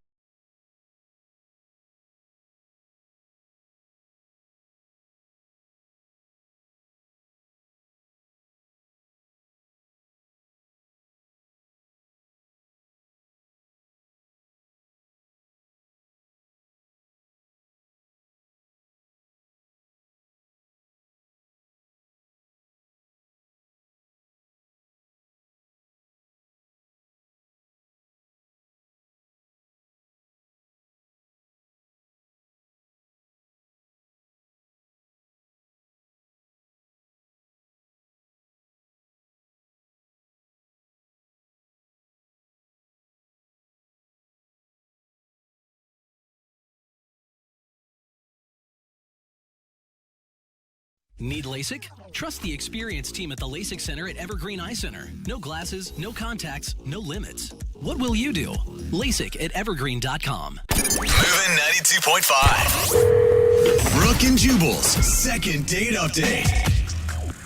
Need LASIK? Trust the experienced team at the LASIK Center at Evergreen Eye Center. No glasses, no contacts, no limits. What will you do? LASIK at evergreen.com. Moving 92.5. Brooke and Jubal's second date update.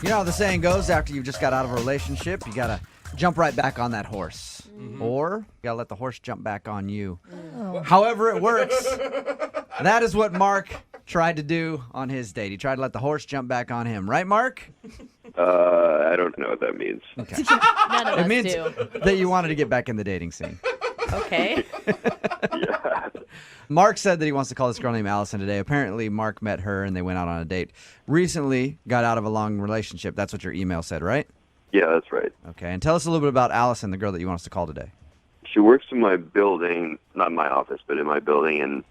You know how the saying goes, after you've just got out of a relationship, you got to jump right back on that horse. Or you got to let the horse jump back on you. However it works, that is what Mark tried to do on his date. He tried to let the horse jump back on him. Right, Mark? I don't know what that means. Okay. None of It us means do. that you wanted to get back in the dating scene. Okay. Mark said that he wants to call this girl named Allison today. Apparently, Mark met her and they went out on a date. Recently, got out of a long relationship. That's what your email said, right? Yeah, that's right. Okay, and tell us a little bit about Allison, the girl that you want us to call today. She works in my building, not my office, but in my building, and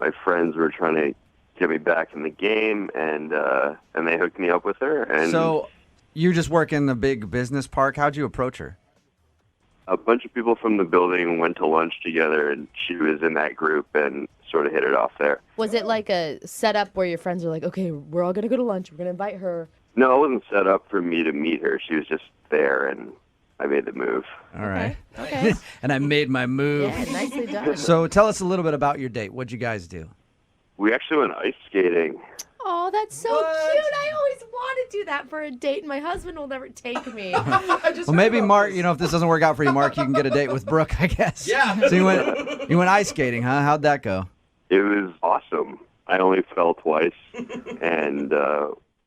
my friends were trying to get me back in the game, and they hooked me up with her. And So, you just work in the big business park. How'd you approach her? a bunch of people from the building went to lunch together, and she was in that group, and sort of hit it off there. Was it like a setup where your friends were like, okay, we're all going to go to lunch. We're going to invite her. No, it wasn't set up for me to meet her. She was just there, and I made the move. All right. Okay. And I made my move. Yeah, nicely done. So tell us a little bit about your date. What'd you guys do? We actually went ice skating. Oh, that's so cute. I always want to do that for a date, and my husband will never take me. Well, maybe Mark, if this doesn't work out for you, Mark, you can get a date with Brooke, I guess. Yeah. So you went ice skating, huh? How'd that go? It was awesome. I only fell twice, and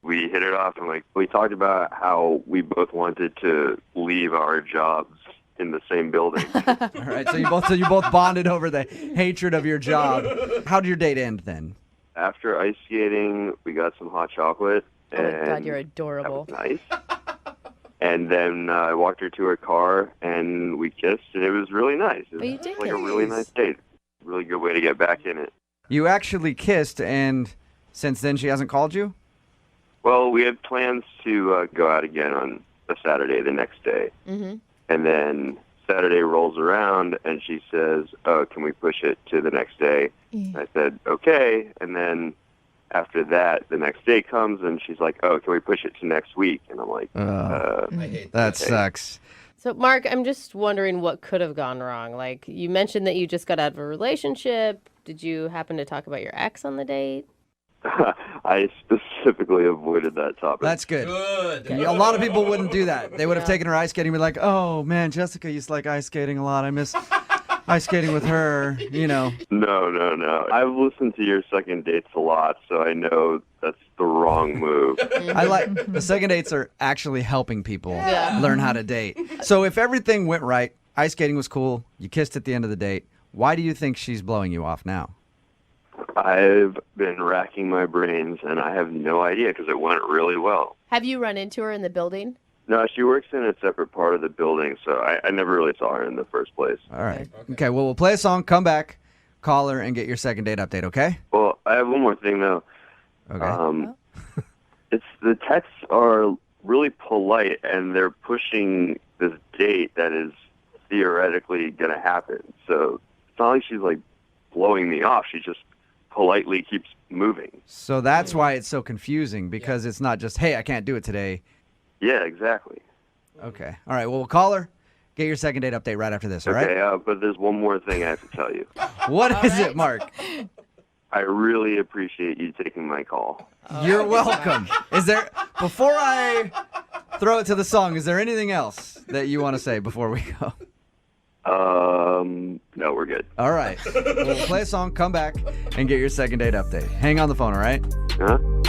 we hit it off. And we talked about how we both wanted to leave our jobs in the same building. All right. So you both bonded over the hatred of your job. How did your date end then? After ice skating, we got some hot chocolate. Oh my God, you're adorable. That was nice. And then I walked her to her car, and we kissed, and it was really nice. It was you did like a really nice date. Really good way to get back in it. You actually kissed, and since then she hasn't called you? Well, we had plans to go out again on a Saturday the next day. Mm-hmm. And then Saturday rolls around, and she says, "Oh, can we push it to the next day?" I said, "Okay." And then after that, the next day comes, and she's like, "Oh, can we push it to next week?" And I'm like, I hate that. Sucks. So, Mark, I'm just wondering what could have gone wrong. Like, you mentioned that you just got out of a relationship. Did you happen to talk about your ex on the date? I specifically avoided that topic. That's good. A lot of people wouldn't do that. They would have taken her ice skating and be like, "Oh, man, Jessica used to like ice skating a lot. I miss ice skating with her," No. I've listened to your second dates a lot, so I know that's the wrong move. I like the second dates are actually helping people Yeah. learn how to date. So if everything went right, ice skating was cool, you kissed at the end of the date, why do you think she's blowing you off now? I've been racking my brains, and I have no idea because it went really well. Have you run into her in the building? No, she works in a separate part of the building, so I never really saw her in the first place. All right. Okay, well, we'll play a song, come back, call her, and get your second date update, okay? Well, I have one more thing, though. Okay. It's the texts are really polite, and they're pushing this date that is theoretically going to happen. So it's not like she's, blowing me off. She just politely keeps moving. So that's why it's so confusing, because it's not just, hey, I can't do it today. Yeah, exactly. Okay. All right, well, we'll call her, get your second date update right after this, all right? Okay, but there's one more thing I have to tell you. What is it, Mark? I really appreciate you taking my call. You're welcome. Before I throw it to the song, is there anything else that you want to say before we go? No, we're good. All right. We'll play a song, come back, and get your second date update. Hang on the phone, all right? Huh? Moving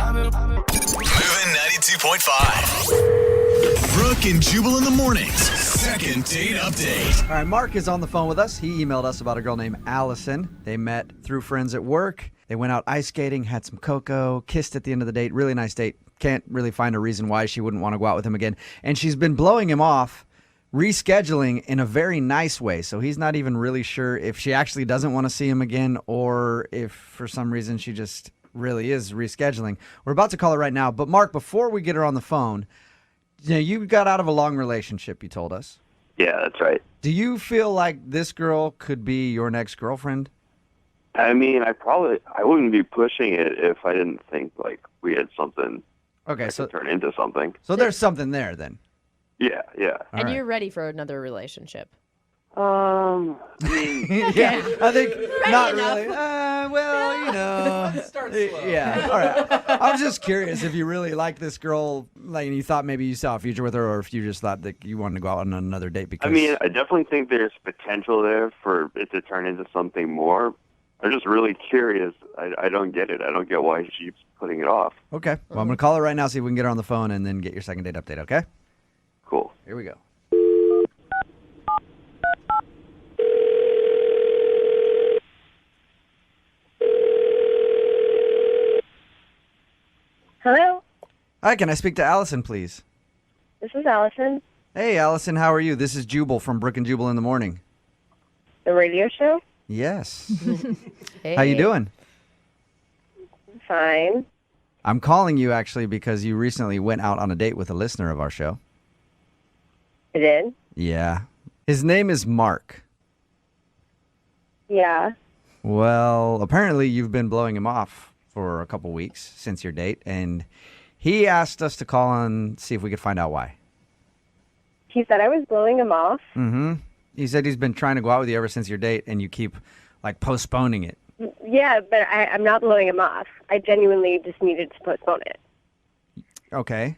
92.5. Brooke and Jubal in the mornings. Second date update. All right, Mark is on the phone with us. He emailed us about a girl named Allison. They met through friends at work. They went out ice skating, had some cocoa, kissed at the end of the date. Really nice date. Can't really find a reason why she wouldn't want to go out with him again. And she's been blowing him off, rescheduling in a very nice way. So he's not even really sure if she actually doesn't want to see him again or if for some reason she just really is rescheduling. We're about to call her right now. But Mark, before we get her on the phone, you got out of a long relationship, you told us. Yeah, that's right. Do you feel like this girl could be your next girlfriend? I mean, I wouldn't be pushing it if I didn't think we had something. Okay, so turn into something. So there's something there then. Yeah. And you're ready for another relationship. Yeah, I think not really. Start slow. Yeah, all right. I was just curious if you really like this girl, and you thought maybe you saw a future with her, or if you just thought that you wanted to go out on another date. Because I mean, I definitely think there's potential there for it to turn into something more. I'm just really curious. I don't get it. I don't get why she keeps putting it off. Okay. Well, I'm going to call her right now, see if we can get her on the phone, and then get your second date update, okay? Cool. Here we go. Hello, Hi, can I speak to Allison, please? this is Allison, Hey, Allison, how are you? This is Jubal from Brooke and Jubal in the morning. the radio show. Yes. How you doing? Fine. I'm calling you actually because you recently went out on a date with a listener of our show. I did. Yeah. His name is Mark. Yeah. Well, apparently you've been blowing him off for a couple weeks since your date, and he asked us to call and see if we could find out why. He said I was blowing him off. Mm-hmm. He said he's been trying to go out with you ever since your date, and you keep, like, postponing it. Yeah, but I'm not blowing him off. I genuinely just needed to postpone it. Okay.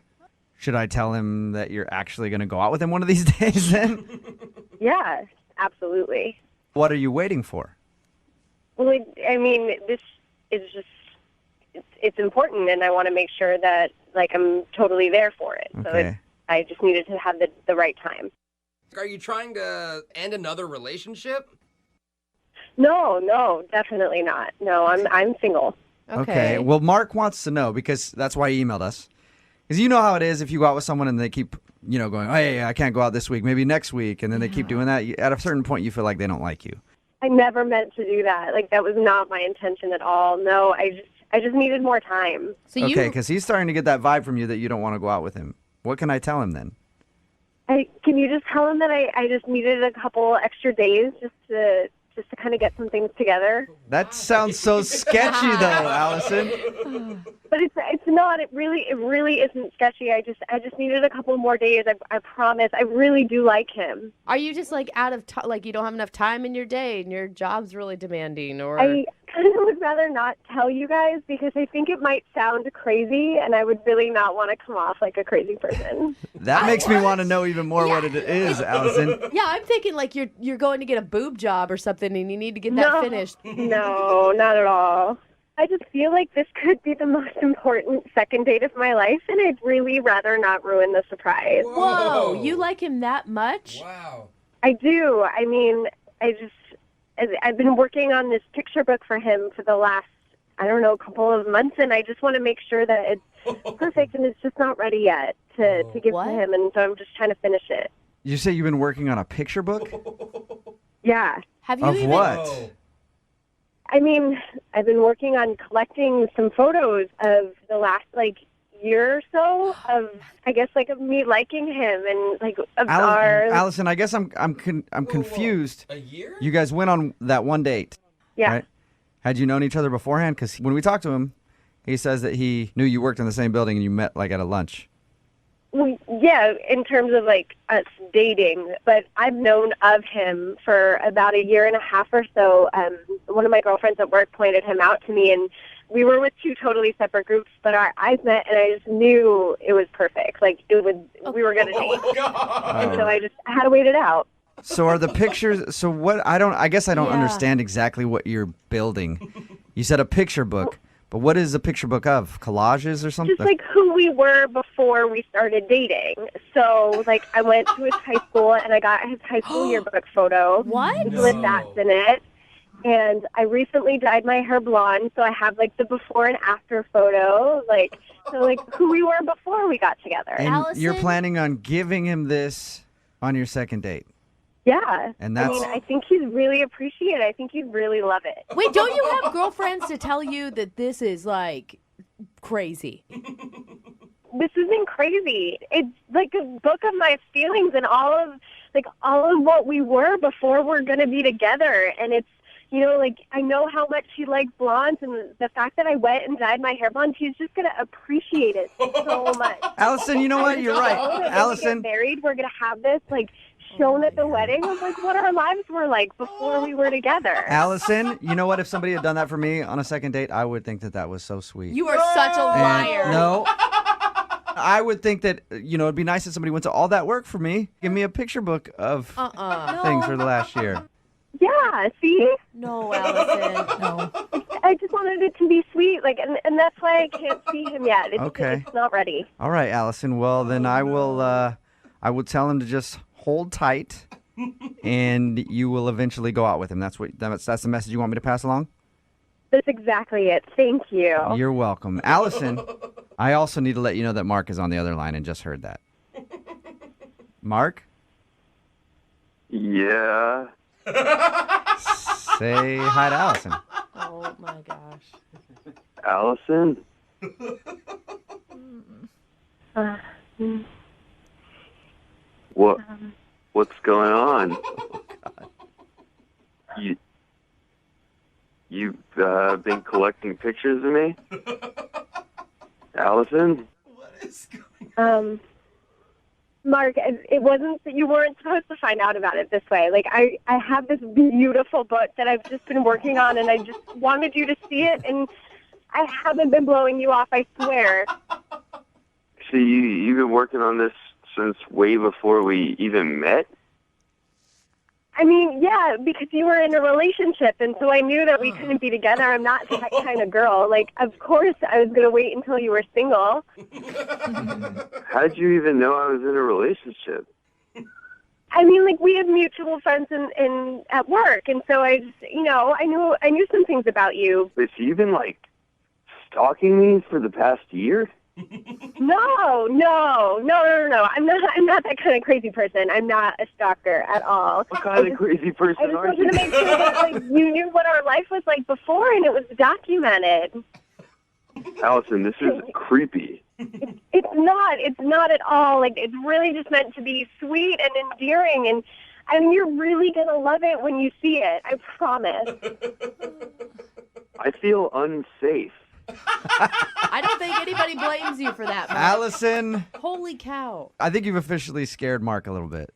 Should I tell him that you're actually going to go out with him one of these days then? Yeah, absolutely. What are you waiting for? Well, this is just, it's important, and I want to make sure that, like, I'm totally there for it. Okay. So I just needed to have the right time. Are you trying to end another relationship? No, definitely not. No, I'm single. Okay. Well, Mark wants to know, because that's why he emailed us. Because you know how it is if you go out with someone and they keep, going, hey, I can't go out this week, maybe next week, and then they keep doing that. At a certain point, you feel like they don't like you. I never meant to do that. Like, that was not my intention at all. No, I just needed more time. Okay, because he's starting to get that vibe from you that you don't want to go out with him. What can I tell him then? Can you just tell him that I just needed a couple extra days just to kind of get some things together? That sounds so sketchy, though, Allison. But it's not. It really isn't sketchy. I just needed a couple more days. I promise. I really do like him. Are you just like out of time? Like you don't have enough time in your day, and your job's really demanding, or? I kind of would rather not tell you guys because I think it might sound crazy, and I would really not want to come off like a crazy person. That makes me want to know even more what it is, Allison. Yeah, I'm thinking like you're going to get a boob job or something, and you need to get that finished. No, not at all. I just feel like this could be the most important second date of my life, and I'd really rather not ruin the surprise. Whoa, you like him that much? Wow. I do. I mean, I've been working on this picture book for him for the last, couple of months, and I just want to make sure that it's perfect, and it's just not ready yet to give to him, and so I'm just trying to finish it. You say you've been working on a picture book? Yeah. Have you of what? I mean, I've been working on collecting some photos of the last, year or so of, I guess, of me liking him and, of our... Allison, I guess I'm confused. A year? You guys went on that one date. Yeah. Right? Had you known each other beforehand? Because when we talked to him, he says that he knew you worked in the same building and you met, at a lunch. Well, yeah, in terms of, us dating, but I've known of him for about a year and a half or so. One of my girlfriends at work pointed him out to me, and we were with two totally separate groups, but our eyes met, and I just knew it was perfect. We were going to date. And so I had to wait it out. So are the pictures, so what, I guess I don't understand exactly what you're building. You said a picture book. But what is a picture book of? Collages or something? Just who we were before we started dating. So, I went to his high school and I got his high school yearbook photo. What? With that in it. And I recently dyed my hair blonde, so I have the before and after photo. Who we were before we got together. And Allison? you're planning on giving him this on your second date? Yeah. And I think he'd really appreciate it. I think he'd really love it. Wait, don't you have girlfriends to tell you that this is crazy? This isn't crazy. It's a book of my feelings and all of what we were before we're going to be together. And it's, I know how much he likes blondes, and the fact that I went and dyed my hair blonde, he's just going to appreciate it so much. Allison, you know what? You're right. Allison. When we get married, we're going to have this, shown at the wedding of what our lives were like before we were together. Allison, you know what? If somebody had done that for me on a second date, I would think that was so sweet. You are such a liar. No. I would think that, it'd be nice if somebody went to all that work for me. Give me a picture book of things for the last year. Yeah, see? No, Allison, no. I just wanted it to be sweet, and that's why I can't see him yet. It's not ready. All right, Allison. Well, then I will tell him to just hold tight, and you will eventually go out with him. That's the message you want me to pass along? That's exactly it. Thank you. You're welcome. Allison, I also need to let you know that Mark is on the other line and just heard that. Mark? Yeah. Say hi to Allison. Oh, my gosh. Allison? What's going on? You've been collecting pictures of me? Allison? Mark, it wasn't that you weren't supposed to find out about it this way. Like, I have this beautiful book that I've just been working on, and I just wanted you to see it, and I haven't been blowing you off, I swear. So you've been working on this since way before we even met? I mean, yeah, because you were in a relationship, and so I knew that we couldn't be together. I'm not that kind of girl. Like, of course I was going to wait until you were single. How did you even know I was in a relationship? I mean, like, we have mutual friends in at work, and so I just, I knew some things about you. Wait, so you've been, like, stalking me for the past year? No. I'm not that kind of crazy person. I'm not a stalker at all. What kind of crazy person I just are wanted you? to make sure that, like, you knew what our life was like before, and it was documented. Allison, this is creepy. It's not at all. Like, it's really just meant to be sweet and endearing, and I mean, you're really gonna love it when you see it. I promise. I feel unsafe. I don't think anybody blames you for that, Mark. Allison, Holy cow. I think you've officially scared Mark a little bit.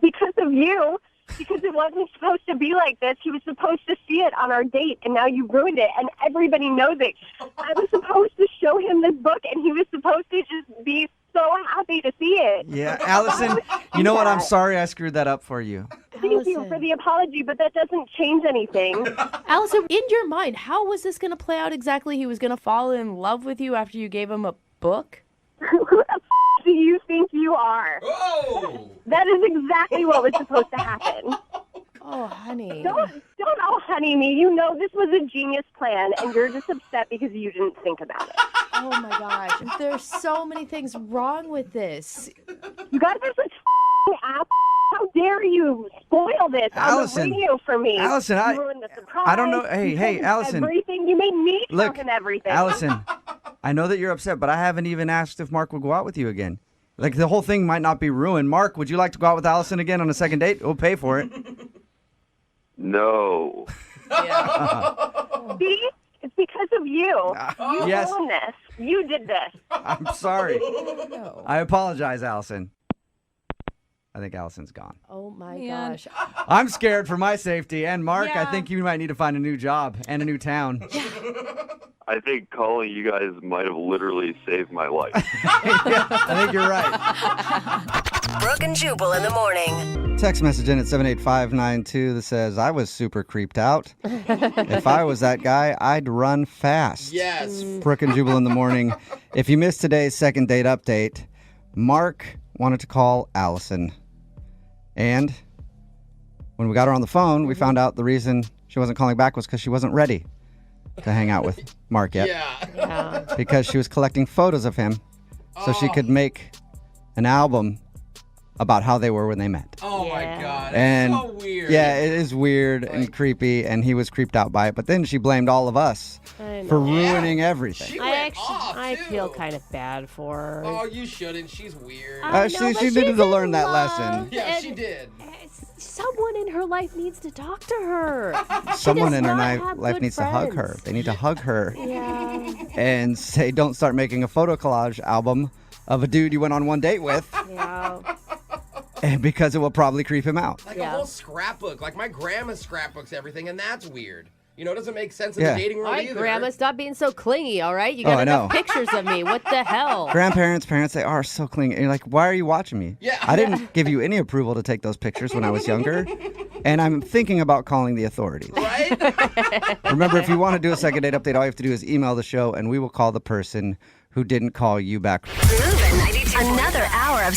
Because of you. Because it wasn't supposed to be like this. He was supposed to see it on our date, and now you ruined it, and everybody knows it. I was supposed to show him this book, and he was supposed to just be so happy to see it. Yeah, Allison, you know what? I'm sorry I screwed that up for you. Thank you for the apology, but that doesn't change anything. Allison, in your mind, how was this going to play out exactly? He was going to fall in love with you after you gave him a book? Who the do you think you are? Oh! That is exactly what was supposed to happen. Oh, honey. Don't honey me. You know this was a genius plan, and you're just upset because you didn't think about it. Oh, my gosh. There's so many things wrong with this. You guys are such ass. How dare you spoil this Allison, on the radio for me? Allison, you ruined the surprise. I don't know. Hey, You hey, told Allison. Everything. You made me Look, talk and everything. Allison, I know that you're upset, but I haven't even asked if Mark would go out with you again. Like, the whole thing might not be ruined. Mark, would you like to go out with Allison again on a second date? We'll pay for it. No. See? It's because of you. You yes. ruined this. You did this. I'm sorry. I apologize, Allison. I think Allison's gone. Oh, my gosh. I'm scared for my safety. And Mark, I Yeah. think you might need to find a new job and a new town. I think calling you guys might have literally saved my life. I think you're right. Brooke and Jubal in the morning. Text message in at 78592 that says, I was super creeped out. If I was that guy, I'd run fast. Yes. Brooke and Jubal in the morning. If you missed today's second date update, Mark wanted to call Allison. And when we got her on the phone, we found out the reason she wasn't calling back was because she wasn't ready to hang out with Mark yet. Yeah. Because she was collecting photos of him so she could make an album about how they were when they met. Oh my God. And so weird. yeah, it is weird and creepy, and he was creeped out by it. But then she blamed all of us I for know. ruining everything. I feel kind of bad for her. Oh, you shouldn't. She's weird. She needed to learn that lesson. Yeah, she did. Someone in her life needs to talk to her. Someone in her have life good needs to hug friends. her. They need to hug her Yeah. and say, don't start making a photo collage album of a dude you went on one date with. Yeah. And because it will probably creep him out. Like a whole scrapbook. Like my grandma scrapbooks everything, and that's weird. You know, it doesn't make sense in Yeah. the dating world All right, either. Grandma, stop being so clingy, all right? You Oh, got I enough know. pictures of me. What the hell? Grandparents, parents, they are so clingy. And you're like, why are you watching me? Yeah. I didn't give you any approval to take those pictures when I was younger. And I'm thinking about calling the authorities. Remember, if you want to do a second date update, all you have to do is email the show, and we will call the person who didn't call you back. Another hour of